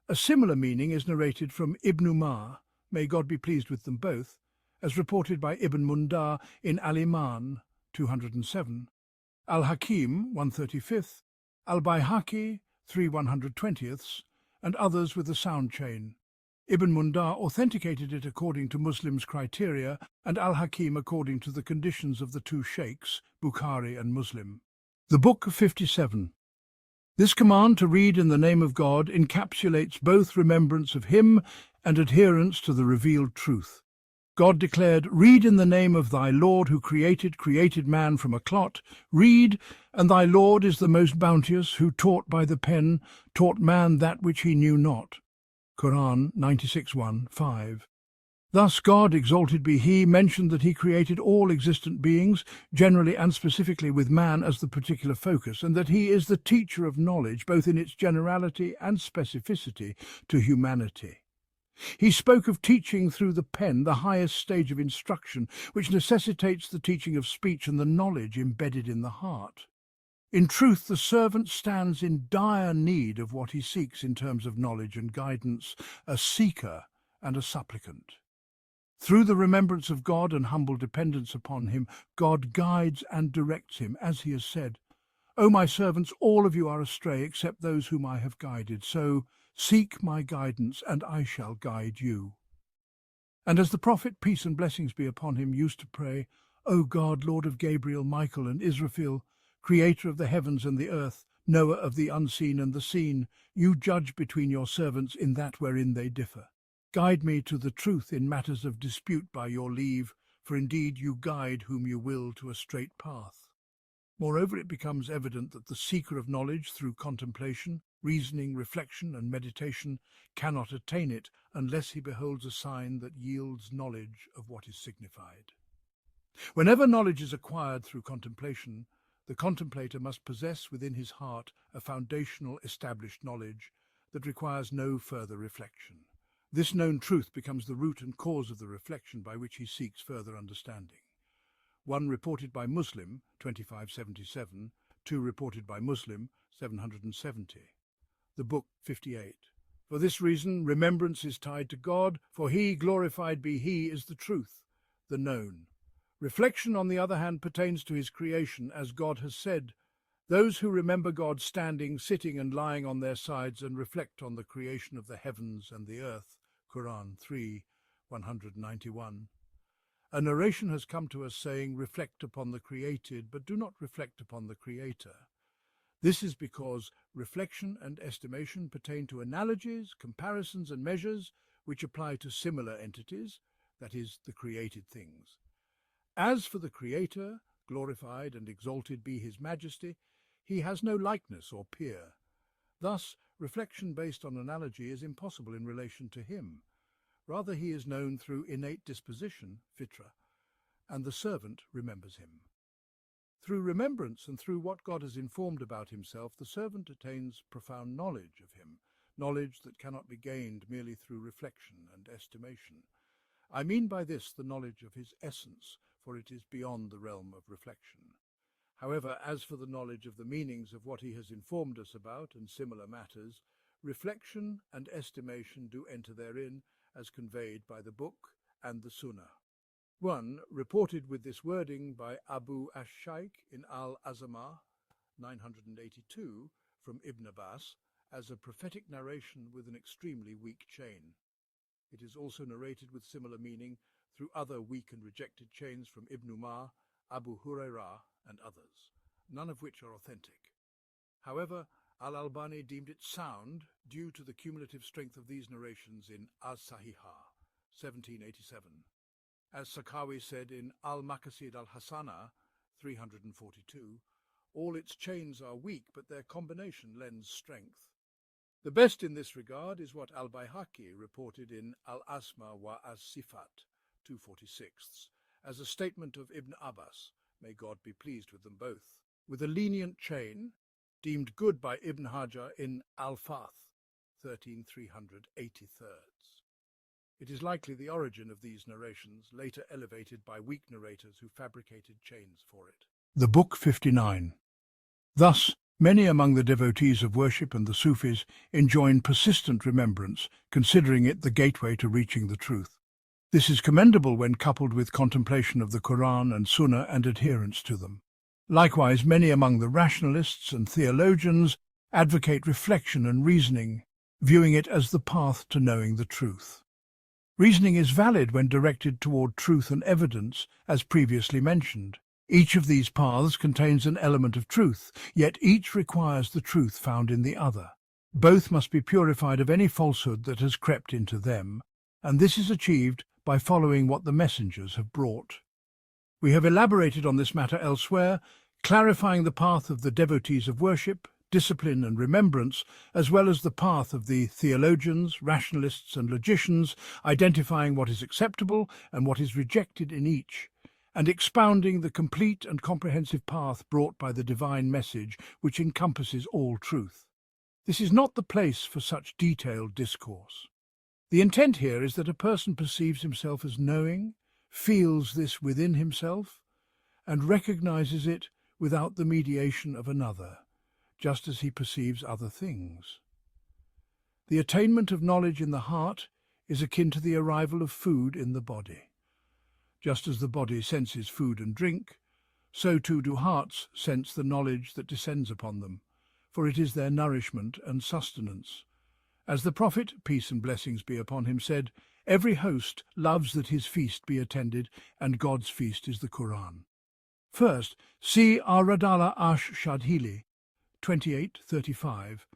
A similar meaning is narrated from Ibn Umar, may God be pleased with them both, as reported by Ibn Mundar in Al-Iman 207, Al-Hakim 1/35, Al-Bayhaqi 3/120, and others with a sound chain. Ibn Mundar authenticated it according to Muslims' criteria, and Al-Hakim according to the conditions of the two sheikhs, Bukhari and Muslim. The Book of 57. This command to read in the name of God encapsulates both remembrance of Him and adherence to the revealed truth. God declared, "Read in the name of thy Lord who created man from a clot. Read, and thy Lord is the most bounteous, who taught by the pen, taught man that which he knew not." Quran 96:1-5. Thus God, exalted be He, mentioned that He created all existent beings, generally and specifically with man as the particular focus, and that He is the teacher of knowledge, both in its generality and specificity, to humanity. He spoke of teaching through the pen, the highest stage of instruction, which necessitates the teaching of speech and the knowledge embedded in the heart. In truth, the servant stands in dire need of what he seeks in terms of knowledge and guidance, a seeker and a supplicant. Through the remembrance of God and humble dependence upon Him, God guides and directs him, as He has said, "O my servants, all of you are astray except those whom I have guided, so seek my guidance, and I shall guide you." And as the prophet, peace and blessings be upon him, used to pray, "O God, Lord of Gabriel, Michael, and Israfil, creator of the heavens and the earth, knower of the unseen and the seen, you judge between your servants in that wherein they differ. Guide me to the truth in matters of dispute by your leave, for indeed you guide whom you will to a straight path." Moreover, it becomes evident that the seeker of knowledge through contemplation, reasoning, reflection, and meditation cannot attain it unless he beholds a sign that yields knowledge of what is signified. Whenever knowledge is acquired through contemplation, the contemplator must possess within his heart a foundational established knowledge that requires no further reflection. This known truth becomes the root and cause of the reflection by which he seeks further understanding. 1 reported by Muslim, 2577, 2 reported by Muslim, 770. The Book 58. For this reason, remembrance is tied to God, for He, glorified be He, is the truth, the known. Reflection, on the other hand, pertains to His creation, as God has said, "Those who remember God standing, sitting, and lying on their sides, and reflect on the creation of the heavens and the earth." Quran 3:191. A narration has come to us saying, "Reflect upon the created, but do not reflect upon the Creator." This is because reflection and estimation pertain to analogies, comparisons, and measures which apply to similar entities, that is, the created things. As for the Creator, glorified and exalted be His majesty, He has no likeness or peer. Thus, reflection based on analogy is impossible in relation to Him. Rather, He is known through innate disposition, fitra, and the servant remembers Him. Through remembrance and through what God has informed about Himself, the servant attains profound knowledge of Him, knowledge that cannot be gained merely through reflection and estimation. I mean by this the knowledge of His essence, for it is beyond the realm of reflection. However, as for the knowledge of the meanings of what He has informed us about and similar matters, reflection and estimation do enter therein, as conveyed by the Book and the Sunnah. 1 reported with this wording by Abu ash-Shaykh in Al-Azamah 982 from Ibn Abbas as a prophetic narration with an extremely weak chain. It is also narrated with similar meaning through other weak and rejected chains from Ibn Umar, Abu Hurairah, and others, none of which are authentic. However, Al-Albani deemed it sound due to the cumulative strength of these narrations in As-Sahihah, 1787. As Sakawi said in Al-Maqasid al-Hassana, 342, all its chains are weak, but their combination lends strength. The best in this regard is what Al-Bayhaqi reported in Al-Asma wa as-Sifat, 246, as a statement of Ibn Abbas, may God be pleased with them both, with a lenient chain, deemed good by Ibn Hajar in Al-Fath, 13383. It is likely the origin of these narrations, later elevated by weak narrators who fabricated chains for it. The Book 59. Thus, many among the devotees of worship and the Sufis enjoin persistent remembrance, considering it the gateway to reaching the truth. This is commendable when coupled with contemplation of the Quran and Sunnah and adherence to them. Likewise, many among the rationalists and theologians advocate reflection and reasoning, viewing it as the path to knowing the truth. Reasoning is valid when directed toward truth and evidence, as previously mentioned. Each of these paths contains an element of truth, yet each requires the truth found in the other. Both must be purified of any falsehood that has crept into them, and this is achieved by following what the messengers have brought. We have elaborated on this matter elsewhere, clarifying the path of the devotees of worship, discipline and remembrance, as well as the path of the theologians, rationalists and logicians, identifying what is acceptable and what is rejected in each, and expounding the complete and comprehensive path brought by the divine message which encompasses all truth. This is not the place for such detailed discourse. The intent here is that a person perceives himself as knowing, feels this within himself, and recognizes it without the mediation of another, just as he perceives other things. The attainment of knowledge in the heart is akin to the arrival of food in the body. Just as the body senses food and drink, so too do hearts sense the knowledge that descends upon them, for it is their nourishment and sustenance. As the Prophet, peace and blessings be upon him, said, "Every host loves that his feast be attended, and God's feast is the Quran." First, see Ar-Radala Ash-Shadhili, 2835,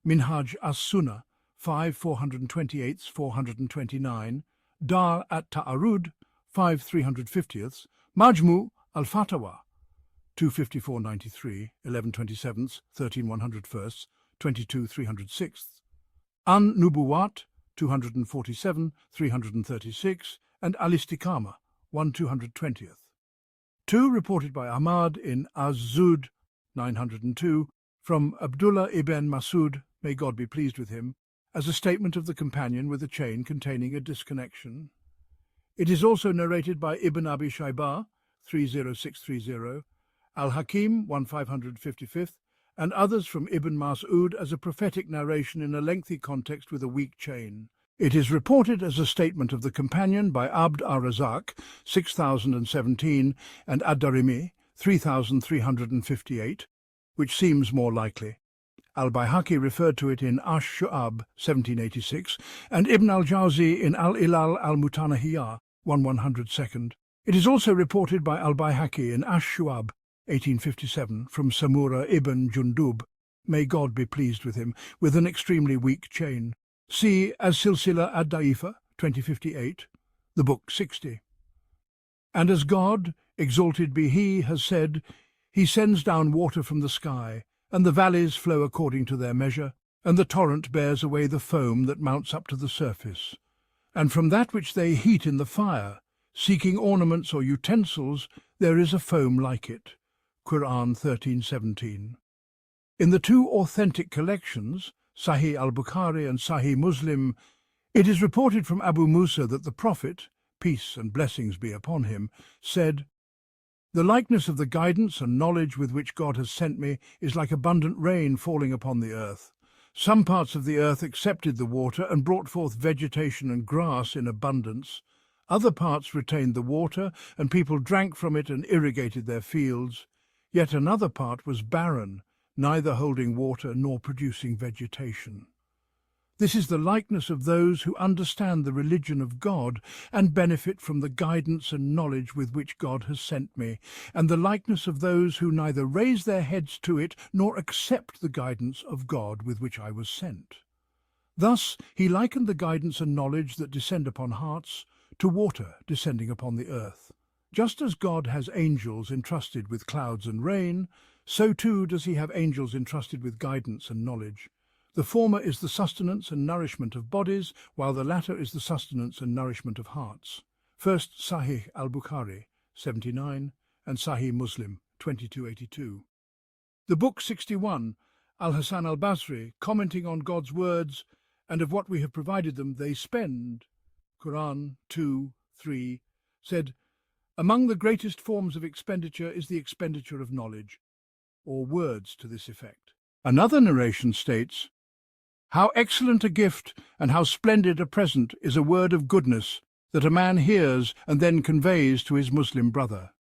Minhaj as-Sunnah, 5/428-429, Dar at-Ta'arud, 5/350, Majmu al-Fatawa, 25493, 1127, 13101, 22/306, An-Nubuwat, 247, 336, and Al-Istiqama, 1/220. Two reported by Ahmad in Az-Zud, 902, from Abdullah ibn Masud, may God be pleased with him, as a statement of the companion with a chain containing a disconnection. It is also narrated by Ibn Abi Shaybah, 30630, Al-Hakim, 1555, and others from Ibn Mas'ud as a prophetic narration in a lengthy context with a weak chain. It is reported as a statement of the companion by Abd ar-Razak, 6017, and Ad-Darimi, 3358, which seems more likely. Al-Bayhaqi referred to it in Ash-Shu'ab, 1786, and Ibn al-Jawzi in Al-Ilal al-Mutanahiyah, 1/102. It is also reported by Al-Bayhaqi in Ash-Shu'ab, 1857, from Samura ibn Jundub, may God be pleased with him, with an extremely weak chain. See As-Silsila ad-Da'ifa, 2058, the book 60. And as God, exalted be He, has said, He sends down water from the sky, and the valleys flow according to their measure, and the torrent bears away the foam that mounts up to the surface. And from that which they heat in the fire, seeking ornaments or utensils, there is a foam like it. Quran 13:17. In the two authentic collections, Sahih al-Bukhari and Sahih Muslim, it is reported from Abu Musa that the Prophet, peace and blessings be upon him, said, "The likeness of the guidance and knowledge with which God has sent me is like abundant rain falling upon the earth. Some parts of the earth accepted the water and brought forth vegetation and grass in abundance. Other parts retained the water, and people drank from it and irrigated their fields. Yet another part was barren, neither holding water nor producing vegetation. This is the likeness of those who understand the religion of God and benefit from the guidance and knowledge with which God has sent me, and the likeness of those who neither raise their heads to it nor accept the guidance of God with which I was sent." Thus he likened the guidance and knowledge that descend upon hearts to water descending upon the earth. Just as God has angels entrusted with clouds and rain, so too does he have angels entrusted with guidance and knowledge. The former is the sustenance and nourishment of bodies, while the latter is the sustenance and nourishment of hearts. First Sahih al-Bukhari, 79, and Sahih Muslim, 2282. The book 61, Al-Hasan al-Basri, commenting on God's words, "And of what we have provided them they spend," Quran 2:3, said, "Among the greatest forms of expenditure is the expenditure of knowledge," or words to this effect. Another narration states, "How excellent a gift and how splendid a present is a word of goodness that a man hears and then conveys to his Muslim brother."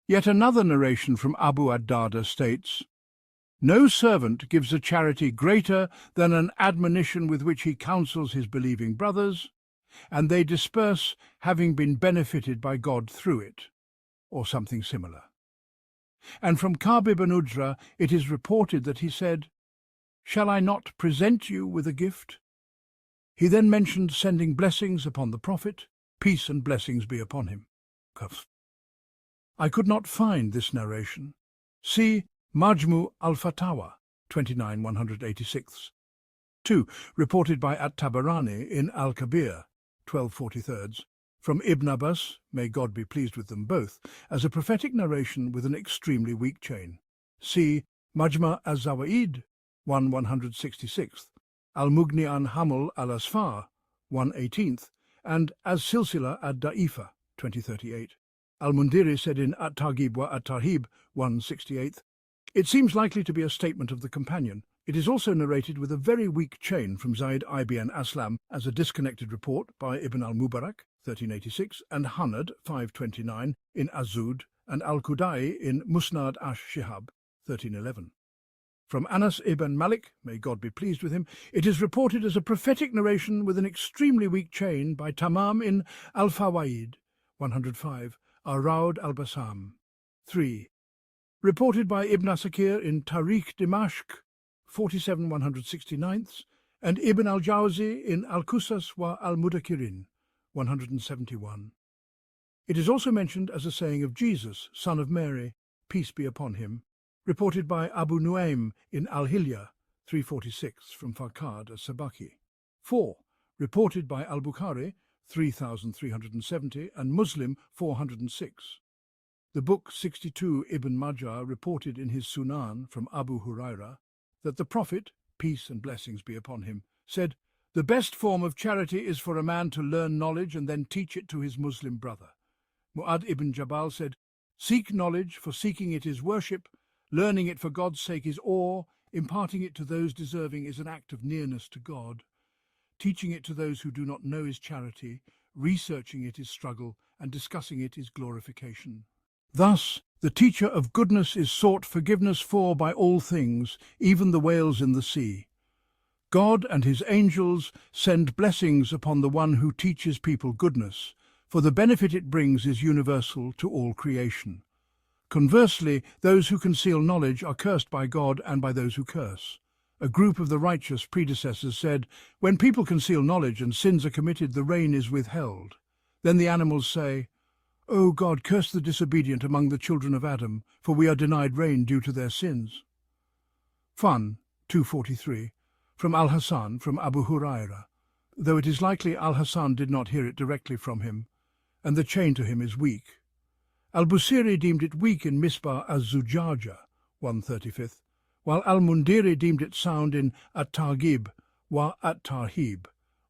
Yet another narration from Abu ad-Darda states, "No servant gives a charity greater than an admonition with which he counsels his believing brothers, and they disperse having been benefited by God through it," or something similar. And from Ka'b ibn Ujra it is reported that he said, "Shall I not present you with a gift?" He then mentioned sending blessings upon the Prophet, peace and blessings be upon him. I could not find this narration. See Majmu al-Fatawa, 29/186. 2. Reported by At-Tabarani in Al-Kabir, 1243, from Ibn Abbas, may God be pleased with them both, as a prophetic narration with an extremely weak chain. See Majma az-Zawaid, 1/166, Al-Mughni an Hamul al-Asfar, 1/18, and As-Silsila ad-Da'ifa, 2038. Al-Mundiri said in At-Targhib wa At-Tarhib, 1/68, it seems likely to be a statement of the companion. It is also narrated with a very weak chain from Zayd ibn Aslam as a disconnected report by Ibn al-Mubarak, 1386, and Hanad, 529, in Azud, and Al-Qudai in Musnad ash-Shihab, 1311. From Anas ibn Malik, may God be pleased with him, it is reported as a prophetic narration with an extremely weak chain by Tamam in Al-Fawaid, 105, Ar-Raud al-Basam. 3. Reported by Ibn Asakir in Tariq Dimashq, 47/169, and Ibn al-Jawzi in Al-Qusas wa al-Mudakirin, 171. It is also mentioned as a saying of Jesus, son of Mary, peace be upon him, reported by Abu Nuaym in Al-Hilya, 346, from Farqad as-Sabaki. 4. Reported by Al-Bukhari, 3370, and Muslim, 406. The book 62 Ibn Majah reported in his Sunan from Abu Huraira that the Prophet, peace and blessings be upon him, said, "The best form of charity is for a man to learn knowledge and then teach it to his Muslim brother." Mu'adh ibn Jabal said, "Seek knowledge, for seeking it is worship, learning it for God's sake is awe, imparting it to those deserving is an act of nearness to God, teaching it to those who do not know is charity, researching it is struggle, and discussing it is glorification." Thus, the teacher of goodness is sought forgiveness for by all things, even the whales in the sea. God and his angels send blessings upon the one who teaches people goodness, for the benefit it brings is universal to all creation. Conversely, those who conceal knowledge are cursed by God and by those who curse. A group of the righteous predecessors said, "When people conceal knowledge and sins are committed, the rain is withheld." Then the animals say, "O God, curse the disobedient among the children of Adam, for we are denied rain due to their sins." Fun, 243, from Al-Hasan, from Abu Huraira, though it is likely Al-Hasan did not hear it directly from him, and the chain to him is weak. Al-Busiri deemed it weak in Misbah az-Zujaja, 1/35, while Al-Mundiri deemed it sound in At-Targhib wa At-Tarhib,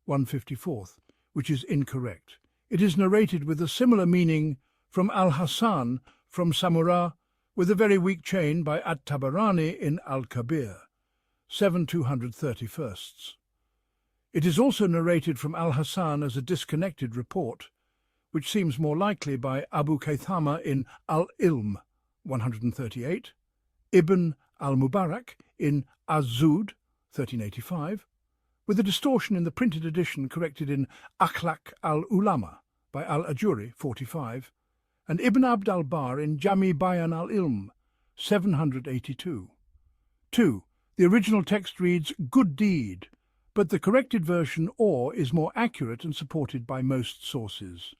1/54, which is incorrect. It is narrated with a similar meaning from Al-Hasan, from Samurah, with a very weak chain by At-Tabarani in Al-Kabir, 7/231. It is also narrated from Al-Hasan as a disconnected report, which seems more likely by Abu Kaythama in Al-Ilm, 138, Ibn al-Mubarak in Az-Zud, 1385, with a distortion in the printed edition corrected in Akhlaq al-Ulama by Al-Ajuri, 45, and Ibn Abd al-Bar in Jami Bayan al-Ilm, 782. 2. The original text reads, "good deed," but the corrected version, "or," is more accurate and supported by most sources.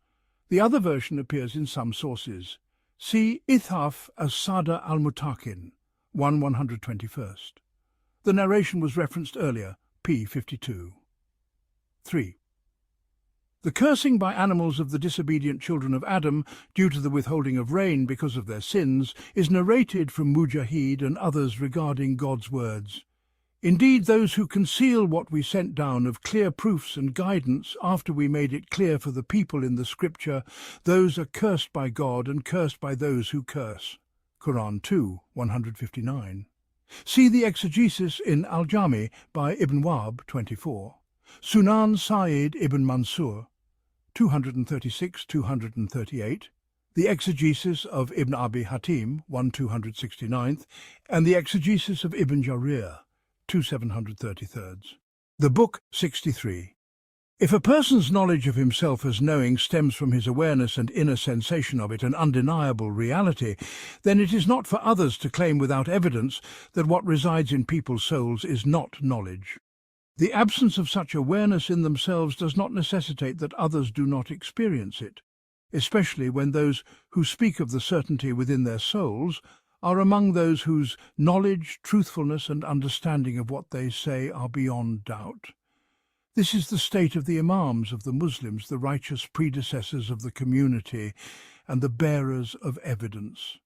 The other version appears in some sources. See Ithaf as-Sada al-Mutakin, 1/121. The narration was referenced earlier, p. 52. 3. The cursing by animals of the disobedient children of Adam due to the withholding of rain because of their sins is narrated from Mujahid and others regarding God's words. Indeed, those who conceal what we sent down of clear proofs and guidance after we made it clear for the people in the scripture, those are cursed by God and cursed by those who curse. Quran 2, 159. See the exegesis in Al-Jami by Ibn Wahb, 24. Sunan Sa'id ibn Mansur, 236-238, the exegesis of Ibn Abi Hatim, 1/269, and the exegesis of Ibn Jarir, 2/733. The book 63. If a person's knowledge of himself as knowing stems from his awareness and inner sensation of it an undeniable reality, then it is not for others to claim without evidence that what resides in people's souls is not knowledge. The absence of such awareness in themselves does not necessitate that others do not experience it, especially when those who speak of the certainty within their souls are among those whose knowledge, truthfulness, and understanding of what they say are beyond doubt. This is the state of the Imams of the Muslims, the righteous predecessors of the community and the bearers of evidence.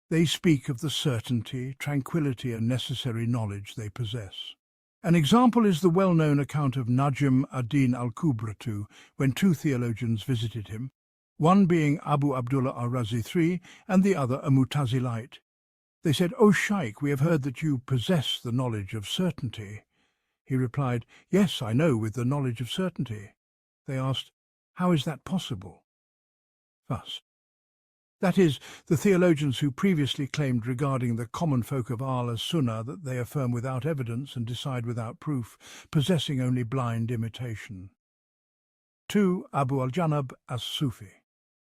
They speak of the certainty, tranquility, and necessary knowledge they possess. An example is the well-known account of Najm ad-Din al-Kubratu when two theologians visited him, one being Abu Abdullah al-Razi III and the other a Mutazilite. They said, "O Shaykh, we have heard that you possess the knowledge of certainty." He replied, "Yes, I know with the knowledge of certainty." They asked, "How is that possible?" Thus, that is, the theologians who previously claimed regarding the common folk of Ahl-as-Sunnah that they affirm without evidence and decide without proof, possessing only blind imitation. 2. Abu al-Janab as-Sufi.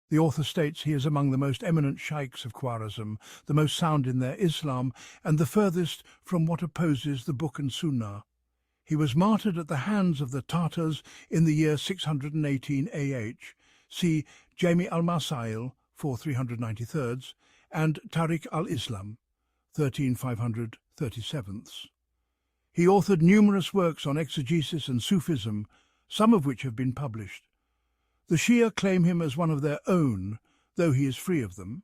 The author states he is among the most eminent shaykhs of Khwarazm, the most sound in their Islam, and the furthest from what opposes the Book and Sunnah. He was martyred at the hands of the Tartars in the year 618 AH. See Jami al-Masail, 4393, and Tariq al-Islam, 13537. He authored numerous works on exegesis and Sufism, some of which have been published. The Shia claim him as one of their own, though he is free of them.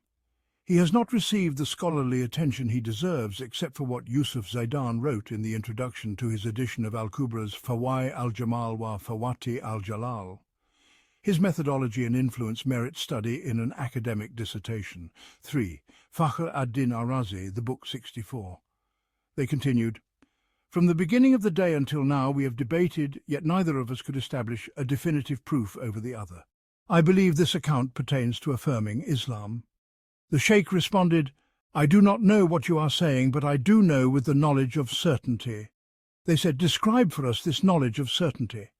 He has not received the scholarly attention he deserves, except for what Yusuf Zaidan wrote in the introduction to his edition of Al-Kubra's Fawai al-Jamal wa Fawati al-Jalal. His methodology and influence merit study in an academic dissertation. 3. Fakhr ad-Din al-Razi, the Book 64. They continued, "From the beginning of the day until now we have debated, yet neither of us could establish a definitive proof over the other. I believe this account pertains to affirming Islam." The Sheikh responded, "I do not know what you are saying, but I do know with the knowledge of certainty." They said, "Describe for us this knowledge of certainty."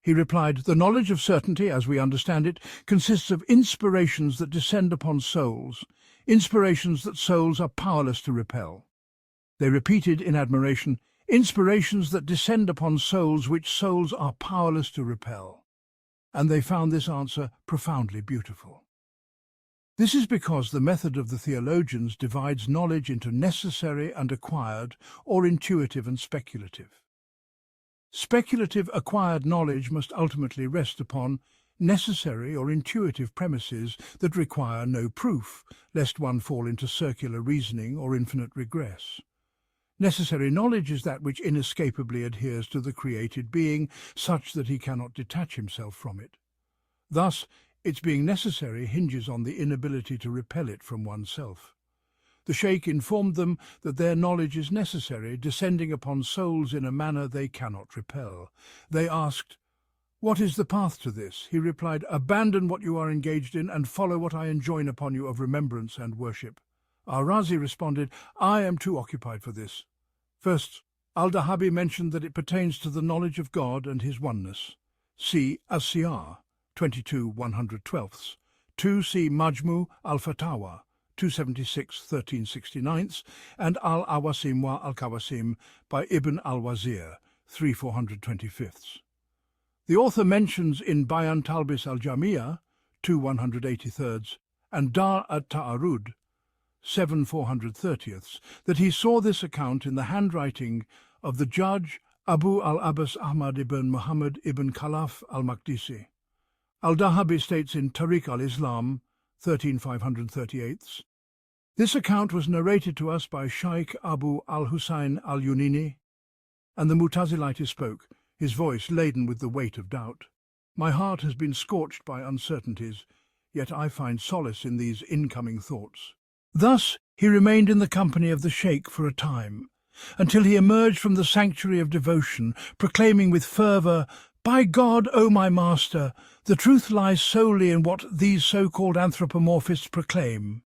He replied, "The knowledge of certainty, as we understand it, consists of inspirations that descend upon souls, inspirations that souls are powerless to repel." They repeated in admiration, "Inspirations that descend upon souls which souls are powerless to repel." And they found this answer profoundly beautiful. This is because the method of the theologians divides knowledge into necessary and acquired, or intuitive and speculative. Speculative acquired knowledge must ultimately rest upon necessary or intuitive premises that require no proof, lest one fall into circular reasoning or infinite regress. Necessary knowledge is that which inescapably adheres to the created being, such that he cannot detach himself from it. Thus, its being necessary hinges on the inability to repel it from oneself. The Sheikh informed them that their knowledge is necessary, descending upon souls in a manner they cannot repel. They asked, "What is the path to this?" He replied, "Abandon what you are engaged in and follow what I enjoin upon you of remembrance and worship." Al-Razi responded, "I am too occupied for this." First, Al-Dahabi mentioned that it pertains to the knowledge of God and his oneness. See As-Siyar, 22/112. 2. See Majmu al-Fatawa, 276 1369, and Al-Awasim wa al-Kawasim by Ibn al-Wazir, 3/425. The author mentions in Bayan Talbis al-Jamiyah, 2/183, and Dar at-Ta'arud, 7/430, that he saw this account in the handwriting of the judge Abu al-Abbas Ahmad ibn Muhammad ibn Khalaf al-Maqdisi. Al-Dahabi states in Tariq al-Islam, 13/538, "This account was narrated to us by Shaykh Abu al-Husayn al-Yunini," and the Mutazilite spoke, his voice laden with the weight of doubt. "My heart has been scorched by uncertainties, yet I find solace in these incoming thoughts." Thus he remained in the company of the Sheikh for a time, until he emerged from the sanctuary of devotion, proclaiming with fervour, "By God, O my master, the truth lies solely in what these so-called anthropomorphists proclaim,"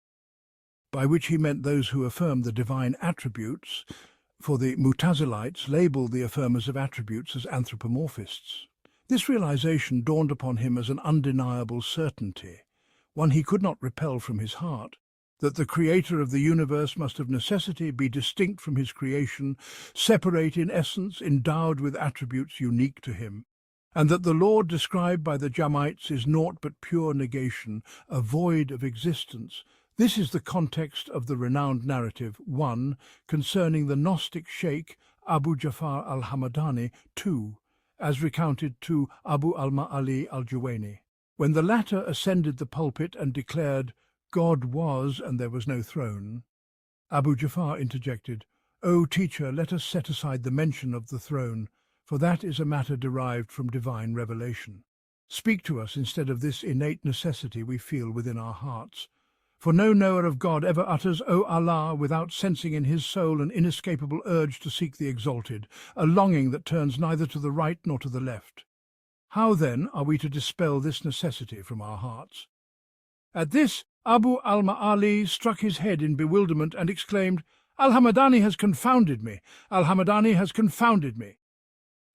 by which he meant those who affirm the divine attributes, for the Mutazilites labelled the affirmers of attributes as anthropomorphists. This realization dawned upon him as an undeniable certainty, one he could not repel from his heart. that the creator of the universe must of necessity be distinct from his creation, separate in essence, endowed with attributes unique to him, and that the Lord described by the Jahmites is naught but pure negation, a void of existence. This is the context of the renowned narrative 1 concerning the Gnostic sheikh Abu Ja'far al-Hamadani 2, as recounted to Abu al-Ma'ali al-Juwayni. When the latter ascended the pulpit and declared, "God was, and there was no throne," Abu Ja'far interjected, "O teacher, let us set aside the mention of the throne, for that is a matter derived from divine revelation. Speak to us instead of this innate necessity we feel within our hearts. For no knower of God ever utters, 'O Allah,' without sensing in his soul an inescapable urge to seek the exalted, a longing that turns neither to the right nor to the left. How, then, are we to dispel this necessity from our hearts?" At this, Abu al-Ma'ali struck his head in bewilderment and exclaimed, "Al-Hamadani has confounded me! Al-Hamadani has confounded me!"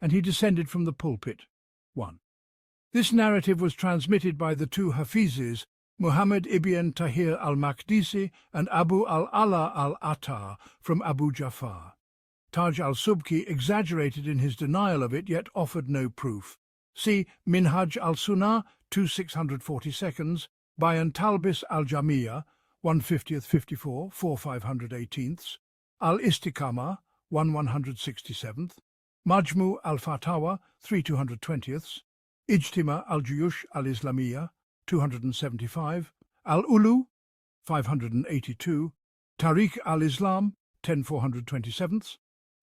And he descended from the pulpit. 1. This narrative was transmitted by the two Hafizes, Muhammad ibn Tahir al-Maqdisi and Abu al-Ala al-Attar, from Abu Ja'far. Taj al-Subki exaggerated in his denial of it, yet offered no proof. See Minhaj al-Sunnah, 2642, Bayan Talbis al-Jamiyah, 150-54, 4518, al-Istiqamah, 167, Majmu al-Fatawa, 3220, Ijtima al-Juyush al-Islamiyah, 275, al-Ulu, 582, Tariq al-Islam, 10427,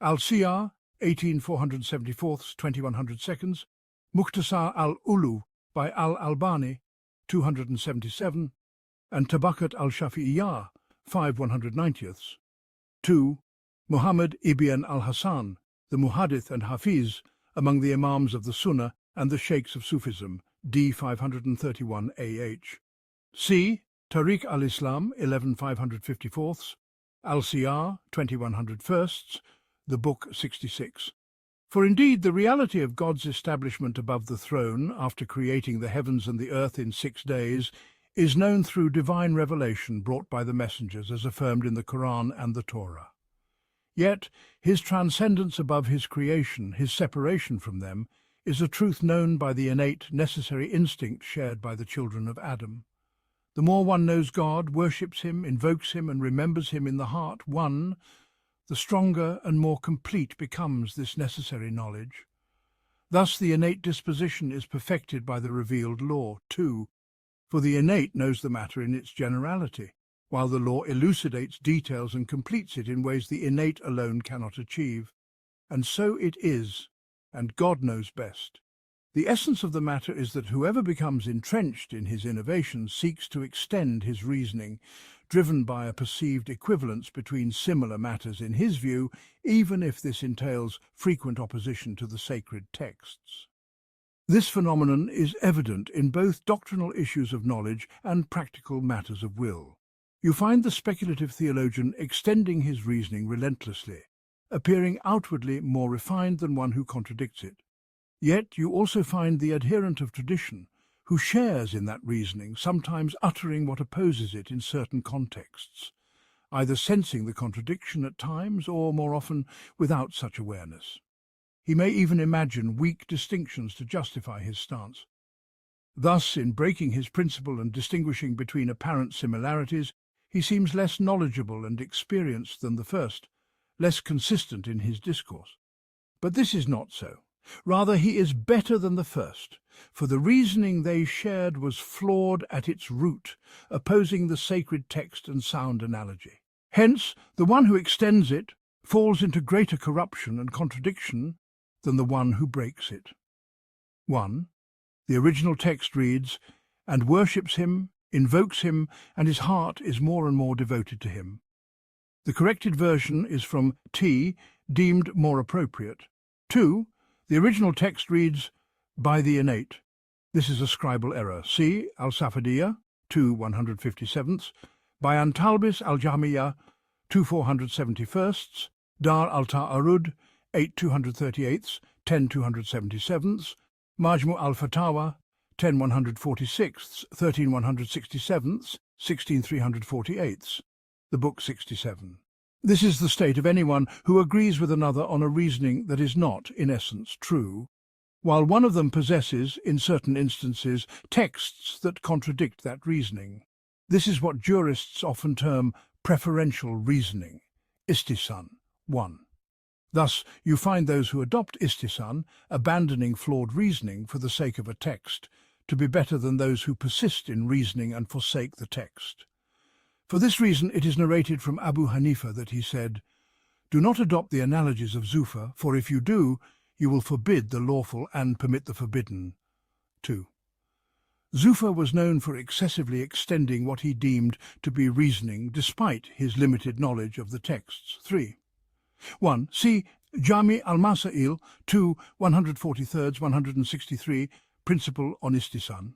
al-Siyar, 18474, 2100, Mukhtasar al-Ulu by al-Albani, 277, and Tabakat al-Shafi'iyah, 5190. 2. Muhammad ibn al-Hasan, the Muhaddith and Hafiz among the Imams of the Sunnah and the Sheikhs of Sufism, D. 531 AH. C. Tariq al-Islam, 11554, al-Siyar, 2101, the Book 66. For indeed the reality of God's establishment above the throne, after creating the heavens and the earth in 6 days, is known through divine revelation brought by the messengers as affirmed in the Quran and the Torah. Yet his transcendence above his creation, his separation from them, is a truth known by the innate, necessary instinct shared by the children of Adam. The more one knows God, worships him, invokes him, and remembers him in the heart, the stronger and more complete becomes this necessary knowledge. Thus the innate disposition is perfected by the revealed law, too, for the innate knows the matter in its generality, while the law elucidates details and completes it in ways the innate alone cannot achieve. And so it is, and God knows best. The essence of the matter is that whoever becomes entrenched in his innovations seeks to extend his reasoning, driven by a perceived equivalence between similar matters in his view, even if this entails frequent opposition to the sacred texts. This phenomenon is evident in both doctrinal issues of knowledge and practical matters of will. You find the speculative theologian extending his reasoning relentlessly, appearing outwardly more refined than one who contradicts it. Yet you also find the adherent of tradition, who shares in that reasoning, sometimes uttering what opposes it in certain contexts, either sensing the contradiction at times or, more often, without such awareness. He may even imagine weak distinctions to justify his stance. Thus, in breaking his principle and distinguishing between apparent similarities, he seems less knowledgeable and experienced than the first, less consistent in his discourse. But this is not so. Rather, he is better than the first, for the reasoning they shared was flawed at its root, opposing the sacred text and sound analogy. Hence, the one who extends it falls into greater corruption and contradiction than the one who breaks it. 1. The original text reads, "and worships him, invokes him, and his heart is more and more devoted to him." The corrected version is from T, deemed more appropriate. 2. The original text reads, "by the innate." This is a scribal error. See Al-Safadiyah, 2 157, Bayan Talbis al-Jamiyah, 2471, Dar al-Ta'arud, 8238, 10277, Majmu al-Fatawa, 10146, 13167, 16,348, the book 67. This is the state of anyone who agrees with another on a reasoning that is not, in essence, true, while one of them possesses, in certain instances, texts that contradict that reasoning. This is what jurists often term preferential reasoning, istisan 1. Thus, you find those who adopt istisan abandoning flawed reasoning for the sake of a text to be better than those who persist in reasoning and forsake the text. For this reason, it is narrated from Abu Hanifa that he said, "Do not adopt the analogies of Zufa, for if you do, you will forbid the lawful and permit the forbidden." 2. Zufa was known for excessively extending what he deemed to be reasoning despite his limited knowledge of the texts. 3. 1. See Jami al-Masail 2, 143, 163, Principle on Istisan.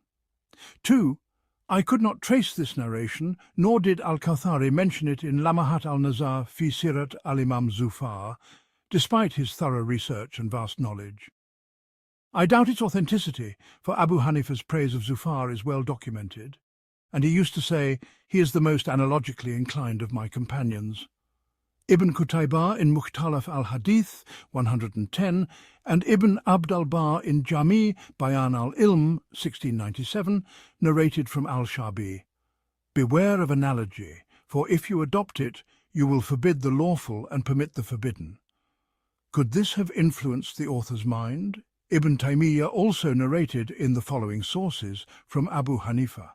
2. I could not trace this narration, nor did Al-Kawthari mention it in Lamahat al-Nazar fi Sirat al-Imam Zufar, despite his thorough research and vast knowledge. I doubt its authenticity, for Abu Hanifa's praise of Zufar is well documented, and he used to say, "He is the most analogically inclined of my companions." Ibn Qutaybah in Mukhtalaf al-Hadith 110 and Ibn Abd al-Bar in Jami Bayan al-Ilm 1697 narrated from al-Shabi, "Beware of analogy, for if you adopt it, you will forbid the lawful and permit the forbidden." Could this have influenced the author's mind? Ibn Taymiyyah also narrated in the following sources from Abu Hanifa,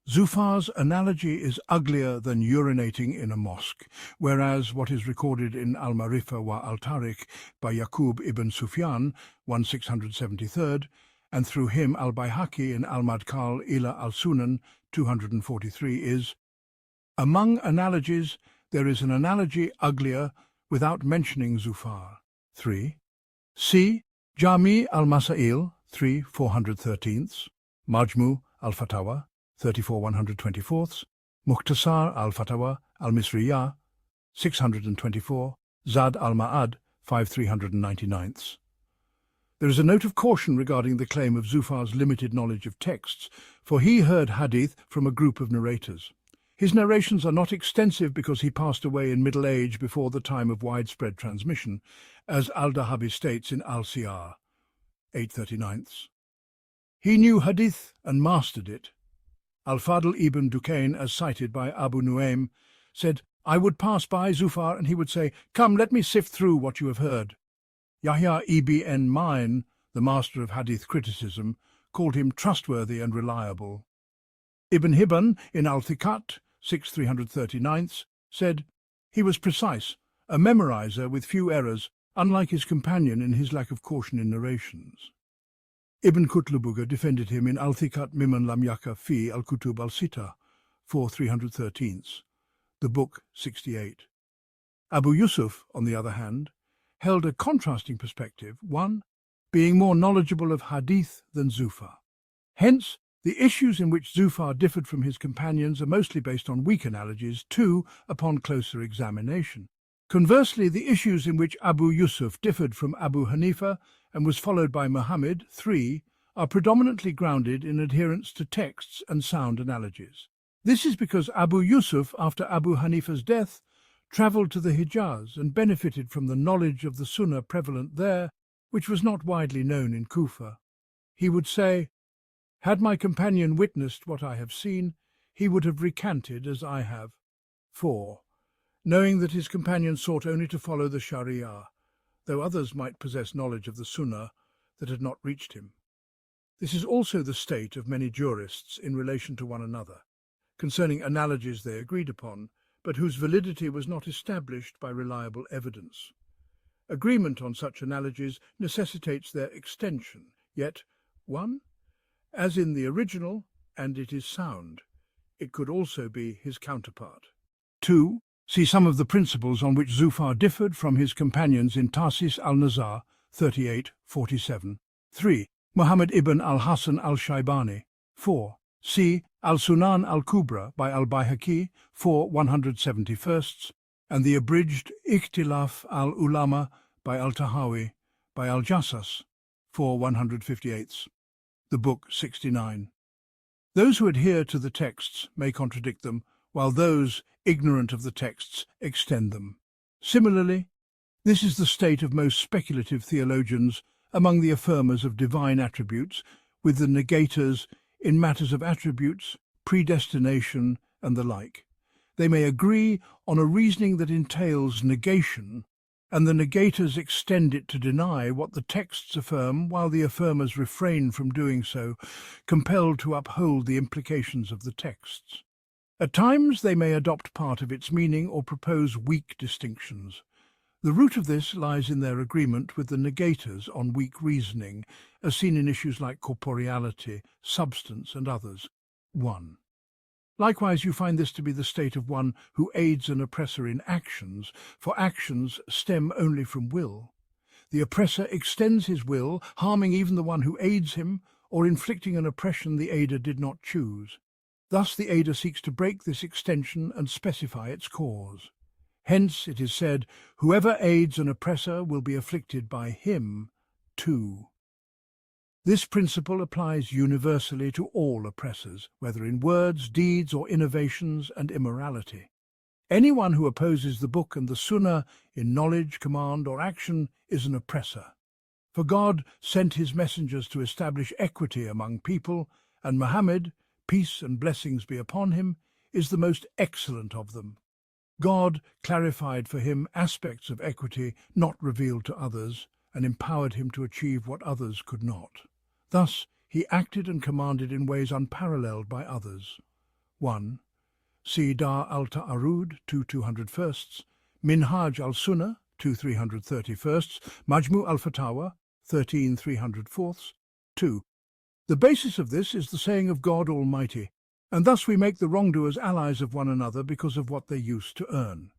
"Zufar's analogy is uglier than urinating in a mosque, whereas what is recorded in Al-Marifa wa Al-Tariq by Yaqub ibn Sufyan, 1673, and through him Al-Bayhaqi in Al-Madkhal ila Al-Sunan, 243, is, among analogies, there is an analogy uglier without mentioning Zufar." 3. See Jami al-Masail 3, 413, Majmu al-Fatawa 34, 124, Mukhtasar al-Fatawa al-Misriyah 624, Zad al-Ma'ad 5, 399. There is a note of caution regarding the claim of Zufar's limited knowledge of texts, for he heard hadith from a group of narrators. His narrations are not extensive because he passed away in middle age before the time of widespread transmission, as Al-Dahabi states in Al-Siyar 839. He knew hadith and mastered it. Al-Fadl ibn Dukain, as cited by Abu Nuaym, said, "I would pass by Zufar and he would say, 'Come, let me sift through what you have heard.'" Yahya ibn Ma'in, the master of hadith criticism, called him trustworthy and reliable. Ibn Hibban in Al-Thiqat 6,339 said, "He was precise, a memorizer with few errors, unlike his companion in his lack of caution in narrations." Ibn Qutlubuga defended him in Al-Thiqat Mimman Lam Yaka fi Al-Kutub al-Sita 4,313, the book 68. Abu Yusuf, on the other hand, held a contrasting perspective, 1. Being more knowledgeable of hadith than Zufar. Hence, the issues in which Zufar differed from his companions are mostly based on weak analogies, 2. Upon closer examination. Conversely, the issues in which Abu Yusuf differed from Abu Hanifa and was followed by Muhammad, 3, are predominantly grounded in adherence to texts and sound analogies. This is because Abu Yusuf, after Abu Hanifa's death, travelled to the Hijaz and benefited from the knowledge of the Sunnah prevalent there, which was not widely known in Kufa. He would say, "Had my companion witnessed what I have seen, he would have recanted as I have." 4. Knowing that his companion sought only to follow the Sharia, though others might possess knowledge of the Sunnah that had not reached him. This is also the state of many jurists in relation to one another, concerning analogies they agreed upon, but whose validity was not established by reliable evidence. Agreement on such analogies necessitates their extension, yet 1. As in the original, and it is sound, it could also be his counterpart. 2. See some of the principles on which Zufar differed from his companions in Tarsis al-Nazar 38-47. 3. Muhammad ibn al-Hasan al-Shaybani. 4. See Al-Sunan al-Kubra by al-Bayhaqi 4-171, and the abridged Ikhtilaf al-Ulama by al-Tahawi by al-Jassas 4-158, the book 69. Those who adhere to the texts may contradict them, while those ignorant of the texts extend them. Similarly, this is the state of most speculative theologians among the affirmers of divine attributes, with the negators in matters of attributes, predestination, and the like. They may agree on a reasoning that entails negation, and the negators extend it to deny what the texts affirm, while the affirmers refrain from doing so, compelled to uphold the implications of the texts. At times they may adopt part of its meaning or propose weak distinctions. The root of this lies in their agreement with the negators on weak reasoning, as seen in issues like corporeality, substance, and others. 1. Likewise, you find this to be the state of one who aids an oppressor in actions, for actions stem only from will. The oppressor extends his will, harming even the one who aids him, or inflicting an oppression the aider did not choose. Thus the aider seeks to break this extension and specify its cause. Hence, it is said, whoever aids an oppressor will be afflicted by him, too. This principle applies universally to all oppressors, whether in words, deeds, or innovations and immorality. Anyone who opposes the Book and the Sunnah in knowledge, command, or action is an oppressor. For God sent his messengers to establish equity among people, and Muhammad, peace and blessings be upon him, is the most excellent of them. God clarified for him aspects of equity not revealed to others, and empowered him to achieve what others could not. Thus, he acted and commanded in ways unparalleled by others. 1. See Dar al-Ta'arud, 2/201, Minhaj al-Sunnah, 2/331, Majmu al-Fatawa, 13/304. 2. The basis of this is the saying of God Almighty, and thus we make the wrongdoers allies of one another because of what they used to earn.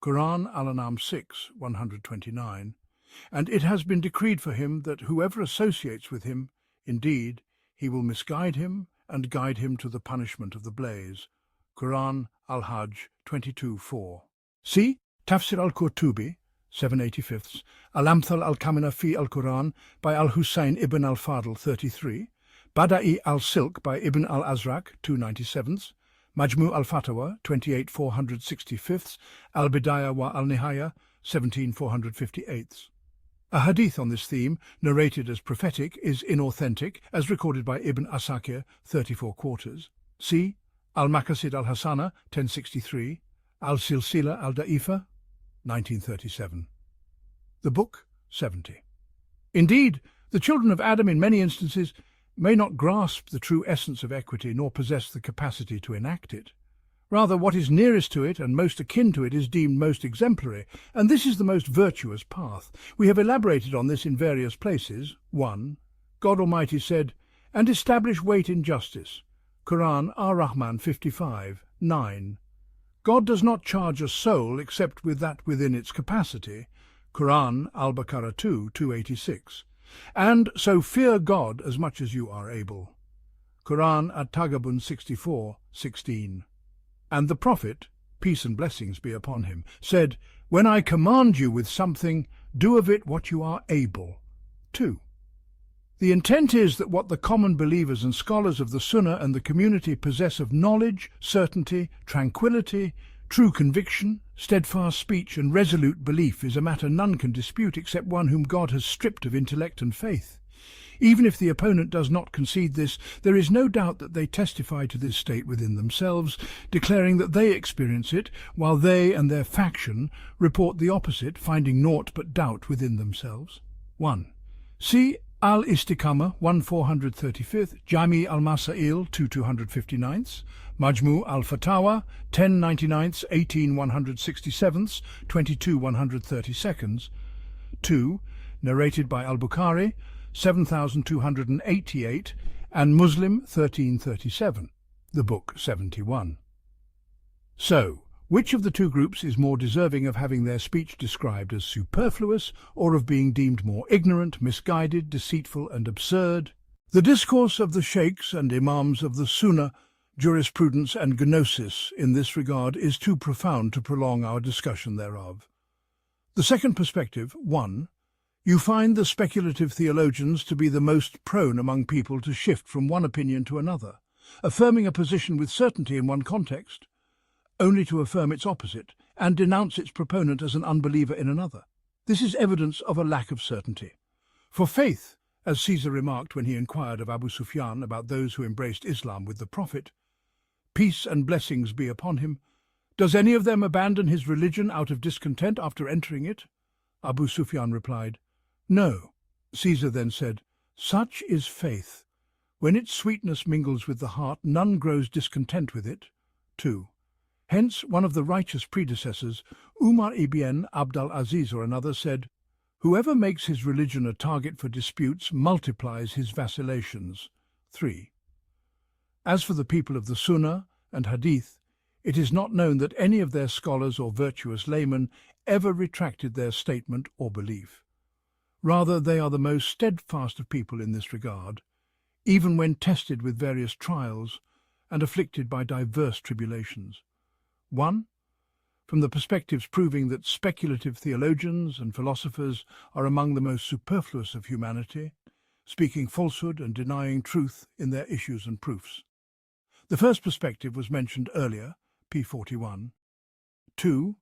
Quran Al-An'am 6:129. And it has been decreed for him that whoever associates with him, indeed, he will misguide him and guide him to the punishment of the blaze. Quran Al-Hajj 22:4. See Tafsir al-Qurtubi, 785, Al-Amthal al-Kamina fi al-Quran by Al-Husayn ibn al-Fadl 33, Bada'i al-Silk by Ibn al-Azraq 297, Majmu al-Fatawa 28/465, Al-Bidayah wa al-Nihaya 17/458. A hadith on this theme, narrated as prophetic, is inauthentic, as recorded by Ibn Asakir 34 quarters. See Al-Maqasid al-Hassana 1063, Al-Silsila al-Da'ifa 1937. The Book 70. Indeed, the children of Adam in many instances may not grasp the true essence of equity nor possess the capacity to enact it. Rather, what is nearest to it and most akin to it is deemed most exemplary, and this is the most virtuous path. We have elaborated on this in various places. 1. God Almighty said, "And establish weight in justice." Quran Ar-Rahman 55:9. God does not charge a soul except with that within its capacity. Quran Al-Baqarah 2:286. And so fear God as much as you are able. Quran At-Taghabun 64:16. And the Prophet, peace and blessings be upon him, said, "When I command you with something, do of it what you are able." 2. The intent is that what the common believers and scholars of the Sunnah and the community possess of knowledge, certainty, tranquility, true conviction, steadfast speech, and resolute belief is a matter none can dispute except one whom God has stripped of intellect and faith. Even if the opponent does not concede this, there is no doubt that they testify to this state within themselves, declaring that they experience it, while they and their faction report the opposite, finding naught but doubt within themselves. 1. See Al-Istiqamah 1435, Jami al-Masail 2259, Majmu al-Fatawa 1099, 18167, 22/132. 2. Narrated by Al-Bukhari 7288 and Muslim 1337, the Book 71. So, which of the two groups is more deserving of having their speech described as superfluous, or of being deemed more ignorant, misguided, deceitful, and absurd? The discourse of the sheikhs and imams of the Sunnah, jurisprudence, and gnosis in this regard is too profound to prolong our discussion thereof. The second perspective, 1. You find the speculative theologians to be the most prone among people to shift from one opinion to another. affirming a position with certainty in one context, only to affirm its opposite and denounce its proponent as an unbeliever in another. This is evidence of a lack of certainty. For faith, as Caesar remarked when he inquired of Abu Sufyan about those who embraced Islam with the Prophet, "Peace and blessings be upon him. Does any of them abandon his religion out of discontent after entering it?" Abu Sufyan replied, "No." Caesar then said, "Such is faith. When its sweetness mingles with the heart, none grows discontent with it." 2. Hence, one of the righteous predecessors, Umar ibn Abd al-Aziz or another, said, "Whoever makes his religion a target for disputes multiplies his vacillations." 3. As for the people of the Sunnah and Hadith, it is not known that any of their scholars or virtuous laymen ever retracted their statement or belief. Rather, they are the most steadfast of people in this regard, even when tested with various trials and afflicted by diverse tribulations. 1. From the perspectives proving that speculative theologians and philosophers are among the most superfluous of humanity, speaking falsehood and denying truth in their issues and proofs. The first perspective was mentioned earlier, p. 41. 2.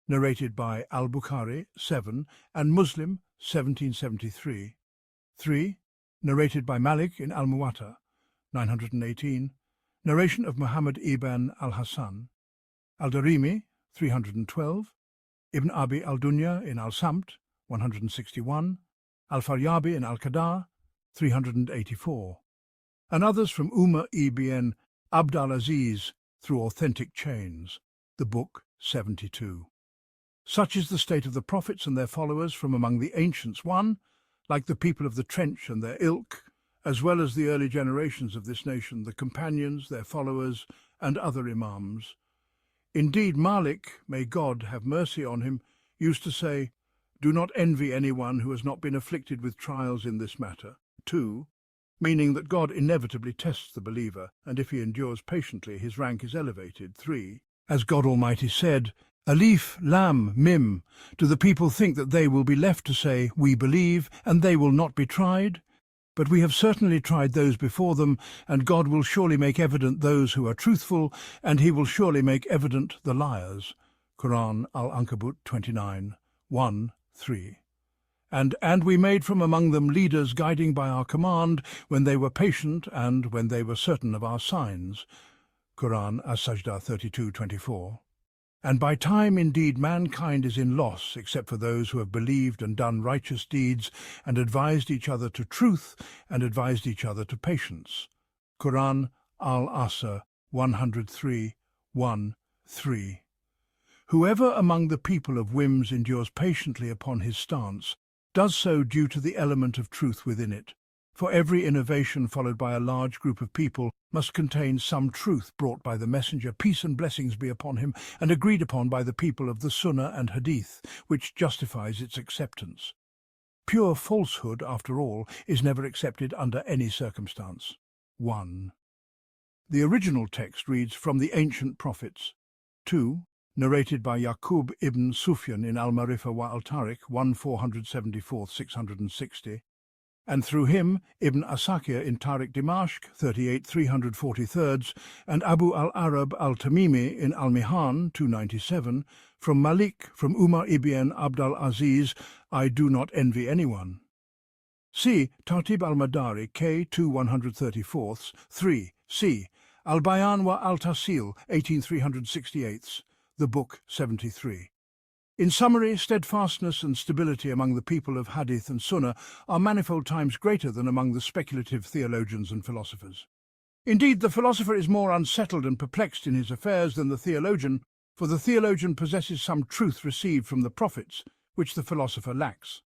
Narrated by Al-Bukhari, 7, and Muslim, 1773. 3. Narrated by Malik in Al-Muwatta, 918. Narration of Muhammad ibn al-Hassan. Al-Darimi, 312. Ibn Abi al-Dunya in Al-Samt, 161. Al-Faryabi in Al-Qada, 384. And others from Umar ibn Abd al-Aziz through authentic chains, the book 72. Such is the state of the prophets and their followers from among the ancients. 1. Like the people of the trench and their ilk, as well as the early generations of this nation, the companions, their followers, and other imams. Indeed, Malik, may God have mercy on him, used to say, "Do not envy anyone who has not been afflicted with trials in this matter." 2. Meaning that God inevitably tests the believer, and if he endures patiently, his rank is elevated. 3. As God Almighty said, Alif, Lam, Mim, do the people think that they will be left to say, "We believe," and they will not be tried? But we have certainly tried those before them, and God will surely make evident those who are truthful, and he will surely make evident the liars. Quran Al-Ankabut 29, 1, 3. And we made from among them leaders guiding by our command when they were patient and when they were certain of our signs. Quran As-Sajdah 32:24. And by time indeed mankind is in loss, except for those who have believed and done righteous deeds, and advised each other to truth, and advised each other to patience. Quran Al-Asr 103, 1, 3. Whoever among the people of whims endures patiently upon his stance, does so due to the element of truth within it. For every innovation followed by a large group of people must contain some truth brought by the messenger, peace and blessings be upon him, and agreed upon by the people of the Sunnah and Hadith, which justifies its acceptance. Pure falsehood, after all, is never accepted under any circumstance. 1. The original text reads from the ancient prophets. 2. Narrated by Yaqub ibn Sufyan in Al-Marifa wa Al-Tariq 1474-660, and through him Ibn Asakir in Tariq Dimashq 38 343, and Abu al-Arab al-Tamimi in Al-Mihan 297, from Malik, from Umar ibn Abd al-Aziz, "I do not envy anyone." C. Tartib al-Madari K 2134, 3. C. Al-Bayan wa al-Tasil 18368, the book 73. In summary, steadfastness and stability among the people of Hadith and Sunnah are manifold times greater than among the speculative theologians and philosophers. Indeed, the philosopher is more unsettled and perplexed in his affairs than the theologian, for the theologian possesses some truth received from the prophets, which the philosopher lacks.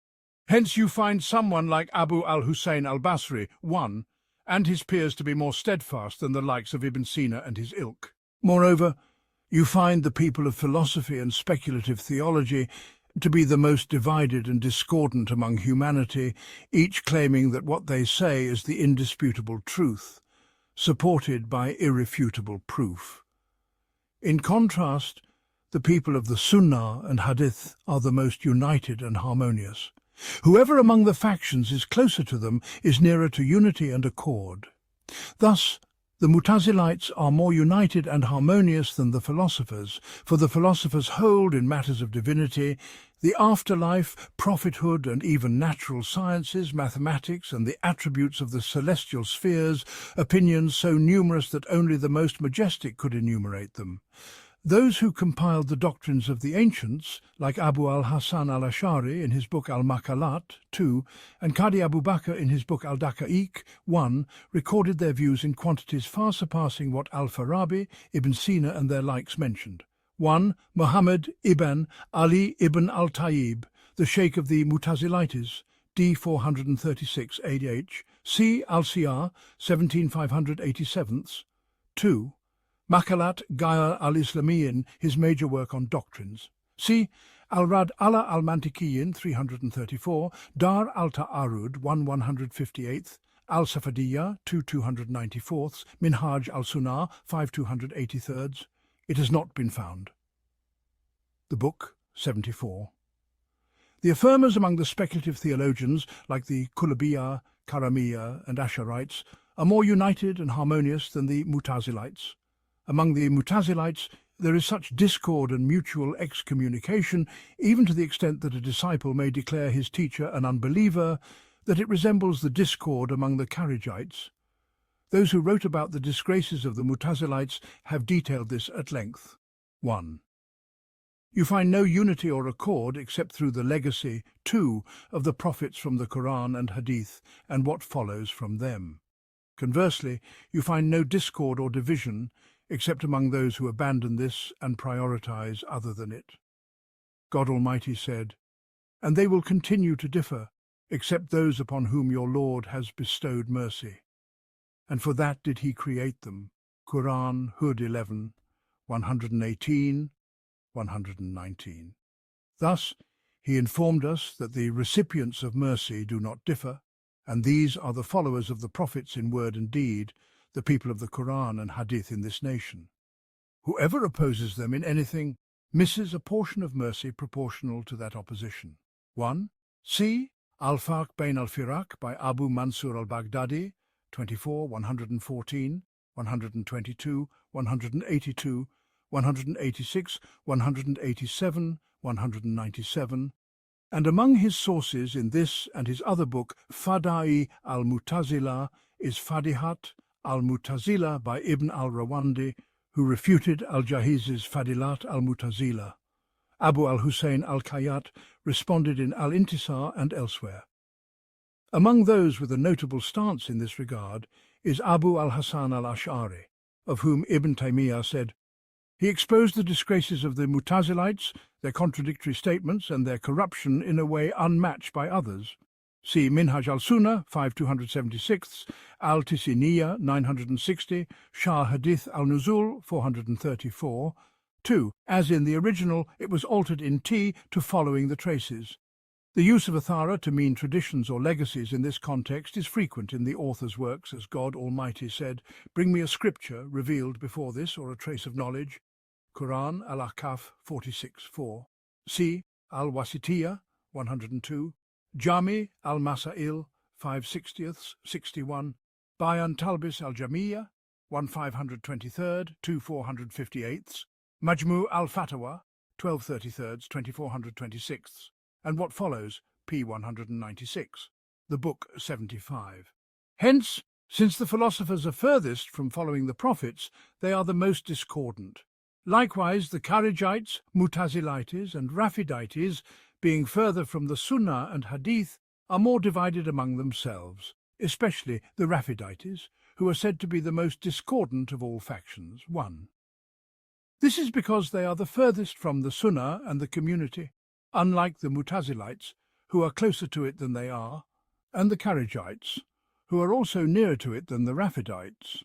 Hence you find someone like Abu al-Hussein al-Basri, 1, and his peers to be more steadfast than the likes of Ibn Sina and his ilk. Moreover, you find the people of philosophy and speculative theology to be the most divided and discordant among humanity, each claiming that what they say is the indisputable truth, supported by irrefutable proof. In contrast, the people of the Sunnah and Hadith are the most united and harmonious. Whoever among the factions is closer to them is nearer to unity and accord. Thus, The Mutazilites are more united and harmonious than the philosophers, for the philosophers hold in matters of divinity, the afterlife, prophethood, and even natural sciences, mathematics, and the attributes of the celestial spheres, opinions so numerous that only the most majestic could enumerate them. Those who compiled the doctrines of the ancients, like Abu al-Hasan al-Ash'ari in his book Al-Maqalat 2, and Qadi Abu Bakr in his book Al-Daqa'iq 1, recorded their views in quantities far surpassing what Al-Farabi, Ibn Sina and their likes mentioned. 1. Muhammad ibn Ali ibn al-Tayyib, the Sheikh of the Mutazilites, d. 436 AH, c. Al-Siyar, 17587. 2. Maqalat Ghayr al-Islamiyin, his major work on doctrines. See Al-Rad ala al-Mantiqiyin 334, Dar al-Ta'arud 158, Al-Safadiyya 294, Minhaj al-Sunnah 5283. It has not been found. The Book 74. The affirmers among the speculative theologians, like the Kullabiyya, Karamiyya and Ash'arites, are more united and harmonious than the Mutazilites. Among the Mutazilites, there is such discord and mutual excommunication, even to the extent that a disciple may declare his teacher an unbeliever, that it resembles the discord among the Kharijites. Those who wrote about the disgraces of the Mutazilites have detailed this at length. 1. You find no unity or accord except through the legacy, 2, of the prophets from the Quran and Hadith and what follows from them. Conversely, you find no discord or division except among those who abandon this and prioritize other than it. God Almighty said, "And they will continue to differ, except those upon whom your Lord has bestowed mercy. And for that did he create them." Quran, Hud 11, 118, 119. Thus, he informed us that the recipients of mercy do not differ, and these are the followers of the prophets in word and deed, the people of the Quran and Hadith in this nation. Whoever opposes them in anything misses a portion of mercy proportional to that opposition. 1. See Al-Farq Bain al-Firaq by Abu Mansur al-Baghdadi, 24, 114, 122, 182, 186, 187, 197, and among his sources in this and his other book, Fada'i al-Mutazila, is Fadihat al-Mutazila by Ibn al-Rawandi, who refuted al-Jahiz's Fadilat al-Mutazila. Abu al-Hussein al-Khayyat responded in al-Intisar and elsewhere. Among those with a notable stance in this regard is Abu al-Hasan al-Ash'ari, of whom Ibn Taymiyyah said, "He exposed the disgraces of the Mutazilites, their contradictory statements and their corruption in a way unmatched by others." See Minhaj al-Sunnah 5276, al-Tisiniyya 960, Shah Hadith al-Nuzul 434. 2. As in the original, it was altered in T to following the traces. The use of athara to mean traditions or legacies in this context is frequent in the author's works, as God Almighty said, "Bring me a scripture revealed before this or a trace of knowledge." Quran Al-Ahqaf 46:4. See Al-Wasitiyya 102, Jami al-Masail 5/60, 61, Bayan Talbis al-Jamiyya 1523, 2458, Majmu al-Fatawa 1233, 2426, and what follows, p. 196, the Book 75. Hence, since the philosophers are furthest from following the prophets, they are the most discordant. Likewise, the Kharijites, Mutazilites, and Rafidites, being further from the Sunnah and Hadith, are more divided among themselves, especially the Rafidites, who are said to be the most discordant of all factions. 1. This is because they are the furthest from the Sunnah and the community, unlike the Mutazilites, who are closer to it than they are, and the Kharijites, who are also nearer to it than the Rafidites.